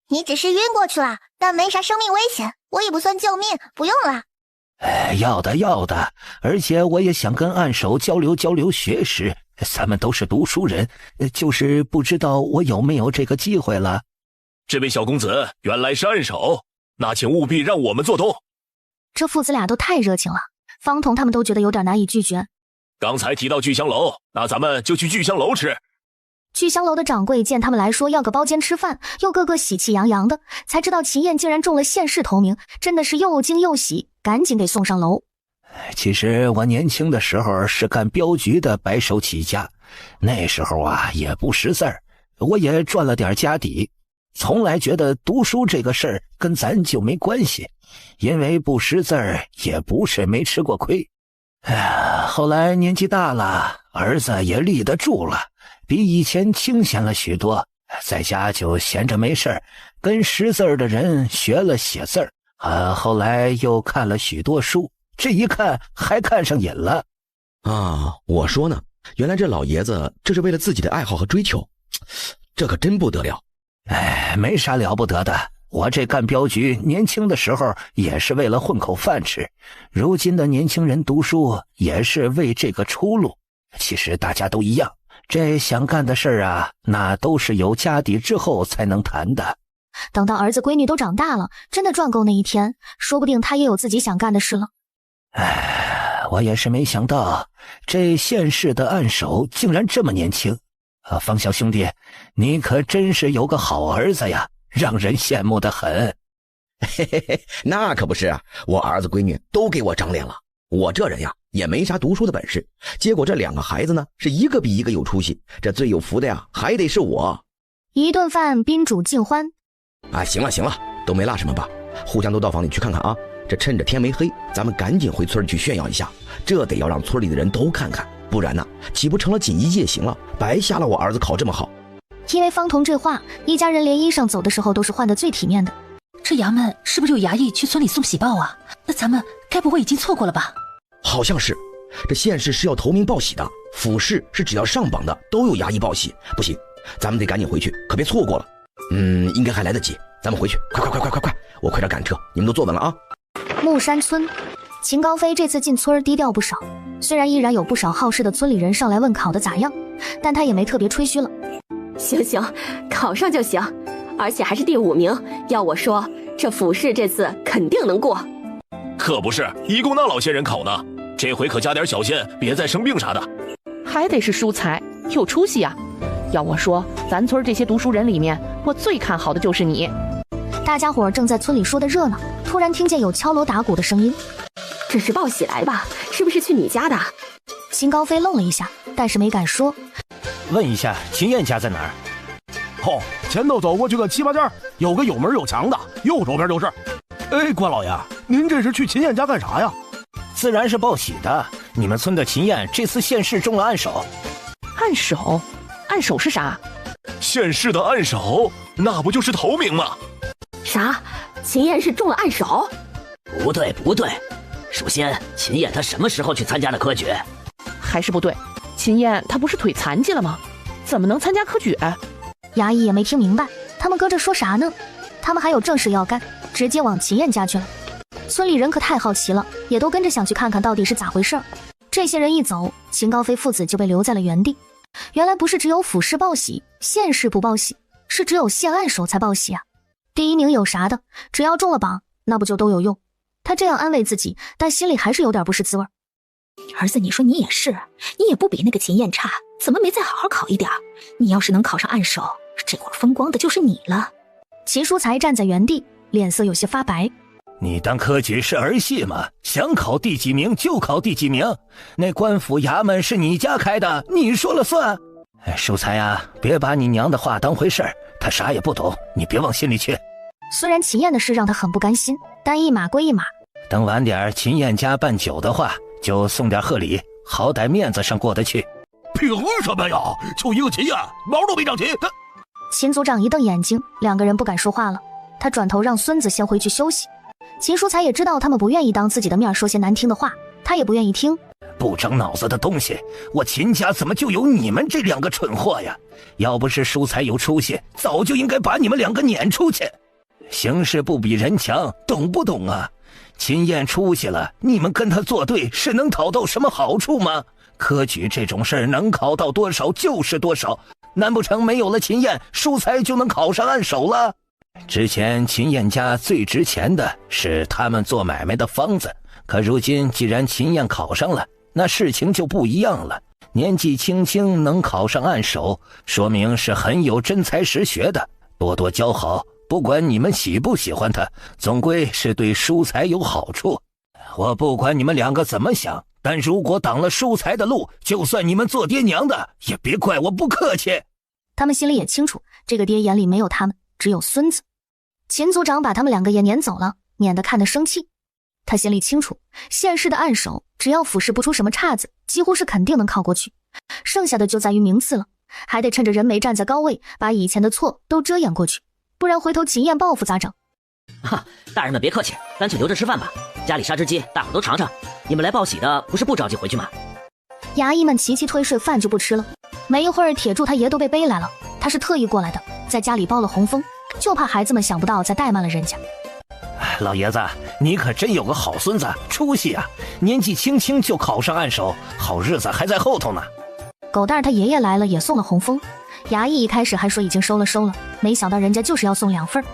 你只是晕过去了，但没啥生命危险，我也不算救命，不用了。要的，而且我也想跟暗手交流交流学识，咱们都是读书人，就是不知道我有没有这个机会了。这位小公子原来是暗手，那请务必让我们做东。这父子俩都太热情了，方彤他们都觉得有点难以拒绝。刚才提到聚香楼，那咱们就去聚香楼吃。聚香楼的掌柜见他们来说要个包间吃饭，又个个喜气洋洋的，才知道秦燕竟然中了县市头名，真的是又惊又喜，赶紧给送上楼。其实我年轻的时候是干镖局的，白手起家，那时候啊也不识字儿，我也赚了点家底，从来觉得读书这个事儿跟咱就没关系，因为不识字儿也不是没吃过亏。后来年纪大了，儿子也立得住了，比以前清闲了许多，在家就闲着没事儿，跟识字儿的人学了写字儿，后来又看了许多书，这一看还看上瘾了。我说呢，原来这老爷子这是为了自己的爱好和追求，这可真不得了。没啥了不得的，我这干镖局年轻的时候也是为了混口饭吃，如今的年轻人读书也是为这个出路。其实大家都一样，这想干的事儿啊，那都是有家底之后才能谈的。等到儿子闺女都长大了，真的赚够那一天，说不定他也有自己想干的事了。我也是没想到，这县市的暗手竟然这么年轻。方小兄弟，你可真是有个好儿子呀，让人羡慕得很。嘿嘿嘿，那可不是啊，我儿子闺女都给我长脸了。我这人呀，也没啥读书的本事，结果这两个孩子呢，是一个比一个有出息，这最有福的呀，还得是我。一顿饭宾主尽欢。行了，都没落什么吧？互相都到房里去看看啊。这趁着天没黑，咱们赶紧回村里去炫耀一下，这得要让村里的人都看看，不然呢，岂不成了锦衣夜行了？白瞎了我儿子考这么好。因为方彤这话，一家人连衣裳走的时候都是换得最体面的。这衙门是不是有衙役去村里送喜报啊？那咱们该不会已经错过了吧？好像是，这县市是要投名报喜的，府市是只要上榜的都有衙役报喜。不行，咱们得赶紧回去，可别错过了。应该还来得及，咱们回去，快，我快点赶车，你们都坐稳了啊。木山村，秦高飞这次进村低调不少，虽然依然有不少好事的村里人上来问考得咋样，但他也没特别吹嘘了。行，考上就行，而且还是第5名，要我说，这府试这次肯定能过。可不是，一共那老些人考呢，这回可加点小心，别再生病啥的。还得是淑才，有出息啊！要我说，咱村这些读书人里面，我最看好的就是你。大家伙正在村里说的热闹，突然听见有敲锣打鼓的声音。这是报喜来吧？是不是去你家的？秦高飞愣了一下，但是没敢说。问一下秦燕家在哪儿？前头走过去个7、8家，有个有门有墙的，右手边就是。关老爷，您这是去秦燕家干啥呀？自然是报喜的。你们村的秦燕这次县试中了暗手。暗手是啥？县市的暗手，那不就是头名吗？啥？秦燕是中了暗手？不对，首先，秦燕她什么时候去参加的科举？还是不对，秦燕她不是腿残疾了吗？怎么能参加科举？衙役也没听明白，他们搁这说啥呢？他们还有正事要干，直接往秦燕家去了。村里人可太好奇了，也都跟着想去看看到底是咋回事。这些人一走，秦高飞父子就被留在了原地。原来不是只有府市报喜，县市不报喜，是只有县按手才报喜啊。第一名有啥的，只要中了榜，那不就都有用？他这样安慰自己，但心里还是有点不是滋味。儿子，你说你也是，你也不比那个秦燕差，怎么没再好好考一点？你要是能考上按手，这会儿风光的就是你了。秦书才站在原地，脸色有些发白。你当科举是儿戏吗？想考第几名就考第几名，那官府衙门是你家开的，你说了算。书才啊，别把你娘的话当回事儿，她啥也不懂，你别往心里去。虽然秦燕的事让他很不甘心，但一码归一码。等晚点秦燕家办酒的话，就送点贺礼，好歹面子上过得去。凭什么呀？就一个秦燕，毛都没长齐。秦族长一瞪眼睛，两个人不敢说话了。他转头让孙子先回去休息。秦书才也知道他们不愿意当自己的面说些难听的话，他也不愿意听。不长脑子的东西，我秦家怎么就有你们这两个蠢货呀？要不是书才有出息，早就应该把你们两个撵出去。形势不比人强，懂不懂啊？秦燕出息了，你们跟他作对是能讨到什么好处吗？科举这种事儿能考到多少就是多少，难不成没有了秦燕，书才就能考上按手了？之前秦燕家最值钱的是他们做买卖的方子，可如今既然秦燕考上了，那事情就不一样了。年纪轻轻能考上按手，说明是很有真才实学的，多多交好，不管你们喜不喜欢他，总归是对书才有好处。我不管你们两个怎么想，但如果挡了书才的路，就算你们做爹娘的，也别怪我不客气。他们心里也清楚，这个爹眼里没有他们，只有孙子。秦族长把他们两个也撵走了，撵得看得生气。他心里清楚，县市的按手，只要府试不出什么岔子，几乎是肯定能考过去。剩下的就在于名次了，还得趁着人没站在高位，把以前的错都遮掩过去，不然回头秦燕报复咋整？哈，大人们别客气，干脆留着吃饭吧。家里杀只鸡，大伙都尝尝。你们来报喜的，不是不着急回去吗？衙役们齐齐推睡，饭就不吃了。没一会儿，铁柱他爷都被背来了，他是特意过来的，在家里包了红封，就怕孩子们想不到再怠慢了人家。老爷子，你可真有个好孙子，出息啊！年纪轻轻就考上按手，好日子还在后头呢。狗蛋他爷爷来了，也送了红封。衙役一开始还说已经收了，没想到人家就是要送2份。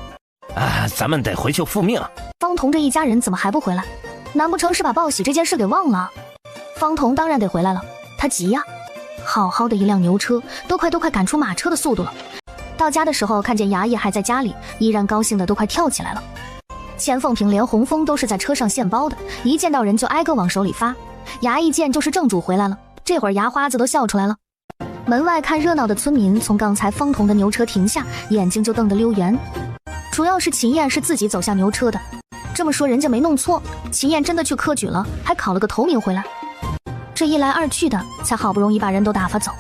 咱们得回去复命。方彤这一家人怎么还不回来？难不成是把报喜这件事给忘了？方彤当然得回来了，他急呀！好好的一辆牛车，都快赶出马车的速度了。到家的时候看见衙役还在家里，依然高兴的都快跳起来了。钱凤平连红封都是在车上现包的，一见到人就挨个往手里发。衙役见就是正主回来了，这会儿牙花子都笑出来了。门外看热闹的村民从刚才方彤的牛车停下，眼睛就瞪得溜圆。主要是秦燕是自己走下牛车的，这么说人家没弄错，秦燕真的去科举了，还考了个头名回来。这一来二去的，才好不容易把人都打发走。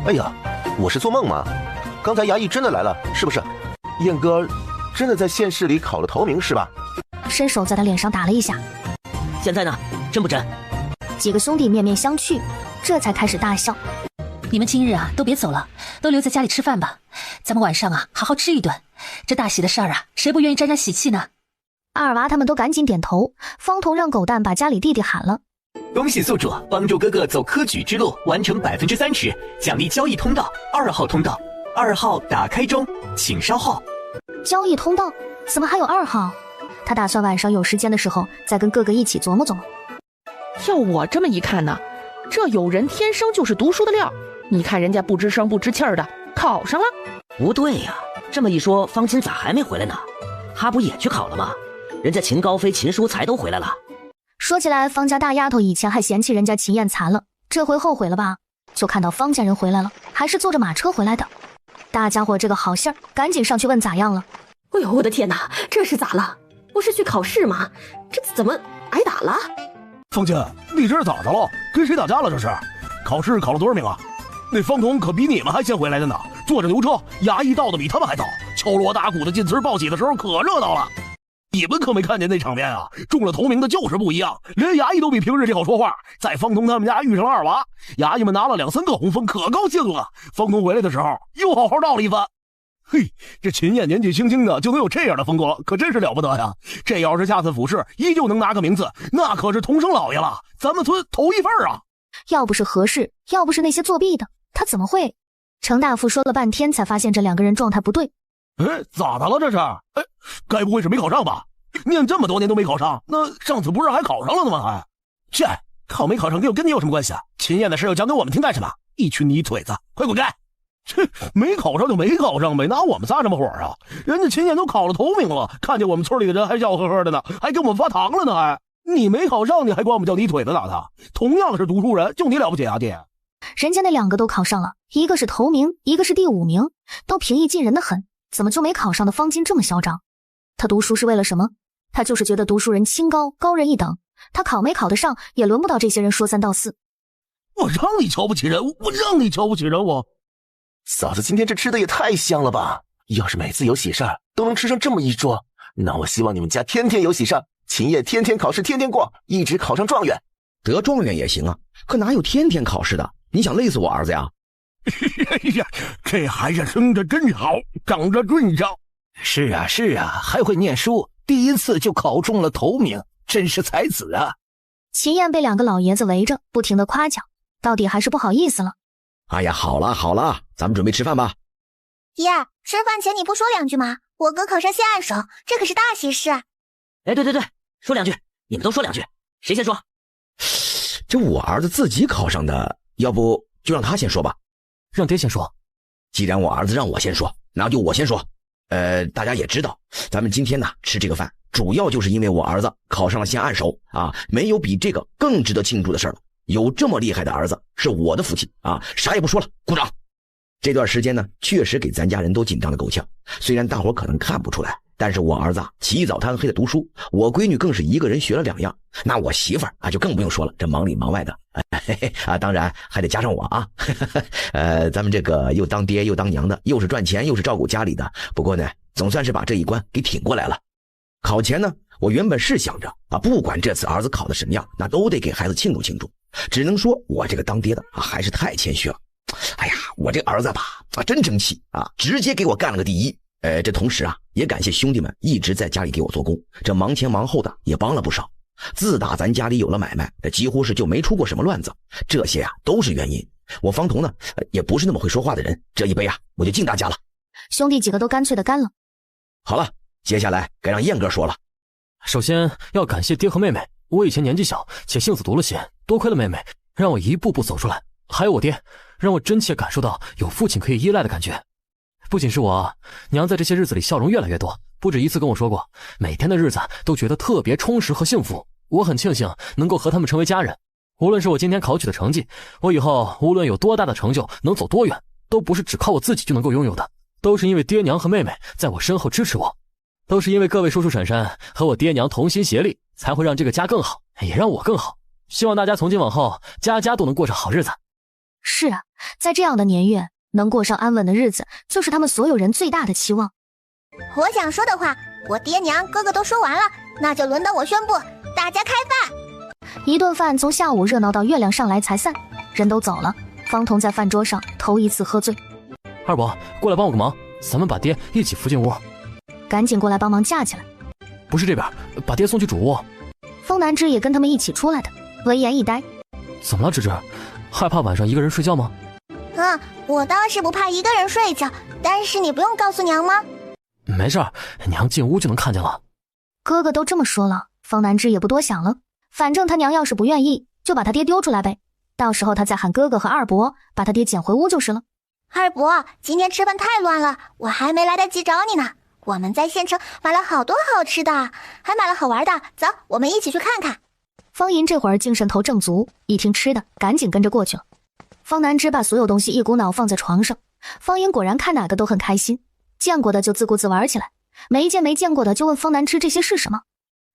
哎呀，我是做梦吗？刚才衙役真的来了，是不是？燕哥真的在县市里考了头名是吧？伸手在他脸上打了一下。现在呢，真不真？几个兄弟面面相觑，这才开始大笑。你们今日啊都别走了，都留在家里吃饭吧。咱们晚上啊好好吃一顿，这大喜的事儿啊，谁不愿意沾沾喜气呢？二娃他们都赶紧点头。方彤让狗蛋把家里弟弟喊了。恭喜宿主帮助哥哥走科举之路，完成30%，奖励交易通道2号通道，2号打开中，请稍后。交易通道怎么还有2号？他打算晚上有时间的时候再跟哥哥一起琢磨琢磨。要我这么一看呢，这有人天生就是读书的料。你看人家不吱声不吱气儿的考上了。不对呀，这么一说，方金咋还没回来呢？他不也去考了吗？人家秦高飞、秦书才都回来了。说起来，方家大丫头以前还嫌弃人家秦燕残了，这回后悔了吧？就看到方家人回来了，还是坐着马车回来的。大家伙这个好信儿，赶紧上去问咋样了。哎呦，我的天哪，这是咋了？不是去考试吗？这怎么挨打了？方姐，你这是咋的了？跟谁打架了？这是？考试考了多少名啊？那方彤可比你们还先回来的呢，坐着牛车，衙役到的比他们还早，敲锣打鼓的进村报喜的时候可热闹了。你们可没看见那场面啊！中了头名的就是不一样，连衙役都比平日里好说话。在方彤他们家遇上了二娃，衙役们拿了2、3个红封，可高兴了。方彤回来的时候又好好闹了一番。嘿，这秦燕年纪轻轻的就能有这样的风格，可真是了不得呀！这要是下次府试依旧能拿个名字，那可是同生老爷了，咱们村头一份啊！要不是何氏，要不是那些作弊的，他怎么会？程大夫说了半天，才发现这2个人状态不对。咋的了这是？该不会是没考上吧？念这么多年都没考上，那上次不是还考上了呢吗？还，这考没考上又跟你有什么关系啊？秦燕的事又讲给我们听干什么？一群泥腿子，快滚开！没考上就没考上呗，拿我们仨什么火啊？人家秦燕都考了头名了，看见我们村里的人还笑呵呵的呢，还给我们发糖了呢，还你没考上，你还管我们叫泥腿子呢？他同样是读书人，就你了不起啊，爹？人家那2个都考上了，一个是头名，一个是第5名，都平易近人的很，怎么就没考上的方金这么嚣张？他读书是为了什么？他就是觉得读书人清高，高人一等，他考没考得上，也轮不到这些人说3道4。我让你瞧不起人，我让你瞧不起人，我。嫂子今天这吃的也太香了吧！要是每次有喜事儿都能吃上这么一桌，那我希望你们家天天有喜事儿，秦叶天天考试天天过，一直考上状元。得状元也行啊，可哪有天天考试的？你想累死我儿子呀？哎呀，这孩子生得真好，长得俊俏。是啊是啊，还会念书，第一次就考中了头名，真是才子啊！秦燕被2个老爷子围着，不停地夸奖，到底还是不好意思了。哎呀，好了好了，咱们准备吃饭吧。爹，吃饭前你不说2句吗？我哥考上县按手，这可是大喜事。对，说2句，你们都说2句，谁先说？这我儿子自己考上的，要不就让他先说吧。让爹先说。既然我儿子让我先说，那就我先说。大家也知道，咱们今天呢吃这个饭，主要就是因为我儿子考上了县按手啊，没有比这个更值得庆祝的事了。有这么厉害的儿子，是我的福气啊！啥也不说了，鼓掌。这段时间呢，确实给咱家人都紧张的够呛。虽然大伙可能看不出来，但是我儿子起早贪黑的读书，我闺女更是一个人学了2样。那我媳妇儿啊，就更不用说了，这忙里忙外的，当然还得加上我啊。咱们这个又当爹又当娘的，又是赚钱又是照顾家里的，不过呢，总算是把这一关给挺过来了。考前呢，我原本是想着啊，不管这次儿子考的什么样，那都得给孩子庆祝庆祝。只能说我这个当爹的啊，还是太谦虚了。哎呀，我这儿子吧真争气啊，直接给我干了个第一。这同时啊，也感谢兄弟们一直在家里给我做工，这忙前忙后的也帮了不少。自打咱家里有了买卖，这几乎是就没出过什么乱子。这些啊都是原因。我方彤呢，也不是那么会说话的人，这一杯啊，我就敬大家了。兄弟几个都干脆的干了。好了，接下来该让燕哥说了。首先要感谢爹和妹妹，我以前年纪小且性子毒了些，多亏了妹妹让我一步步走出来，还有我爹让我真切感受到有父亲可以依赖的感觉。不仅是我，娘在这些日子里笑容越来越多，不止一次跟我说过，每天的日子都觉得特别充实和幸福。我很庆幸能够和他们成为家人。无论是我今天考取的成绩，我以后无论有多大的成就，能走多远，都不是只靠我自己就能够拥有的，都是因为爹娘和妹妹在我身后支持我，都是因为各位叔叔婶婶和我爹娘同心协力，才会让这个家更好，也让我更好。希望大家从今往后家家都能过上好日子。是啊，在这样的年月能过上安稳的日子，就是他们所有人最大的期望。我想说的话，我爹娘哥哥都说完了，那就轮到我宣布，大家开饭。一顿饭从下午热闹到月亮上来才散，人都走了，方彤在饭桌上头一次喝醉。二伯，过来帮我个忙，咱们把爹一起扶进屋。赶紧过来帮忙架起来。不是这边，把爹送去主屋。风南枝也跟他们一起出来的，闻言一呆。怎么了，芝芝？害怕晚上一个人睡觉吗？我倒是不怕一个人睡觉，但是你不用告诉娘吗？没事，娘进屋就能看见了。哥哥都这么说了，方南枝也不多想了，反正他娘要是不愿意，就把他爹丢出来呗，到时候他再喊哥哥和二伯把他爹捡回屋就是了。二伯，今天吃饭太乱了，我还没来得及找你呢。我们在县城买了好多好吃的，还买了好玩的，走，我们一起去看看。方银这会儿精神头正足，一听吃的赶紧跟着过去了。方南枝把所有东西一股脑放在床上，方银果然看哪个都很开心，见过的就自顾自玩起来，没见过的就问方南枝这些是什么。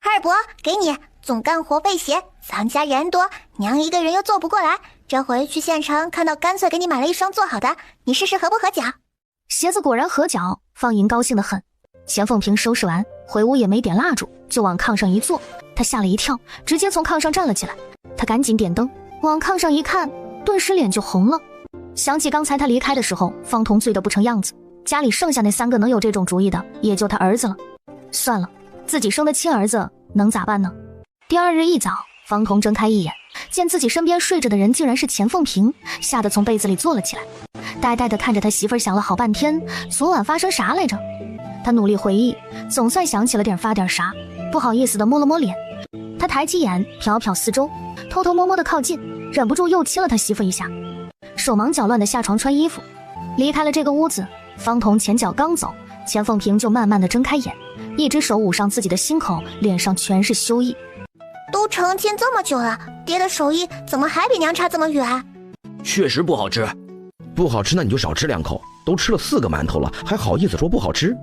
二伯，给你，总干活费鞋，咱家人多，娘一个人又做不过来，这回去县城看到，干脆给你买了一双做好的，你试试合不合脚。鞋子果然合脚，方银高兴得很。钱凤萍收拾完回屋也没点蜡烛，就往炕上一坐。他吓了一跳，直接从炕上站了起来。他赶紧点灯，往炕上一看，顿时脸就红了。想起刚才他离开的时候，方彤醉得不成样子，家里剩下那3个能有这种主意的，也就他儿子了。算了，自己生的亲儿子能咋办呢？第2日一早，方彤睁开一眼，见自己身边睡着的人竟然是钱凤萍，吓得从被子里坐了起来，呆呆地看着他媳妇儿，想了好半天，昨晚发生啥来着？他努力回忆，总算想起了发点啥，不好意思地摸了摸脸。他抬起眼，瞟瞟四周，偷偷摸摸地靠近，忍不住又亲了他媳妇一下，手忙脚乱地下床穿衣服。离开了这个屋子，方彤前脚刚走，钱凤萍就慢慢地睁开眼，一只手捂上自己的心口，脸上全是羞意。都成亲这么久了，爹的手艺怎么还比娘差这么远？确实不好吃。不好吃那你就少吃2口，都吃了4个馒头了，还好意思说不好吃？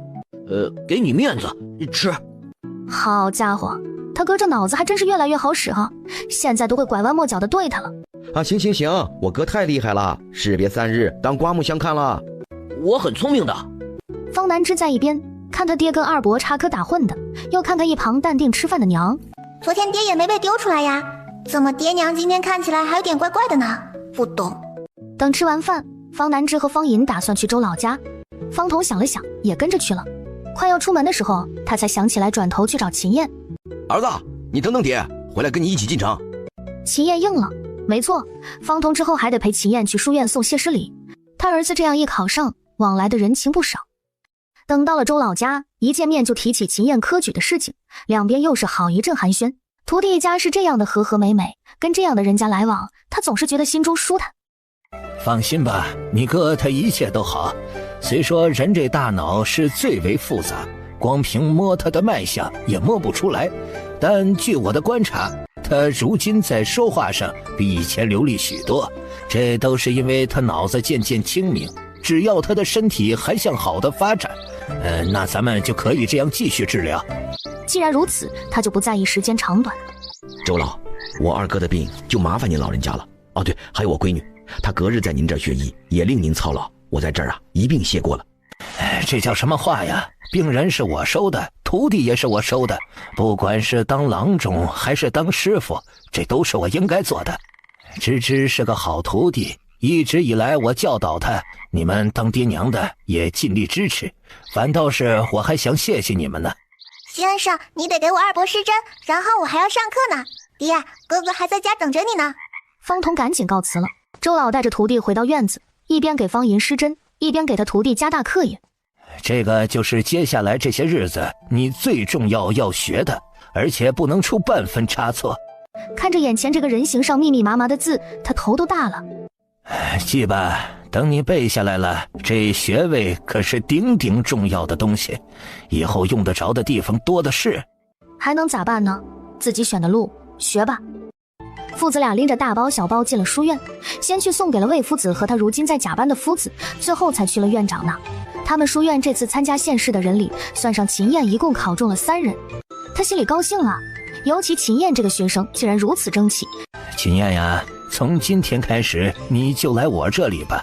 给你面子，吃。好家伙，他哥这脑子还真是越来越好使哈，现在都会拐弯抹角的对他了。啊，行，我哥太厉害了，士别3日，当刮目相看了。我很聪明的。方南之在一边看他爹跟二伯插科打诨的，又看看一旁淡定吃饭的娘。昨天爹也没被丢出来呀，怎么爹娘今天看起来还有点怪怪的呢？不懂。等吃完饭，方南之和方银打算去周老家，方彤想了想，也跟着去了。快要出门的时候，他才想起来转头去找秦燕。儿子，你等等爹，回来跟你一起进城。秦燕应了，没错，方彤之后还得陪秦燕去书院送谢师礼。他儿子这样一考上，往来的人情不少。等到了周老家，一见面就提起秦燕科举的事情，两边又是好一阵寒暄。徒弟一家是这样的和和美美，跟这样的人家来往，他总是觉得心中舒坦。放心吧，你哥他一切都好。虽说人这大脑是最为复杂，光凭摸他的脉象也摸不出来，但据我的观察，他如今在说话上比以前流利许多，这都是因为他脑子渐渐清明。只要他的身体还向好的发展，那咱们就可以这样继续治疗。既然如此，他就不在意时间长短。周老，我二哥的病就麻烦您老人家了。哦对，还有我闺女，她隔日在您这儿学医，也令您操劳，我在这儿一并谢过了。这叫什么话呀？病人是我收的，徒弟也是我收的，不管是当郎中还是当师傅，这都是我应该做的。芝芝是个好徒弟，一直以来我教导他，你们当爹娘的也尽力支持，反倒是我还想谢谢你们呢。先生，你得给我二伯施针，然后我还要上课呢。爹，哥哥还在家等着你呢。方彤赶紧告辞了。周老带着徒弟回到院子，一边给方银施针，一边给他徒弟加大课业。这个就是接下来这些日子你最重要要学的，而且不能出半分差错。看着眼前这个人形上密密麻麻的字，他头都大了。记吧，等你背下来了，这穴位可是顶顶重要的东西，以后用得着的地方多的是。还能咋办呢？自己选的路，学吧。父子俩拎着大包小包进了书院，先去送给了魏夫子和他如今在甲班的夫子，最后才去了院长那。他们书院这次参加县试的人里，算上秦燕，一共考中了3人。他心里高兴了，尤其秦燕这个学生竟然如此争气。秦燕呀，从今天开始你就来我这里吧，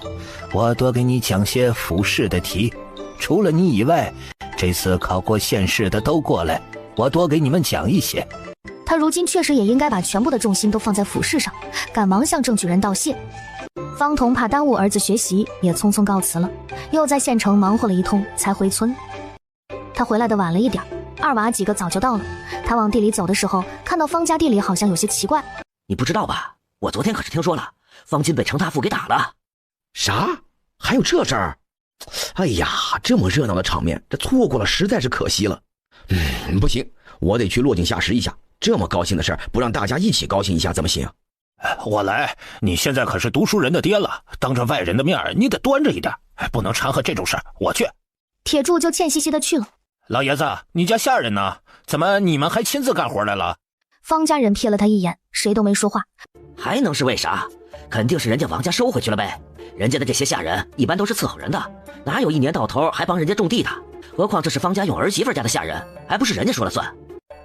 我多给你讲些复试的题，除了你以外，这次考过县试的都过来，我多给你们讲一些。他如今确实也应该把全部的重心都放在复试上，赶忙向郑举人道谢。方彤怕耽误儿子学习，也匆匆告辞了，又在县城忙活了一通才回村。他回来的晚了一点，二娃几个早就到了。他往地里走的时候，看到方家地里好像有些奇怪。你不知道吧？我昨天可是听说了，方金被程大富给打了。啥？还有这事儿？哎呀，这么热闹的场面，这错过了实在是可惜了。不行，我得去落井下石一下。这么高兴的事儿，不让大家一起高兴一下怎么行？我来，你现在可是读书人的爹了，当着外人的面你得端着一点，不能掺和这种事儿。我去。铁柱就欠兮兮的去了。老爷子，你家下人呢？怎么你们还亲自干活来了？方家人瞥了他一眼，谁都没说话。还能是为啥？肯定是人家王家收回去了呗。人家的这些下人一般都是伺候人的，哪有一年到头还帮人家种地的？何况这是方家勇儿媳妇家的下人，还不是人家说了算。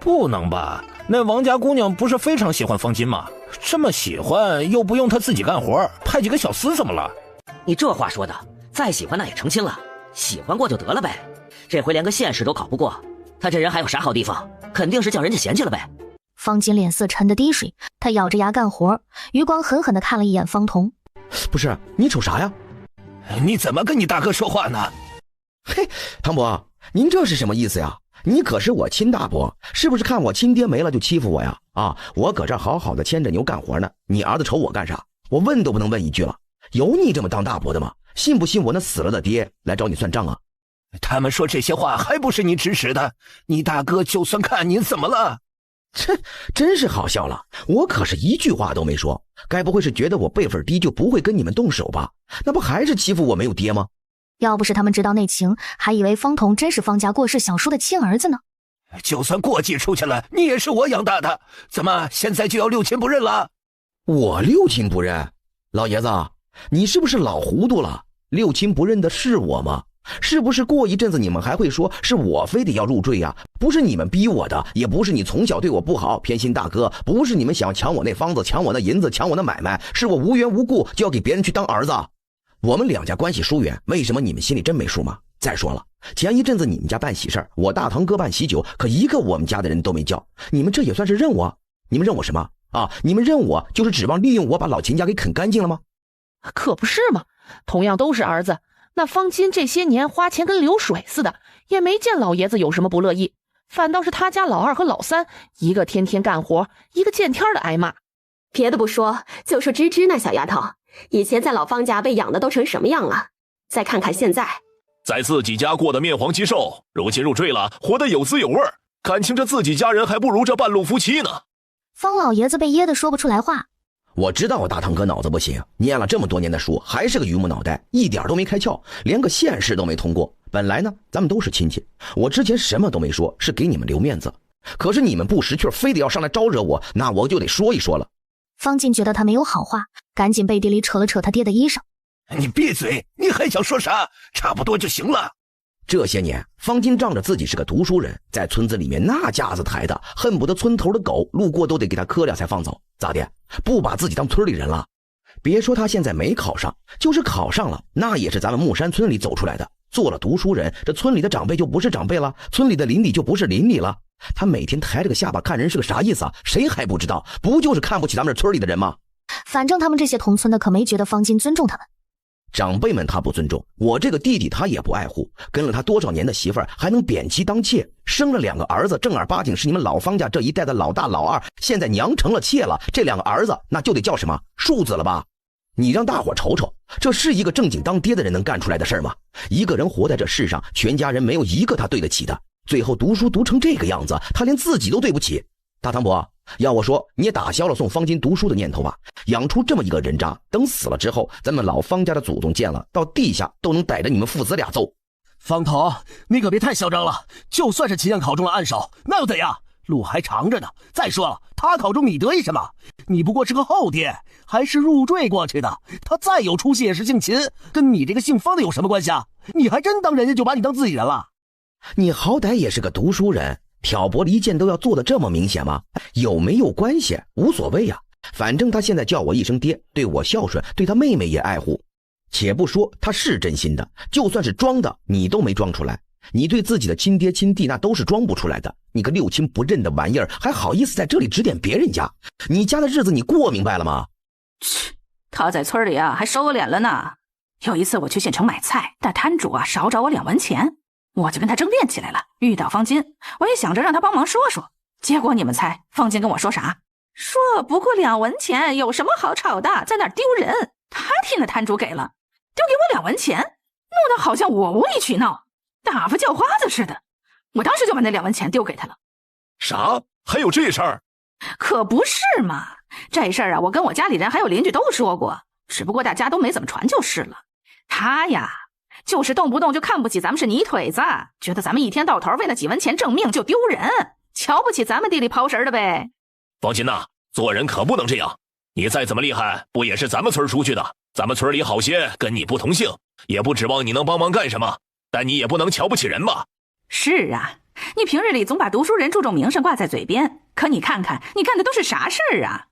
不能吧？那王家姑娘不是非常喜欢方金吗？这么喜欢又不用她自己干活，派几个小厮怎么了？你这话说的，再喜欢那也成亲了，喜欢过就得了呗。这回连个县试都考不过，他这人还有啥好地方？肯定是叫人家嫌弃了呗。方金脸色沉得滴水，他咬着牙干活，余光狠狠地看了一眼方彤。不是，你瞅啥呀？你怎么跟你大哥说话呢？嘿，唐伯，您这是什么意思呀？你可是我亲大伯，是不是看我亲爹没了就欺负我呀？啊，我搁这好好的牵着牛干活呢，你儿子瞅我干啥？我问都不能问一句了，有你这么当大伯的吗？信不信我那死了的爹来找你算账啊？他们说这些话还不是你指使的？你大哥就算看你怎么了？真是好笑了，我可是一句话都没说，该不会是觉得我辈分低就不会跟你们动手吧？那不还是欺负我没有爹吗？要不是他们知道内情，还以为方彤真是方家过世小叔的亲儿子呢。就算过继出去了，你也是我养大的，怎么现在就要六亲不认了？我六亲不认？老爷子，你是不是老糊涂了？六亲不认的是我吗？是不是过一阵子你们还会说是我非得要入赘呀？不是你们逼我的，也不是你从小对我不好偏心大哥，不是你们想抢我那房子，抢我那银子，抢我那买卖，是我无缘无故就要给别人去当儿子。我们两家关系疏远，为什么你们心里真没数吗？再说了，前一阵子你们家办喜事，我大堂哥办喜酒，可一个我们家的人都没叫，你们这也算是认我？你们认我什么啊？你们认我就是指望利用我把老秦家给啃干净了吗？可不是嘛，同样都是儿子，那方金这些年花钱跟流水似的，也没见老爷子有什么不乐意，反倒是他家老二和老三，一个天天干活，一个见天的挨骂。别的不说，就说芝芝那小丫头，以前在老方家被养的都成什么样了，再看看现在，在自己家过得面黄肌瘦，如今入赘了，活得有滋有味，感情这自己家人还不如这半路夫妻呢。方老爷子被噎得说不出来话。我知道我大堂哥脑子不行，念了这么多年的书，还是个榆木脑袋，一点都没开窍，连个县试都没通过。本来呢，咱们都是亲戚，我之前什么都没说，是给你们留面子。可是你们不识趣，非得要上来招惹我，那我就得说一说了。方进觉得他没有好话，赶紧背地里扯了扯他爹的衣裳。你闭嘴，你还想说啥？差不多就行了。这些年，方金仗着自己是个读书人，在村子里面那架子抬的，恨不得村头的狗路过都得给他磕俩才放走。咋的？不把自己当村里人了？别说他现在没考上，就是考上了，那也是咱们木山村里走出来的。做了读书人，这村里的长辈就不是长辈了，村里的邻里就不是邻里了。他每天抬着个下巴看人是个啥意思啊？谁还不知道？不就是看不起咱们这村里的人吗？反正他们这些同村的可没觉得方金尊重他们。长辈们他不尊重，我这个弟弟他也不爱护，跟了他多少年的媳妇儿还能贬其当妾，生了2个儿子，正儿八经是你们老方家这一代的老大老二，现在娘成了妾了，这2个儿子那就得叫什么庶子了吧？你让大伙瞅瞅，这是一个正经当爹的人能干出来的事吗？一个人活在这世上，全家人没有一个他对得起的，最后读书读成这个样子，他连自己都对不起。大唐伯，要我说，你也打消了送方金读书的念头吧。养出这么一个人渣，等死了之后，咱们老方家的祖宗见了，到地下都能逮着你们父子俩揍。方头，你可别太嚣张了，就算是秦燕考中了暗手，那又怎样？路还长着呢。再说了，他考中你得意什么？你不过是个后爹，还是入赘过去的，他再有出息也是姓秦，跟你这个姓方的有什么关系啊？你还真当人家就把你当自己人了？你好歹也是个读书人，挑拨离间都要做得这么明显吗？有没有关系无所谓啊，反正他现在叫我一声爹，对我孝顺，对他妹妹也爱护。且不说他是真心的，就算是装的，你都没装出来。你对自己的亲爹亲弟那都是装不出来的，你个六亲不认的玩意儿，还好意思在这里指点别人家？你家的日子你过明白了吗？切，他在村里啊还收敛了呢。有一次我去县城买菜，但摊主啊少找我2文钱，我就跟他争辩起来了。遇到方金，我也想着让他帮忙说说，结果你们猜方金跟我说啥？说不过2文钱有什么好吵的，在那儿丢人。他替那摊主给了，丢给我2文钱，弄得好像我无理取闹，打发叫花子似的。我当时就把那2文钱丢给他了。啥？还有这事儿？可不是嘛，这事儿啊我跟我家里人还有邻居都说过，只不过大家都没怎么传就是了。他呀就是动不动就看不起咱们是泥腿子，觉得咱们一天到头为了几文钱挣命就丢人，瞧不起咱们地里刨食的呗。方金呐，做人可不能这样，你再怎么厉害不也是咱们村出去的，咱们村里好些跟你不同姓，也不指望你能帮忙干什么，但你也不能瞧不起人吧。是啊，你平日里总把读书人注重名声挂在嘴边，可你看看你干的都是啥事儿啊？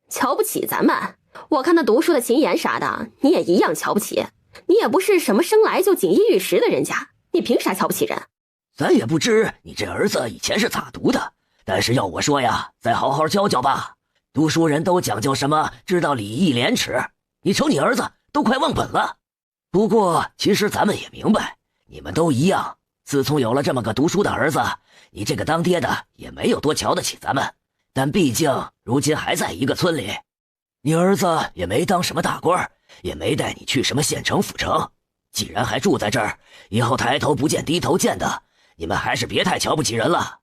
瞧不起咱们？我看那读书的秦岩啥的你也一样瞧不起，你也不是什么生来就锦衣玉食的人家，你凭啥瞧不起人？咱也不知你这儿子以前是咋读的，但是要我说呀，再好好教教吧。读书人都讲究什么，知道礼义廉耻。你瞅你儿子都快忘本了。不过其实咱们也明白，你们都一样。自从有了这么个读书的儿子，你这个当爹的也没有多瞧得起咱们。但毕竟如今还在一个村里，你儿子也没当什么大官，也没带你去什么县城府城。既然还住在这儿，以后抬头不见低头见的，你们还是别太瞧不起人了。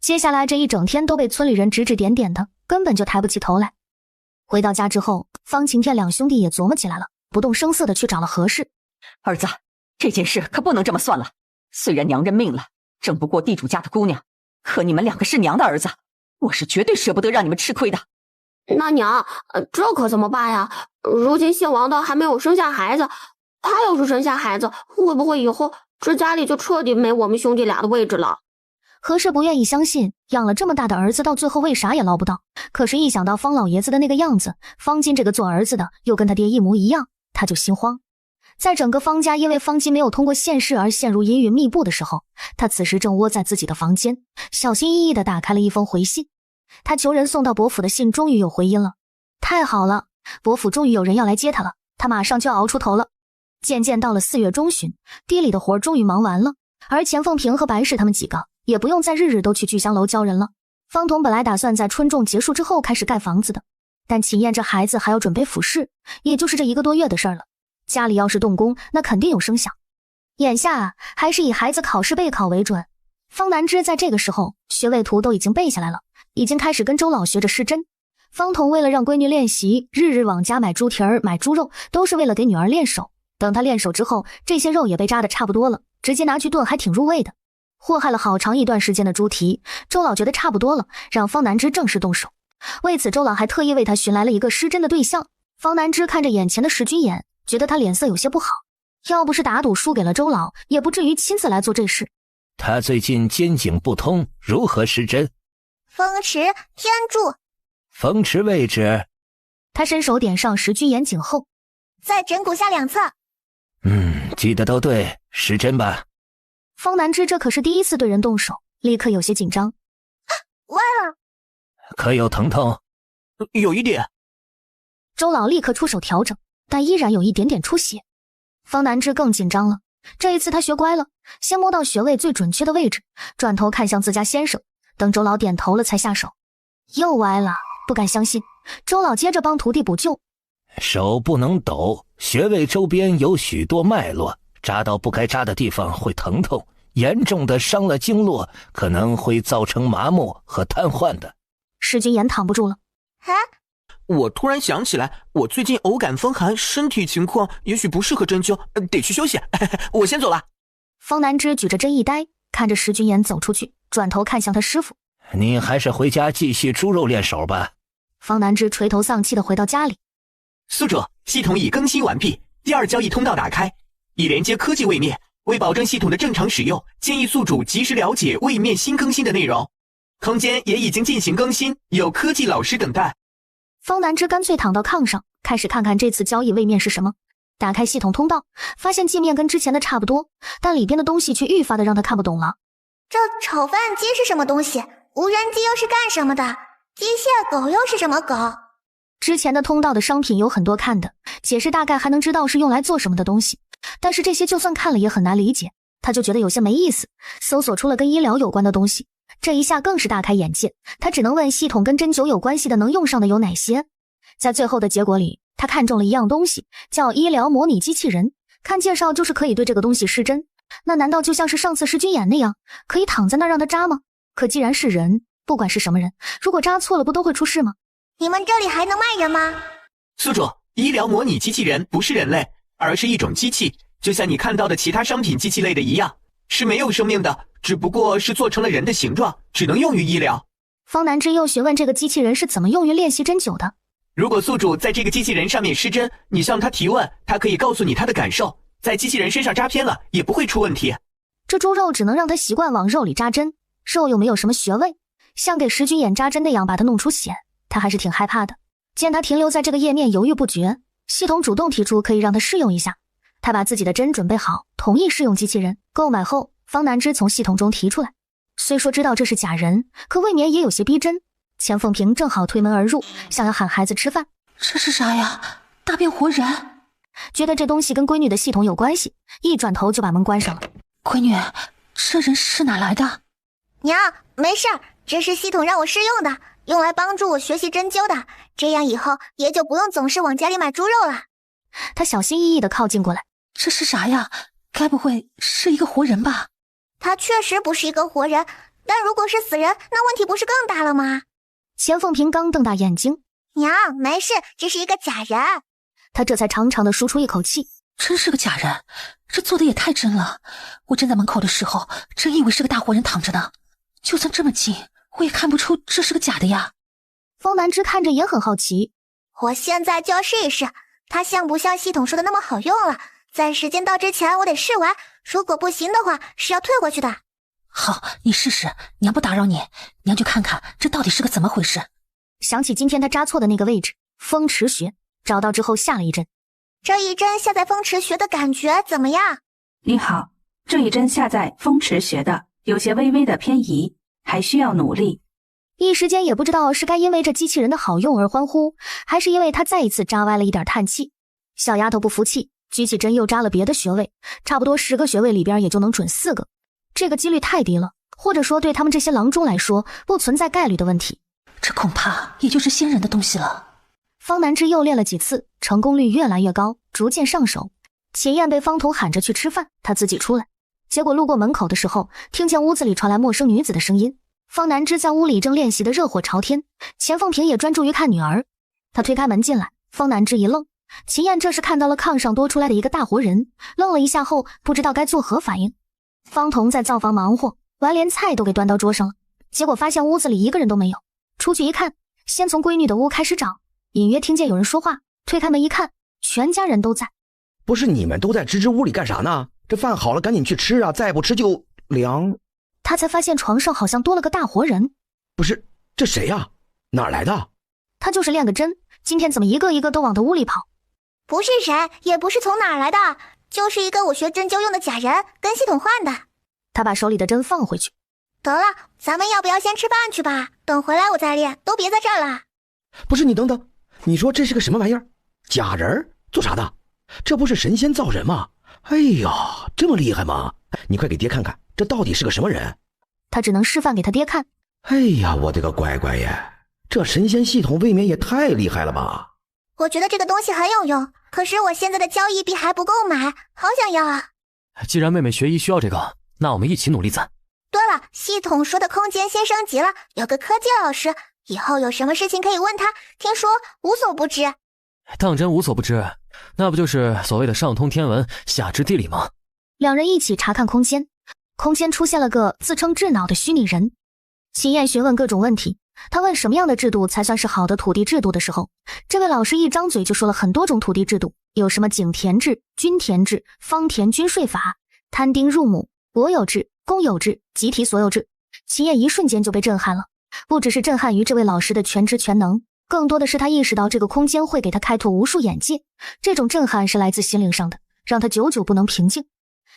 接下来这一整天都被村里人指指点点的，根本就抬不起头来。回到家之后，方晴天两兄弟也琢磨起来了，不动声色的去找了何氏。儿子，这件事可不能这么算了。虽然娘认命了，争不过地主家的姑娘，可你们两个是娘的儿子，我是绝对舍不得让你们吃亏的。那娘，这可怎么办呀？如今姓王的还没有生下孩子，他要是生下孩子，会不会以后这家里就彻底没我们兄弟俩的位置了？何氏不愿意相信，养了这么大的儿子，到最后为啥也捞不到。可是，一想到方老爷子的那个样子，方金这个做儿子的又跟他爹一模一样，他就心慌。在整个方家因为方金没有通过县试而陷入阴云密布的时候，他此时正窝在自己的房间，小心翼翼地打开了一封回信。他求人送到伯府的信终于有回音了，太好了，伯府终于有人要来接他了，他马上就要熬出头了。渐渐到了4月中旬，地里的活终于忙完了，而钱凤平和白氏他们几个也不用再日日都去聚香楼教人了。方彤本来打算在春种结束之后开始盖房子的，但秦燕这孩子还要准备府试，也就是这1个多月的事儿了。家里要是动工，那肯定有声响。眼下还是以孩子考试备考为准。方南之在这个时候学位图都已经背下来了，已经开始跟周老学着施针。方彤为了让闺女练习，日日往家买猪蹄儿、买猪肉，都是为了给女儿练手。等她练手之后，这些肉也被炸得差不多了，直接拿去炖还挺入味的。祸害了好长一段时间的猪蹄，周老觉得差不多了，让方南之正式动手。为此，周老还特意为他寻来了一个施针的对象。方南之看着眼前的石君衍，觉得他脸色有些不好，要不是打赌输给了周老，也不至于亲自来做这事。他最近肩颈不通，如何施针？风池天柱。风池位置？他伸手点上石君衍颈后，在枕骨下2侧。记得都对，施针吧。方南之这可是第一次对人动手，立刻有些紧张。歪了。可有疼痛？有一点。周老立刻出手调整，但依然有一点点出血。方南之更紧张了，这一次他学乖了，先摸到穴位最准确的位置，转头看向自家先生，等周老点头了才下手。又歪了，不敢相信。周老接着帮徒弟补救。手不能抖，穴位周边有许多脉络，扎到不该扎的地方会疼痛，严重的伤了经络，可能会造成麻木和瘫痪的。石君衍躺不住了。我突然想起来，我最近偶感风寒，身体情况也许不适合针灸，得去休息。我先走了。方南之举着针一呆，看着石君衍走出去，转头看向他师傅。你还是回家继续猪肉练手吧。方南之垂头丧气地回到家里。宿主，系统已更新完毕，第2交易通道打开，已连接科技位面。为保证系统的正常使用，建议宿主及时了解位面新更新的内容。空间也已经进行更新，有科技老师等待。方南之干脆躺到炕上，开始看看这次交易位面是什么。打开系统通道，发现界面跟之前的差不多，但里边的东西却愈发的让他看不懂了。这炒饭机是什么东西？无人机又是干什么的？机械狗又是什么狗？之前的通道的商品有很多看的，解释大概还能知道是用来做什么的东西，但是这些就算看了也很难理解，他就觉得有些没意思。搜索出了跟医疗有关的东西，这一下更是大开眼界，他只能问系统跟针灸有关系的能用上的有哪些。在最后的结果里，他看中了一样东西，叫医疗模拟机器人，看介绍就是可以对这个东西施针。那难道就像是上次石君衍那样，可以躺在那让他扎吗？可既然是人，不管是什么人，如果扎错了不都会出事吗？你们这里还能卖人吗？宿主，医疗模拟机器人不是人类，而是一种机器，就像你看到的其他商品机器类的一样，是没有生命的，只不过是做成了人的形状，只能用于医疗。方南之又询问这个机器人是怎么用于练习针灸的。如果宿主在这个机器人上面施针，你向他提问，他可以告诉你他的感受，在机器人身上扎偏了也不会出问题。这猪肉只能让他习惯往肉里扎针，肉又没有什么穴位，像给石君衍扎针那样把他弄出血，他还是挺害怕的。见他停留在这个页面犹豫不决，系统主动提出可以让他试用一下。他把自己的针准备好，同意试用机器人。购买后，方南之从系统中提出来。虽说知道这是假人，可未免也有些逼真。钱凤萍正好推门而入，想要喊孩子吃饭。这是啥呀？大变活人？觉得这东西跟闺女的系统有关系，一转头就把门关上了。闺女，这人是哪来的？娘，没事儿，这是系统让我试用的，用来帮助我学习针灸的，这样以后也就不用总是往家里买猪肉了。他小心翼翼地靠近过来。这是啥呀？该不会是一个活人吧？他确实不是一个活人，但如果是死人，那问题不是更大了吗？钱凤萍刚瞪大眼睛。娘，没事，这是一个假人。他这才长长的舒出一口气。真是个假人，这做的也太真了。我站在门口的时候，真以为是个大活人躺着呢。就算这么近，我也看不出这是个假的呀。方南之看着也很好奇。我现在就要试一试，它像不像系统说的那么好用了？在时间到之前我得试完，如果不行的话是要退回去的。好，你试试，娘不打扰你，娘去看看这到底是个怎么回事。想起今天他扎错的那个位置，风池穴，找到之后吓了一阵。这一针下在风池穴的感觉怎么样？你好，这一针下在风池穴的，有些微微的偏移，还需要努力。一时间也不知道是该因为这机器人的好用而欢呼，还是因为他再一次扎歪了一点叹气。小丫头不服气，举起针又扎了别的穴位，差不多10个穴位里边也就能准4个，这个几率太低了，或者说对他们这些郎中来说不存在概率的问题。这恐怕也就是仙人的东西了。方南之又练了几次，成功率越来越高，逐渐上手。秦燕被方彤喊着去吃饭，他自己出来，结果路过门口的时候，听见屋子里传来陌生女子的声音。方南之在屋里正练习的热火朝天，钱凤萍也专注于看女儿。他推开门进来，方南之一愣，秦燕这时看到了炕上多出来的一个大活人，愣了一下后不知道该作何反应。方彤在灶房忙活完，连菜都给端到桌上了，结果发现屋子里一个人都没有。出去一看，先从闺女的屋开始找，隐约听见有人说话，推开门一看，全家人都在。不是你们都在支支屋里干啥呢？这饭好了赶紧去吃啊，再不吃就凉。他才发现床上好像多了个大活人。不是，这谁呀？哪儿来的？他就是练个针，今天怎么一个一个都往他屋里跑？不是谁，也不是从哪儿来的，就是一个我学针灸用的假人，跟系统换的。他把手里的针放回去。得了，咱们要不要先吃饭去吧？等回来我再练，都别在这儿了。不是，你等等，你说这是个什么玩意儿？假人？做啥的？这不是神仙造人吗？哎呀，这么厉害吗？你快给爹看看，这到底是个什么人？他只能示范给他爹看。哎呀，我的个乖乖耶，这神仙系统未免也太厉害了吧！我觉得这个东西很有用，可是我现在的交易币还不够买，好想要啊！既然妹妹学医需要这个，那我们一起努力攒。对了，系统说的空间先升级了，有个科技老师，以后有什么事情可以问他，听说无所不知。当真无所不知，那不就是所谓的上通天文，下知地理吗？两人一起查看空间，空间出现了个自称智脑的虚拟人。秦燕询问各种问题，他问什么样的制度才算是好的土地制度的时候，这位老师一张嘴就说了很多种土地制度，有什么井田制、均田制、方田均税法、摊丁入亩、国有制、公有制、集体所有制。秦燕一瞬间就被震撼了，不只是震撼于这位老师的全知全能，更多的是他意识到这个空间会给他开拓无数眼界，这种震撼是来自心灵上的，让他久久不能平静。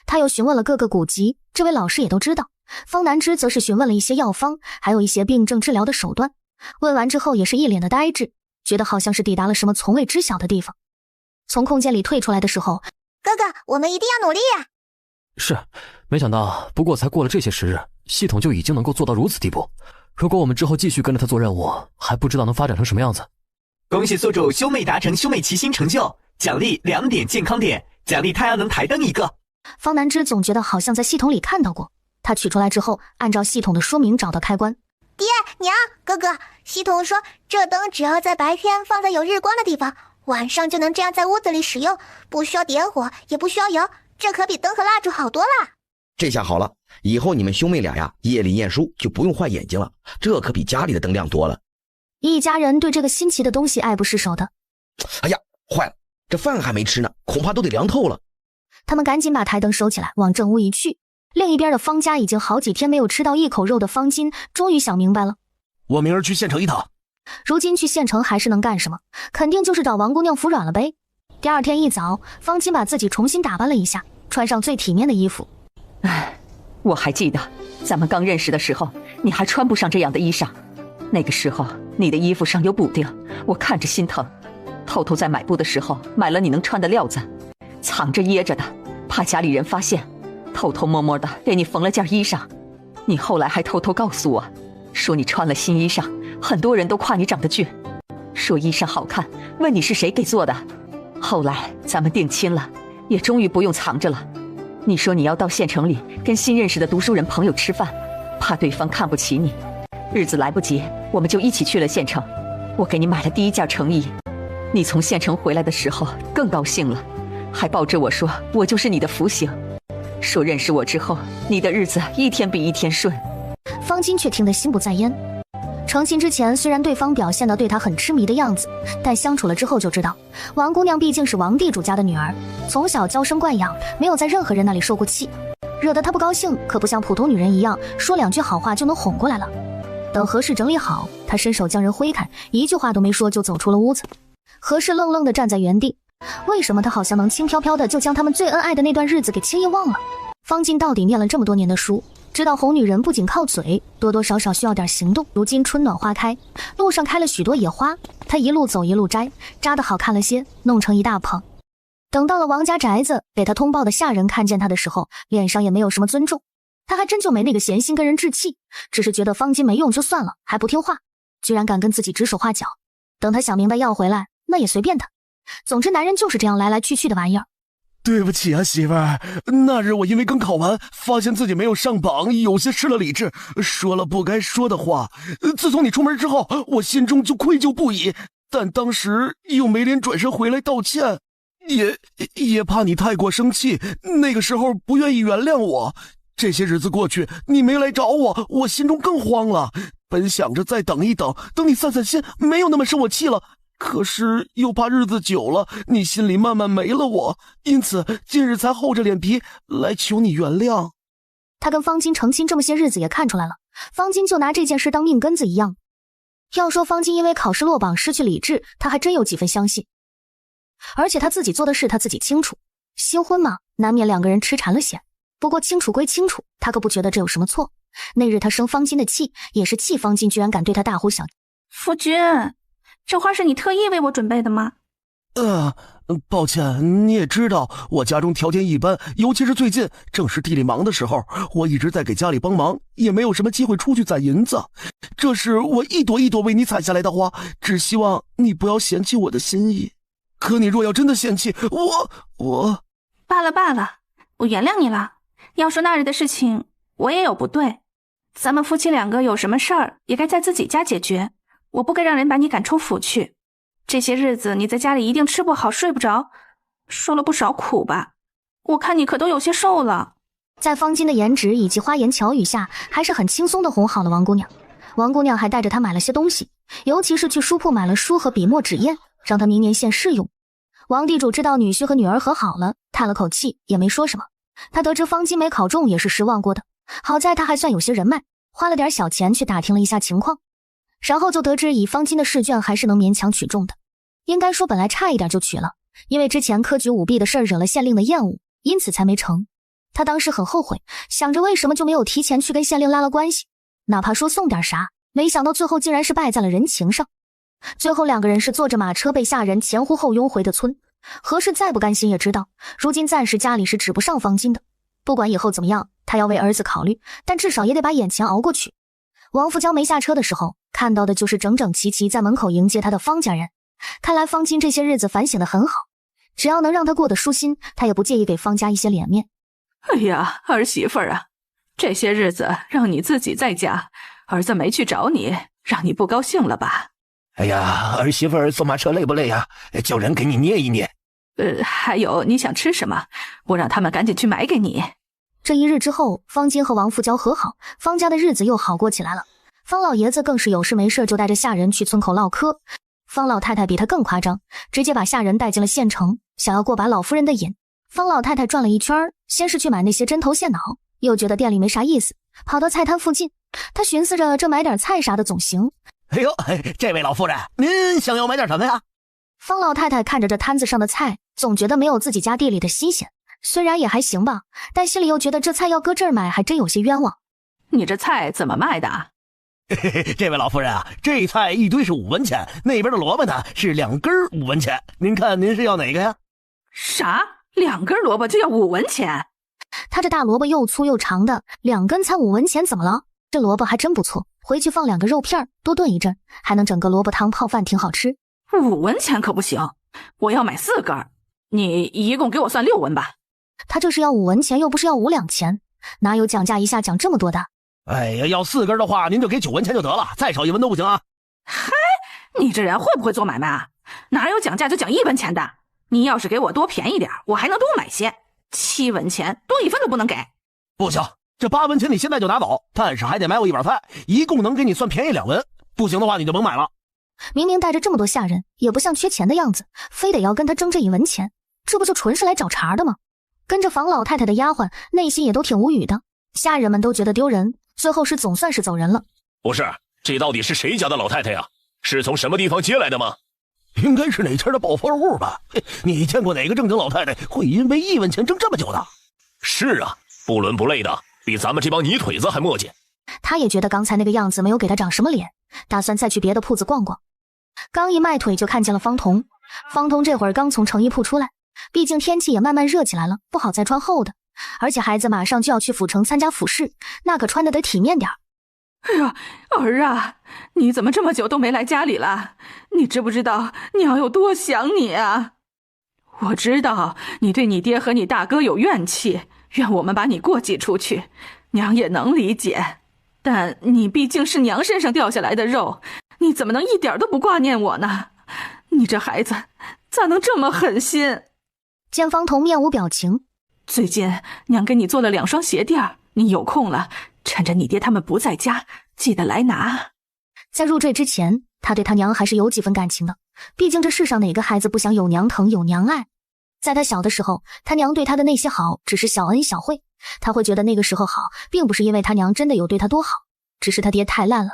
他又询问了各个古籍，这位老师也都知道。方南之则是询问了一些药方，还有一些病症治疗的手段。问完之后也是一脸的呆滞，觉得好像是抵达了什么从未知晓的地方。从空间里退出来的时候，哥哥，我们一定要努力啊！是，没想到不过才过了这些时日，系统就已经能够做到如此地步。如果我们之后继续跟着他做任务，还不知道能发展成什么样子。恭喜宿主兄妹达成兄妹齐心成就，奖励2点健康点，奖励太阳能台灯1个。方南之总觉得好像在系统里看到过。他取出来之后，按照系统的说明找到开关。爹娘，哥哥，系统说这灯只要在白天放在有日光的地方，晚上就能这样在屋子里使用，不需要点火，也不需要油，这可比灯和蜡烛好多了。这下好了，以后你们兄妹俩呀，夜里念书就不用换眼睛了，这可比家里的灯亮多了。一家人对这个新奇的东西爱不释手的。哎呀，坏了，这饭还没吃呢，恐怕都得凉透了。他们赶紧把台灯收起来，往正屋一去。另一边的方家已经好几天没有吃到一口肉的方金，终于想明白了。我明儿去县城一趟。如今去县城还是能干什么？肯定就是找王姑娘服软了呗。第二天一早，方金把自己重新打扮了一下，穿上最体面的衣服。哎，我还记得咱们刚认识的时候，你还穿不上这样的衣裳。那个时候你的衣服上有补丁，我看着心疼，偷偷在买布的时候买了你能穿的料子，藏着掖着的，怕家里人发现，偷偷摸摸的给你缝了件衣裳。你后来还偷偷告诉我，说你穿了新衣裳，很多人都夸你长得俊，说衣裳好看，问你是谁给做的。后来咱们定亲了，也终于不用藏着了。你说你要到县城里跟新认识的读书人朋友吃饭，怕对方看不起你。日子来不及，我们就一起去了县城。我给你买了第一件成衣。你从县城回来的时候更高兴了，还抱着我说我就是你的福星，说认识我之后你的日子一天比一天顺。方巾却听得心不在焉。成亲之前，虽然对方表现得对他很痴迷的样子，但相处了之后就知道，王姑娘毕竟是王地主家的女儿，从小娇生惯养，没有在任何人那里受过气，惹得她不高兴，可不像普通女人一样说两句好话就能哄过来了。等何氏整理好，她伸手将人挥开，一句话都没说就走出了屋子。何氏愣愣地站在原地，为什么她好像能轻飘飘的就将他们最恩爱的那段日子给轻易忘了？方巾到底念了这么多年的书，知道哄女人不仅靠嘴，多多少少需要点行动。如今春暖花开，路上开了许多野花，她一路走一路摘，扎得好看了些，弄成一大捧。等到了王家宅子，给她通报的下人看见她的时候，脸上也没有什么尊重。她还真就没那个闲心跟人置气，只是觉得方巾没用就算了，还不听话，居然敢跟自己指手画脚。等她想明白要回来，那也随便她。总之男人就是这样来来去去的玩意儿。对不起啊，媳妇儿，那日我因为刚考完，发现自己没有上榜，有些失了理智，说了不该说的话。自从你出门之后，我心中就愧疚不已，但当时又没脸转身回来道歉，也怕你太过生气，那个时候不愿意原谅我。这些日子过去，你没来找我，我心中更慌了。本想着再等一等，等你散散心，没有那么生我气了。可是又怕日子久了，你心里慢慢没了我，因此今日才厚着脸皮来求你原谅。他跟方巾成亲这么些日子也看出来了，方巾就拿这件事当命根子一样。要说方巾因为考试落榜失去理智，他还真有几分相信。而且他自己做的事他自己清楚，新婚嘛，难免两个人痴缠了些。不过清楚归清楚，他可不觉得这有什么错。那日他生方巾的气，也是气方巾居然敢对他大呼小叫。夫君，这花是你特意为我准备的吗？抱歉，你也知道我家中条件一般，尤其是最近正是地里忙的时候，我一直在给家里帮忙，也没有什么机会出去攒银子。这是我一朵一朵为你采下来的花，只希望你不要嫌弃我的心意。可你若要真的嫌弃我罢了，我原谅你了。要说那日的事情，我也有不对，咱们夫妻两个有什么事儿也该在自己家解决，我不该让人把你赶出府去。这些日子你在家里一定吃不好睡不着，受了不少苦吧？我看你可都有些瘦了。在方巾的颜值以及花言巧语下，还是很轻松地哄好了王姑娘。王姑娘还带着她买了些东西，尤其是去书铺买了书和笔墨纸砚，让她明年现试用。王地主知道女婿和女儿和好了，叹了口气，也没说什么。他得知方巾没考中也是失望过的，好在他还算有些人脉，花了点小钱去打听了一下情况，然后就得知以方巾的试卷还是能勉强取中的。应该说本来差一点就取了，因为之前科举舞弊的事儿惹了县令的厌恶，因此才没成。他当时很后悔，想着为什么就没有提前去跟县令拉了关系，哪怕说送点啥，没想到最后竟然是败在了人情上。最后两个人是坐着马车被下人前呼后拥回的村。何氏再不甘心也知道，如今暂时家里是指不上方巾的，不管以后怎么样，他要为儿子考虑，但至少也得把眼前熬过去。王福娇没下车的时候，看到的就是整整齐齐在门口迎接他的方家人。看来方巾这些日子反省得很好，只要能让他过得舒心，他也不介意给方家一些脸面。哎呀，儿媳妇儿啊，这些日子让你自己在家，儿子没去找你，让你不高兴了吧？哎呀，儿媳妇儿坐马车累不累啊？叫人给你捏一捏。还有你想吃什么？我让他们赶紧去买给你。这一日之后，方巾和王福娇和好，方家的日子又好过起来了。方老爷子更是有事没事就带着下人去村口唠嗑。方老太太比他更夸张，直接把下人带进了县城，想要过把老夫人的瘾。方老太太转了一圈，先是去买那些针头线脑，又觉得店里没啥意思，跑到菜摊附近。她寻思着这买点菜啥的总行。哎呦，这位老夫人，您想要买点什么呀？方老太太看着这摊子上的菜，总觉得没有自己家地里的新鲜，虽然也还行吧，但心里又觉得这菜要搁这儿买还真有些冤枉。你这菜怎么卖的？这位老夫人啊，这菜一堆是5文钱，那边的萝卜呢是2根5文钱，您看您是要哪个呀？啥？2根萝卜就要5文钱？他这大萝卜又粗又长的，2根才5文钱，怎么了？这萝卜还真不错，回去放2个肉片，多炖一阵，还能整个萝卜汤泡饭，挺好吃。5文钱可不行，我要买4根，你一共给我算6文吧。他这是要5文钱，又不是要5两钱，哪有讲价一下讲这么多的？哎呀，要4根的话，您就给9文钱就得了，再少1文都不行啊！嗨，你这人会不会做买卖啊？哪有讲价就讲1文钱的？你要是给我多便宜点，我还能多买些。7文钱多1分都不能给。不行，这8文钱你现在就拿走，但是还得买我1碗菜，一共能给你算便宜2文。不行的话，你就甭买了。明明带着这么多下人，也不像缺钱的样子，非得要跟他争这1文钱，这不就纯是来找茬的吗？跟着房老太太的丫鬟，内心也都挺无语的。下人们都觉得丢人，最后是总算是走人了。不是，这到底是谁家的老太太呀？是从什么地方接来的吗？应该是哪家的暴发户吧？你见过哪个正经老太太会因为1文钱争这么久的？是啊，不伦不类的，比咱们这帮泥腿子还磨叽。他也觉得刚才那个样子没有给他长什么脸，打算再去别的铺子逛逛。刚一迈腿就看见了方彤。方彤这会儿刚从成衣铺出来，毕竟天气也慢慢热起来了，不好再穿厚的，而且孩子马上就要去府城参加府试，那可穿的得体面点。哎呀，儿啊，你怎么这么久都没来家里了？你知不知道娘有多想你啊？我知道你对你爹和你大哥有怨气，愿我们把你过继出去，娘也能理解。但你毕竟是娘身上掉下来的肉，你怎么能一点都不挂念我呢？你这孩子咋能这么狠心？见方彤面无表情，最近娘给你做了2双鞋垫，你有空了趁着你爹他们不在家，记得来拿。在入赘之前，他对他娘还是有几分感情的，毕竟这世上哪个孩子不想有娘疼有娘爱。在他小的时候，他娘对他的那些好只是小恩小惠，他会觉得那个时候好，并不是因为他娘真的有对他多好，只是他爹太烂了。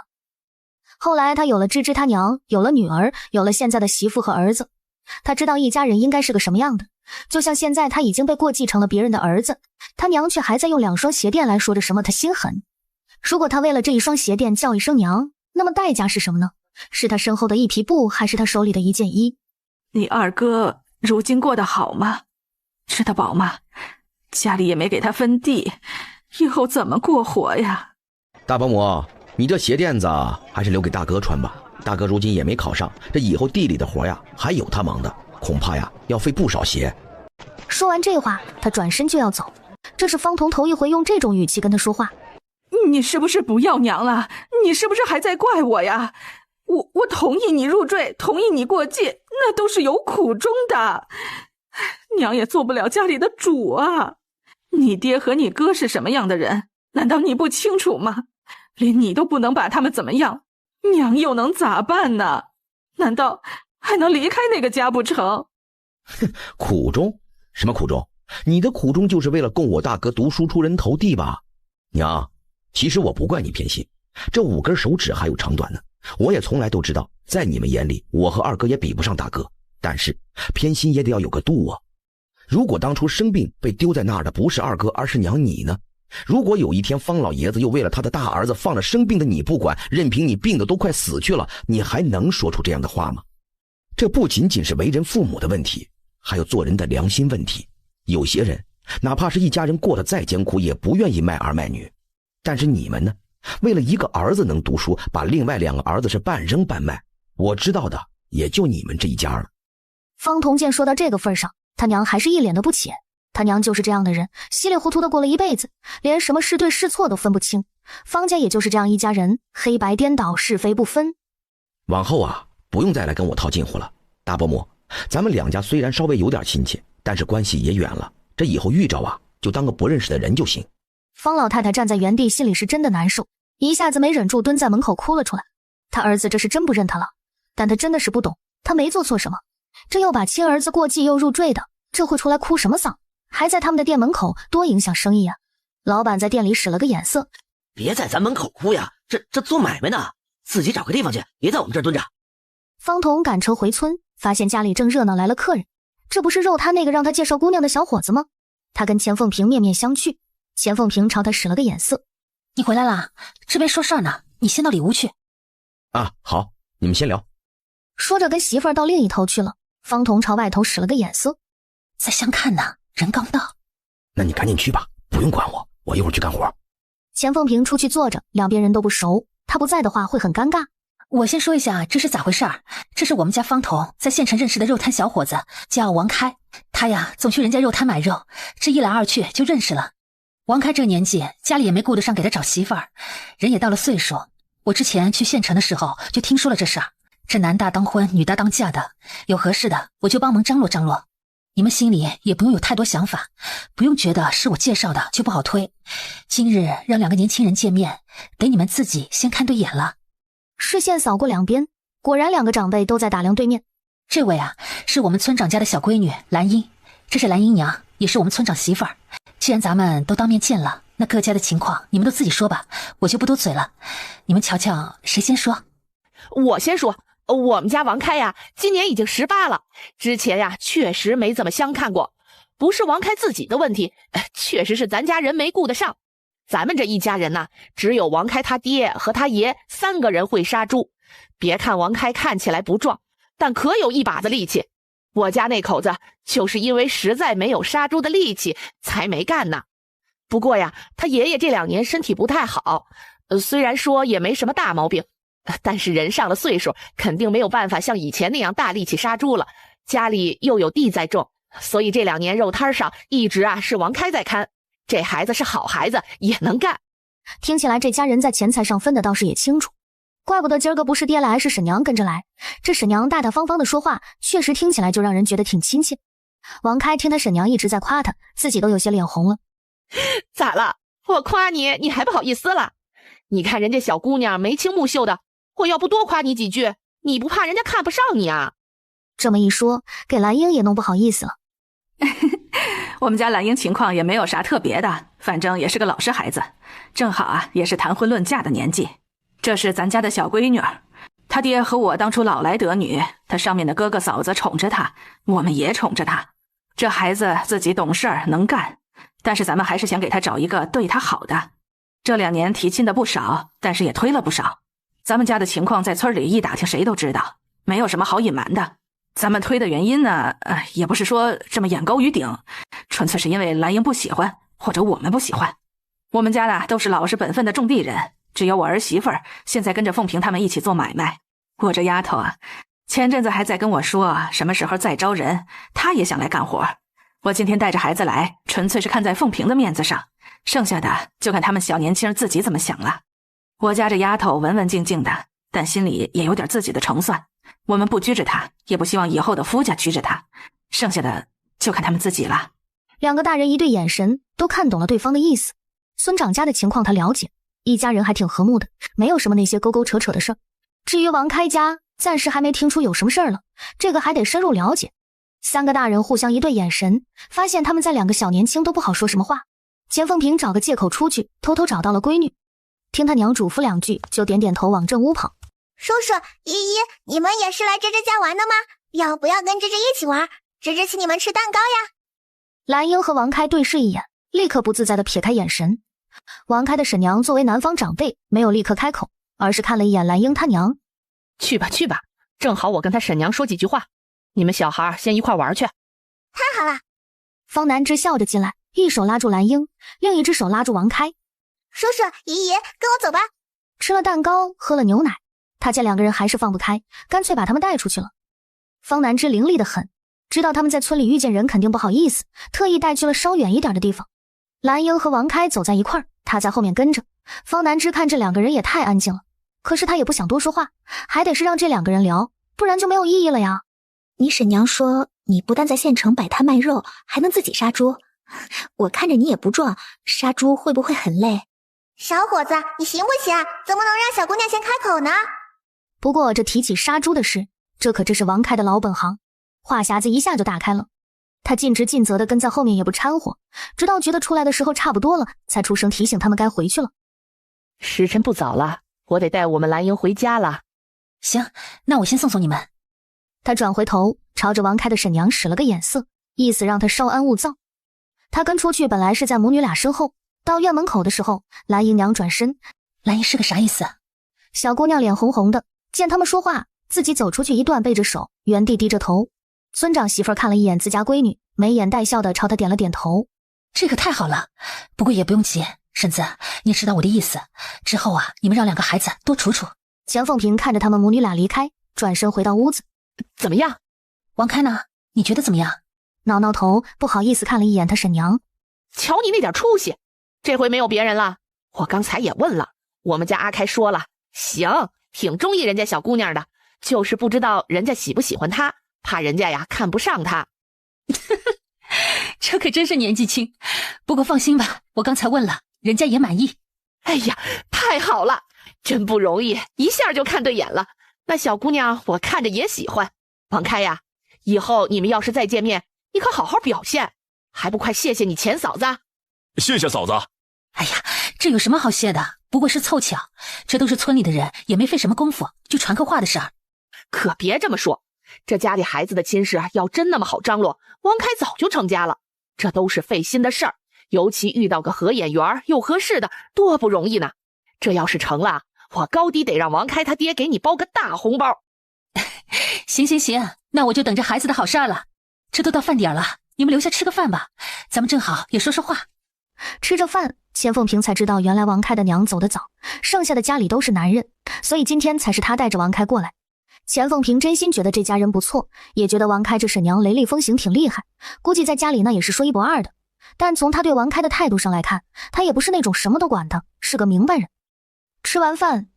后来他有了芝芝他娘，有了女儿，有了现在的媳妇和儿子，他知道一家人应该是个什么样的。就像现在他已经被过继成了别人的儿子，他娘却还在用2双鞋垫来说着什么他心狠。如果他为了这1双鞋垫叫一声娘，那么代价是什么呢？是他身后的一匹布，还是他手里的1件衣？你二哥如今过得好吗？吃得饱吗？家里也没给他分地，以后怎么过活呀？大保姆，你这鞋垫子还是留给大哥穿吧，大哥如今也没考上，这以后地里的活呀还有他忙的，恐怕呀要费不少鞋。说完这话，他转身就要走。这是方彤头一回用这种语气跟他说话。你是不是不要娘了？你是不是还在怪我呀？我同意你入赘，同意你过继，那都是有苦衷的。娘也做不了家里的主啊。你爹和你哥是什么样的人，难道你不清楚吗？连你都不能把他们怎么样，娘又能咋办呢？难道还能离开那个家不成？哼，苦衷？什么苦衷？你的苦衷就是为了供我大哥读书出人头地吧？娘，其实我不怪你偏心，这5根手指还有长短呢。我也从来都知道，在你们眼里，我和二哥也比不上大哥，但是偏心也得要有个度啊。如果当初生病被丢在那儿的不是二哥，而是娘你呢？如果有一天方老爷子又为了他的大儿子放了生病的你不管，任凭你病得都快死去了，你还能说出这样的话吗？这不仅仅是为人父母的问题，还有做人的良心问题。有些人哪怕是一家人过得再艰苦，也不愿意卖儿卖女，但是你们呢？为了一个儿子能读书，把另外2个儿子是半扔半卖，我知道的也就你们这一家了。方彤见说到这个份上，他娘还是一脸的不解。他娘就是这样的人，稀里糊涂的过了一辈子，连什么是对是错都分不清。方家也就是这样一家人，黑白颠倒，是非不分。往后啊，不用再来跟我套近乎了。大伯母，咱们2家虽然稍微有点亲戚，但是关系也远了，这以后遇着啊，就当个不认识的人就行。方老太太站在原地，心里是真的难受，一下子没忍住蹲在门口哭了出来。他儿子这是真不认他了，但他真的是不懂，他没做错什么，这又把亲儿子过继又入赘的，这会出来哭什么丧？还在他们的店门口，多影响生意啊！老板在店里使了个眼色，别在咱门口哭呀，这做买卖呢，自己找个地方去，别在我们这儿蹲着。方彤赶车回村，发现家里正热闹来了客人，这不是肉摊那个让他介绍姑娘的小伙子吗？他跟钱凤萍面面相觑，钱凤萍朝他使了个眼色。你回来了，这边说事儿呢，你先到里屋去。啊，好，你们先聊。说着跟媳妇儿到另一头去了。方彤朝外头使了个眼色，在相看呢，人刚到。那你赶紧去吧，不用管我一会儿去干活。钱凤萍出去坐着，两边人都不熟，他不在的话会很尴尬。我先说一下这是咋回事儿。这是我们家方彤在县城认识的肉摊小伙子，叫王开。他呀总去人家肉摊买肉，这一来二去就认识了。王开这个年纪，家里也没顾得上给他找媳妇儿，人也到了岁数。我之前去县城的时候就听说了这事儿，这男大当婚，女大当嫁的，有合适的我就帮忙张罗张罗。你们心里也不用有太多想法，不用觉得是我介绍的就不好推。今日让两个年轻人见面，得你们自己先看对眼了。视线扫过两边，果然两个长辈都在打量对面。这位啊，是我们村长家的小闺女兰英，这是兰英娘，也是我们村长媳妇儿。既然咱们都当面见了，那各家的情况你们都自己说吧，我就不多嘴了。你们瞧瞧谁先说？我先说。我们家王开呀，今年已经18了，之前呀确实没怎么相看过，不是王开自己的问题，确实是咱家人没顾得上。咱们这一家人呐，只有王开他爹和他爷3个人会杀猪。别看王开看起来不壮，但可有一把子力气。我家那口子就是因为实在没有杀猪的力气，才没干呢。不过呀，他爷爷这2年身体不太好，虽然说也没什么大毛病，但是人上了岁数，肯定没有办法像以前那样大力气杀猪了。家里又有地在种，所以这2年肉摊上一直是王开在看。这孩子是好孩子，也能干。听起来这家人在钱财上分的倒是也清楚，怪不得今儿个不是爹来是婶娘跟着来。这婶娘大大方方的说话，确实听起来就让人觉得挺亲切。王开听他婶娘一直在夸他，自己都有些脸红了。咋了？我夸你，你还不好意思了？你看人家小姑娘眉清目秀的，我要不多夸你几句，你不怕人家看不上你啊？这么一说，给兰英也弄不好意思了。我们家兰英情况也没有啥特别的，反正也是个老实孩子，正好也是谈婚论嫁的年纪。这是咱家的小闺女，她爹和我当初老来得女，她上面的哥哥嫂子宠着她，我们也宠着她。这孩子自己懂事能干，但是咱们还是想给她找一个对她好的。这2年提亲的不少，但是也推了不少。咱们家的情况在村里一打听谁都知道，没有什么好隐瞒的。咱们推的原因呢，也不是说这么眼高于顶，纯粹是因为兰英不喜欢，或者我们不喜欢。我们家的都是老实本分的种地人，只有我儿媳妇儿现在跟着凤萍他们一起做买卖。我这丫头前阵子还在跟我说什么时候再招人，她也想来干活。我今天带着孩子来，纯粹是看在凤萍的面子上，剩下的就看他们小年轻自己怎么想了。我家这丫头文文静静的，但心里也有点自己的成算。我们不拘着她，也不希望以后的夫家拘着她，剩下的就看他们自己了。2个大人一对眼神，都看懂了对方的意思。孙长家的情况他了解，一家人还挺和睦的，没有什么那些勾勾扯扯的事儿。至于王开家，暂时还没听出有什么事儿了，这个还得深入了解。3个大人互相一对眼神，发现他们在2个小年轻都不好说什么话。钱凤萍找个借口出去，偷偷找到了闺女，听他娘嘱咐2句，就点点头往正屋跑。叔叔、姨姨，你们也是来芝芝家玩的吗？要不要跟芝芝一起玩？芝芝请你们吃蛋糕呀。兰英和王开对视一眼，立刻不自在地撇开眼神。王开的婶娘作为男方长辈，没有立刻开口，而是看了一眼兰英他娘。去吧去吧，正好我跟他婶娘说几句话，你们小孩先一块玩去。太好了。方南之笑着进来，一手拉住兰英，另一只手拉住王开。叔叔、姨姨，跟我走吧。吃了蛋糕，喝了牛奶，他见2个人还是放不开，干脆把他们带出去了。方南之伶俐得很，知道他们在村里遇见人肯定不好意思，特意带去了稍远一点的地方。兰英和王开走在一块儿，他在后面跟着。方南之看这2个人也太安静了，可是他也不想多说话，还得是让这2个人聊，不然就没有意义了呀。你婶娘说你不但在县城摆摊卖肉，还能自己杀猪，我看着你也不壮，杀猪会不会很累？小伙子，你行不行？怎么能让小姑娘先开口呢？不过这提起杀猪的事，这可真是王开的老本行，话匣子一下就打开了。他尽职尽责的跟在后面也不掺和，直到觉得出来的时候差不多了，才出声提醒他们该回去了。时辰不早了，我得带我们兰英回家了。行，那我先送送你们。他转回头朝着王开的婶娘使了个眼色，意思让他稍安勿躁。他跟出去本来是在母女俩身后，到院门口的时候，蓝姨娘转身。蓝姨是个啥意思？小姑娘脸红红的，见他们说话，自己走出去一段，背着手，原地低着头。村长媳妇儿看了一眼自家闺女，眉眼带笑的朝她点了点头。这可太好了，不过也不用急，婶子，你知道我的意思。之后啊，你们让两个孩子多处处。钱凤萍看着他们母女俩离开，转身回到屋子。怎么样？王开呢？你觉得怎么样？挠挠头，不好意思看了一眼他婶娘。瞧你那点出息，这回没有别人了。我刚才也问了，我们家阿开说了，行，挺中意人家小姑娘的，就是不知道人家喜不喜欢她，怕人家呀看不上她。这可真是年纪轻，不过放心吧，我刚才问了，人家也满意。哎呀，太好了，真不容易，一下就看对眼了。那小姑娘我看着也喜欢。王开呀，以后你们要是再见面，你可好好表现，还不快谢谢你钱嫂子？谢谢嫂子。哎呀，这有什么好谢的？不过是凑巧，这都是村里的人，也没费什么功夫，就传个话的事儿。可别这么说，这家里孩子的亲事要真那么好张罗，王开早就成家了。这都是费心的事儿，尤其遇到个合眼缘又合适的，多不容易呢。这要是成了，我高低得让王开他爹给你包个大红包。行，那我就等着孩子的好事儿了。这都到饭点了，你们留下吃个饭吧，咱们正好也说说话。吃着饭，钱凤萍才知道原来王开的娘走得早，剩下的家里都是男人，所以今天才是他带着王开过来。钱凤萍真心觉得这家人不错，也觉得王开这婶娘雷厉风行挺厉害，估计在家里那也是说一不二的。但从他对王开的态度上来看，他也不是那种什么都管的，是个明白人。吃完饭，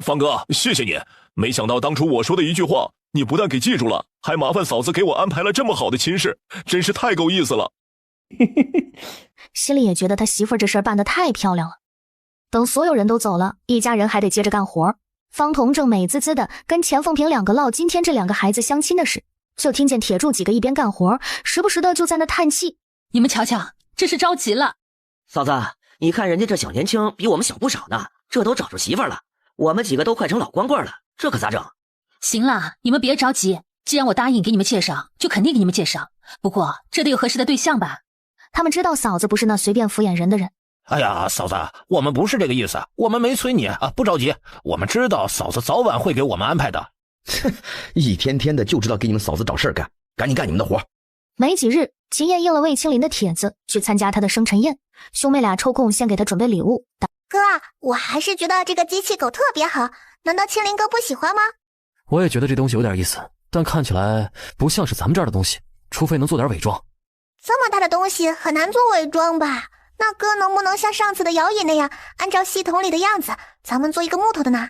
方哥，谢谢你，没想到当初我说的一句话，你不但给记住了，还麻烦嫂子给我安排了这么好的亲事，真是太够意思了。心里也觉得他媳妇儿这事儿办得太漂亮了。等所有人都走了，一家人还得接着干活。方彤正美滋滋的跟钱凤萍两个唠今天这两个孩子相亲的事，就听见铁柱几个一边干活，时不时的就在那叹气。你们瞧瞧，这是着急了。嫂子，你看人家这小年轻比我们小不少呢，这都找着媳妇了，我们几个都快成老光棍了，这可咋整？行了，你们别着急，既然我答应给你们介绍，就肯定给你们介绍。不过这得有合适的对象吧？他们知道嫂子不是那随便敷衍人的人。哎呀，嫂子，我们不是这个意思，我们没催你啊，不着急，我们知道嫂子早晚会给我们安排的。一天天的就知道给你们嫂子找事儿干，赶紧干你们的活。没几日，秦燕应了魏青林的帖子，去参加他的生辰宴。兄妹俩抽空先给他准备礼物。哥，我还是觉得这个机器狗特别好，难道青林哥不喜欢吗？我也觉得这东西有点意思，但看起来不像是咱们这儿的东西，除非能做点伪装。这么大的东西很难做伪装吧？那哥能不能像上次的摇椅那样，按照系统里的样子，咱们做一个木头的呢？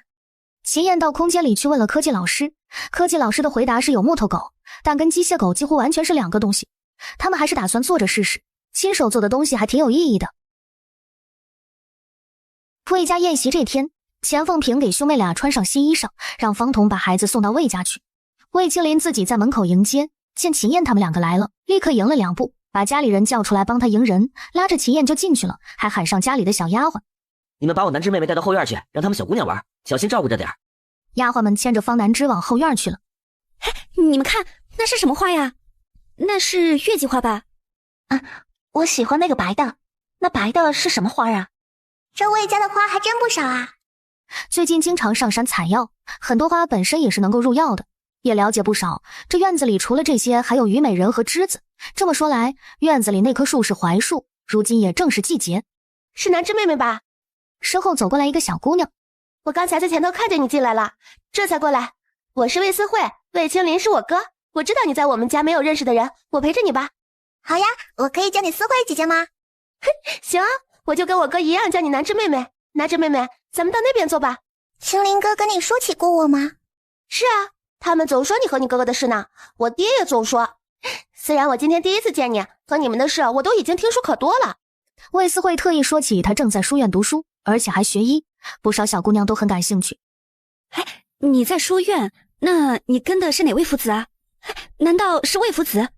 秦燕到空间里去问了科技老师，科技老师的回答是有木头狗，但跟机械狗几乎完全是两个东西。他们还是打算做着试试，亲手做的东西还挺有意义的。魏家宴席这天，钱凤萍给兄妹俩穿上新衣裳，让方彤把孩子送到魏家去。魏青林自己在门口迎接，见秦燕他们两个来了，立刻迎了两步，把家里人叫出来帮他迎人，拉着秦燕就进去了，还喊上家里的小丫鬟。你们把我南枝妹妹带到后院去，让他们小姑娘玩，小心照顾着点。丫鬟们牵着方南枝往后院去了。你们看，那是什么花呀？那是月季花吧？啊，我喜欢那个白的。那白的是什么花啊？这魏家的花还真不少啊。最近经常上山采药，很多花本身也是能够入药的，也了解不少。这院子里除了这些，还有虞美人和栀子。这么说来，院子里那棵树是槐树，如今也正是季节。是南枝妹妹吧？身后走过来一个小姑娘。我刚才在前头看见你进来了，这才过来。我是魏思慧，魏青林是我哥。我知道你在我们家没有认识的人，我陪着你吧。好呀，我可以叫你思慧姐姐吗？行啊，我就跟我哥一样叫你南枝妹妹。南枝妹妹，咱们到那边坐吧。青林哥跟你说起过我吗？是啊，他们总说你和你哥哥的事呢，我爹也总说。虽然我今天第一次见你，和你们的事我都已经听说可多了。魏思慧特意说起他正在书院读书，而且还学医，不少小姑娘都很感兴趣。哎，你在书院，那你跟的是哪位夫子啊？难道是魏夫子？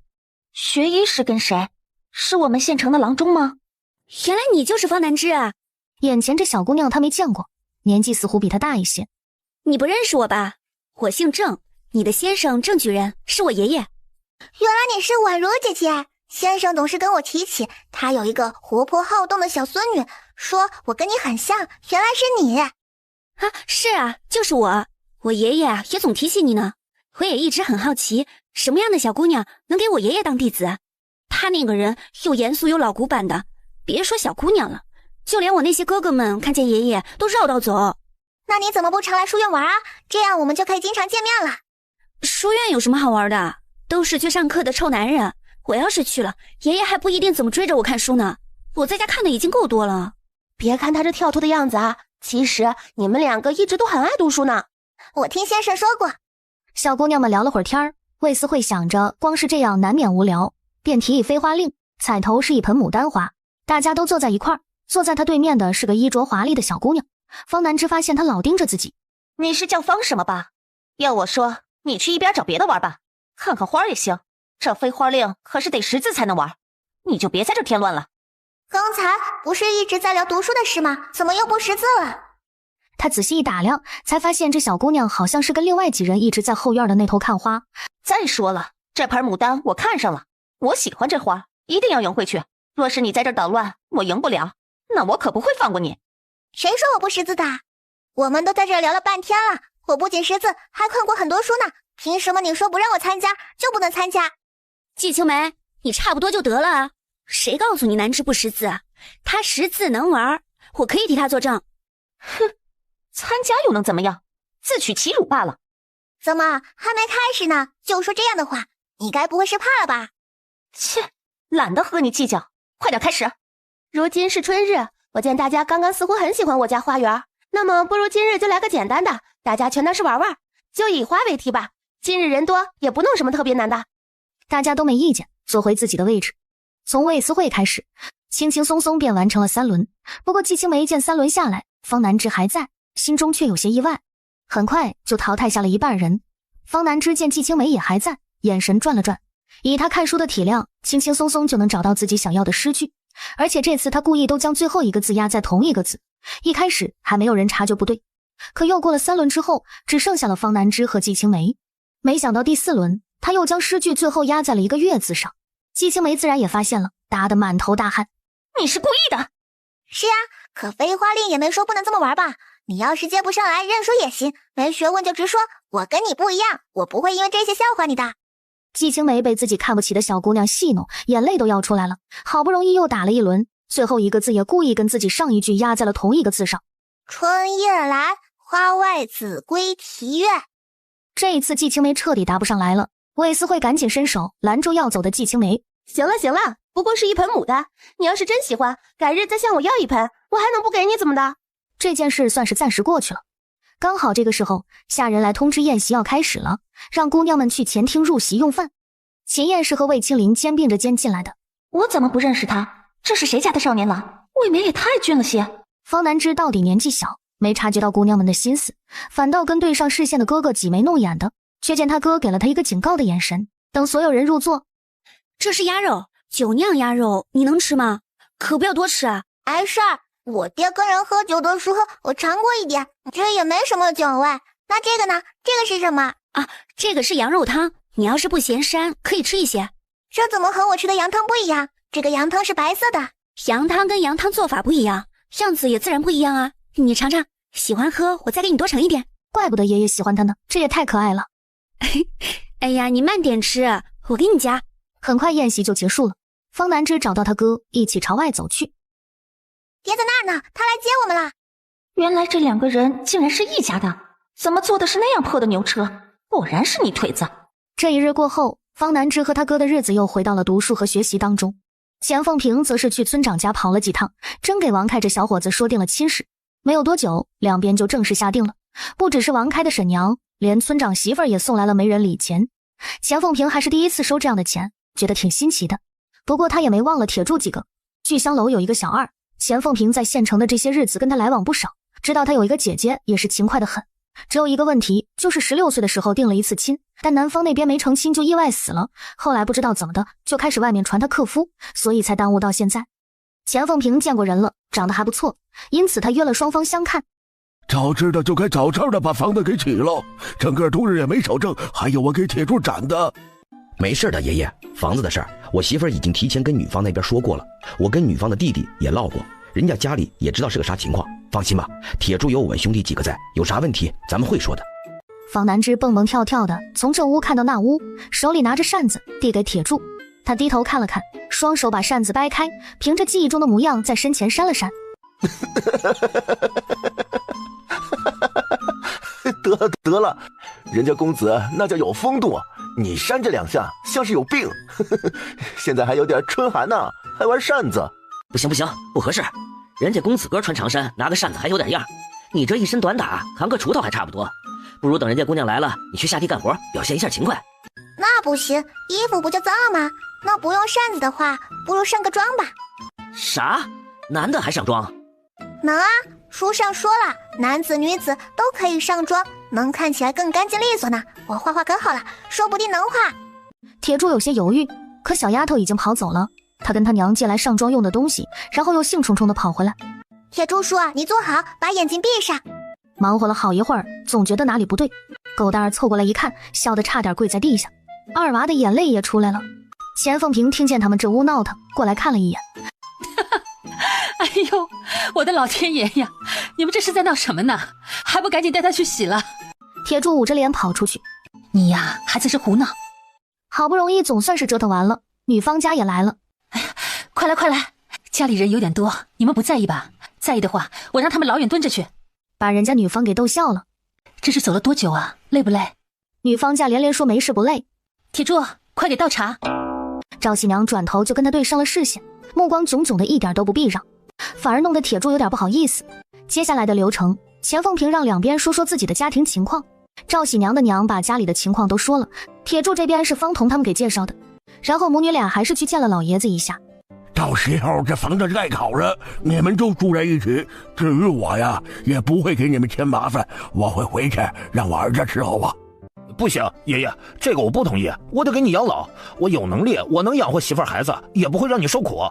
学医是跟谁？是我们县城的郎中吗？原来你就是方南枝啊！眼前这小姑娘她没见过，年纪似乎比她大一些。你不认识我吧？我姓郑，你的先生郑举人是我爷爷。原来你是婉如姐姐，先生总是跟我提起他有一个活泼好动的小孙女，说我跟你很像，原来是你。是啊，就是我。我爷爷也总提起你呢。我也一直很好奇，什么样的小姑娘能给我爷爷当弟子？他那个人又严肃又老古板的，别说小姑娘了，就连我那些哥哥们看见爷爷都绕道走。那你怎么不常来书院玩啊？这样我们就可以经常见面了。书院有什么好玩的？都是去上课的臭男人。我要是去了，爷爷还不一定怎么追着我看书呢。我在家看的已经够多了。别看他这跳脱的样子啊，其实你们两个一直都很爱读书呢。我听先生说过。小姑娘们聊了会儿天儿，魏思慧想着光是这样难免无聊，便提议飞花令，彩头是一盆牡丹花，大家都坐在一块儿。坐在他对面的是个衣着华丽的小姑娘。方南之发现她老盯着自己。你是叫方什么吧？要我说，你去一边找别的玩吧，看看花也行。这飞花令可是得识字才能玩，你就别在这添乱了。刚才不是一直在聊读书的事吗？怎么又不识字了？他仔细一打量，才发现这小姑娘好像是跟另外几人一直在后院的那头看花。再说了，这盆牡丹我看上了，我喜欢这花，一定要赢回去。若是你在这捣乱，我赢不了，那我可不会放过你。谁说我不识字的？我们都在这聊了半天了，我不仅识字，还看过很多书呢。凭什么你说不让我参加就不能参加？季青梅，你差不多就得了啊！谁告诉你南之不识字啊？他识字能玩，我可以替他作证。哼，参加又能怎么样？自取其辱罢了。怎么还没开始呢，就说这样的话？你该不会是怕了吧？切，懒得和你计较，快点开始。如今是春日，我见大家刚刚似乎很喜欢我家花园，那么不如今日就来个简单的，大家全当是玩玩，就以花为题吧。今日人多，也不弄什么特别难的。大家都没意见，坐回自己的位置。从魏思慧开始，轻轻松松便完成了3轮。不过季青梅见3轮下来，方南之还在，心中却有些意外，很快就淘汰下了一半人。方南之见季青梅也还在，眼神转了转，以他看书的体量，轻轻松松就能找到自己想要的诗句。而且这次他故意都将最后一个字压在同一个字，一开始还没有人察觉不对，可又过了3轮之后，只剩下了方南之和季青梅。没想到第4轮，他又将诗句最后压在了一个月字上。季青梅自然也发现了，答得满头大汗。你是故意的？是啊，可飞花令也没说不能这么玩吧？你要是接不上来，认输也行，没学问就直说，我跟你不一样，我不会因为这些笑话你的。季青梅被自己看不起的小姑娘戏弄，眼泪都要出来了。好不容易又打了1轮，最后一个字也故意跟自己上一句压在了同一个字上。春夜来，花外子规啼怨。这一次季青梅彻底答不上来了，魏思慧赶紧伸手拦住要走的季青梅。行了行了，不过是一盆牡丹，你要是真喜欢，改日再向我要一盆，我还能不给你怎么的？这件事算是暂时过去了。刚好这个时候，下人来通知宴席要开始了，让姑娘们去前厅入席用饭。秦燕是和魏青林肩并着肩进来的。我怎么不认识他？这是谁家的少年郎？未免也太俊了些。方南之到底年纪小，没察觉到姑娘们的心思，反倒跟对上视线的哥哥挤眉弄眼的，却见他哥给了他一个警告的眼神。等所有人入座，这是鸭肉，酒酿鸭肉，你能吃吗？可不要多吃啊！碍事儿，我爹跟人喝酒的时候，我尝过一点，这也没什么酒味。那这个呢？这个是什么啊？这个是羊肉汤，你要是不嫌膻，可以吃一些。这怎么和我吃的羊汤不一样？这个羊汤是白色的。羊汤跟羊汤做法不一样，样子也自然不一样啊。你尝尝，喜欢喝我再给你多盛一点。怪不得爷爷喜欢他呢，这也太可爱了。哎呀，你慢点吃，我给你夹。很快宴席就结束了，方南之找到他哥，一起朝外走去。爹在那儿呢，他来接我们了。原来这2个人竟然是一家的，怎么坐的是那样破的牛车？果然是你腿子。这一日过后，方南之和他哥的日子又回到了读书和学习当中。钱凤平则是去村长家跑了几趟，真给王开这小伙子说定了亲事。没有多久，两边就正式下定了。不只是王开的婶娘，连村长媳妇儿也送来了媒人礼钱。钱凤平还是第一次收这样的钱，觉得挺新奇的。不过他也没忘了铁柱几个。聚香楼有一个小二，钱凤平在县城的这些日子跟他来往不少，知道他有一个姐姐，也是勤快得很。只有一个问题，就是16岁的时候定了一次亲，但男方那边没成亲就意外死了，后来不知道怎么的，就开始外面传他克夫，所以才耽误到现在。钱凤平见过人了，长得还不错，因此他约了双方相看。早知道就该早的把房子给起了，整个冬日也没守正，还有我给铁柱斩的。没事的，爷爷，房子的事儿，我媳妇儿已经提前跟女方那边说过了，我跟女方的弟弟也唠过，人家家里也知道是个啥情况，放心吧，铁柱有我们兄弟几个在，有啥问题咱们会说的。方南之蹦蹦跳跳的从这屋看到那屋，手里拿着扇子递给铁柱，他低头看了看，双手把扇子掰开，凭着记忆中的模样在身前扇了扇。得了，人家公子那叫有风度，你扇这2下像是有病。现在还有点春寒呢，还玩扇子。不行，不合适，人家公子哥穿长衫拿个扇子还有点样，你这一身短打扛个锄头还差不多，不如等人家姑娘来了，你去下地干活，表现一下勤快。那不行，衣服不就脏了吗？那不用扇子的话，不如上个妆吧。啥？男的还上妆？能啊，书上说了，男子女子都可以上妆，能看起来更干净利索呢。我画画可好了，说不定能画。铁柱有些犹豫，可小丫头已经跑走了，她跟她娘借来上妆用的东西，然后又兴冲冲地跑回来。铁柱叔，你坐好，把眼睛闭上。忙活了好一会儿，总觉得哪里不对，狗蛋儿凑过来一看，笑得差点跪在地下，二娃的眼泪也出来了。钱凤萍听见他们这屋闹腾，过来看了一眼。哎呦，我的老天爷呀！你们这是在闹什么呢？还不赶紧带他去洗了？铁柱捂着脸跑出去。你呀，还在这胡闹。好不容易总算是折腾完了，女方家也来了。哎呀，快来！家里人有点多，你们不在意吧？在意的话，我让他们老远蹲着去。把人家女方给逗笑了。这是走了多久啊？累不累？女方家连连说没事不累。铁柱，快给倒茶。赵喜娘转头就跟他对上了视线，目光炯炯的一点都不避让，反而弄得铁柱有点不好意思。接下来的流程，钱凤萍让两边说自己的家庭情况，赵喜娘的娘把家里的情况都说了，铁柱这边是方彤他们给介绍的，然后母女俩还是去见了老爷子一下。到时候这房子盖好了，你们就住在一起，至于我呀，也不会给你们添麻烦，我会回去让我儿子伺候我。不行，爷爷，这个我不同意，我得给你养老，我有能力，我能养活媳妇孩子，也不会让你受苦。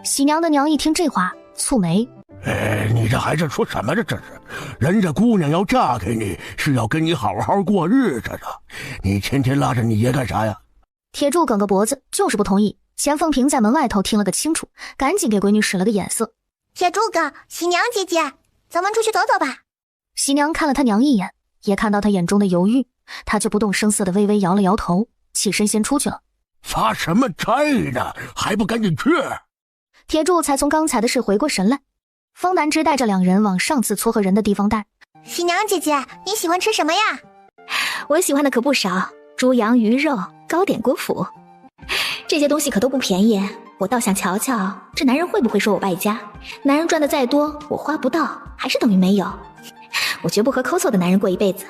喜娘的娘一听这话，蹙眉。你这孩子说什么这是？人家姑娘要嫁给你，是要跟你好好过日子的，你天天拉着你爷干啥呀？铁柱梗个脖子，就是不同意。钱凤萍在门外头听了个清楚，赶紧给闺女使了个眼色。铁柱哥，喜娘姐姐，咱们出去走走吧。喜娘看了他娘一眼，也看到他眼中的犹豫，他却不动声色的微微摇了摇头，起身先出去了。发什么呆呢？还不赶紧去！铁柱才从刚才的事回过神来。方南之带着两人往上次撮合人的地方带。喜娘姐姐，你喜欢吃什么呀？我喜欢的可不少，猪羊鱼肉、糕点果脯，这些东西可都不便宜。我倒想瞧瞧，这男人会不会说我败家？男人赚的再多，我花不到，还是等于没有。我绝不和抠搜的男人过一辈子。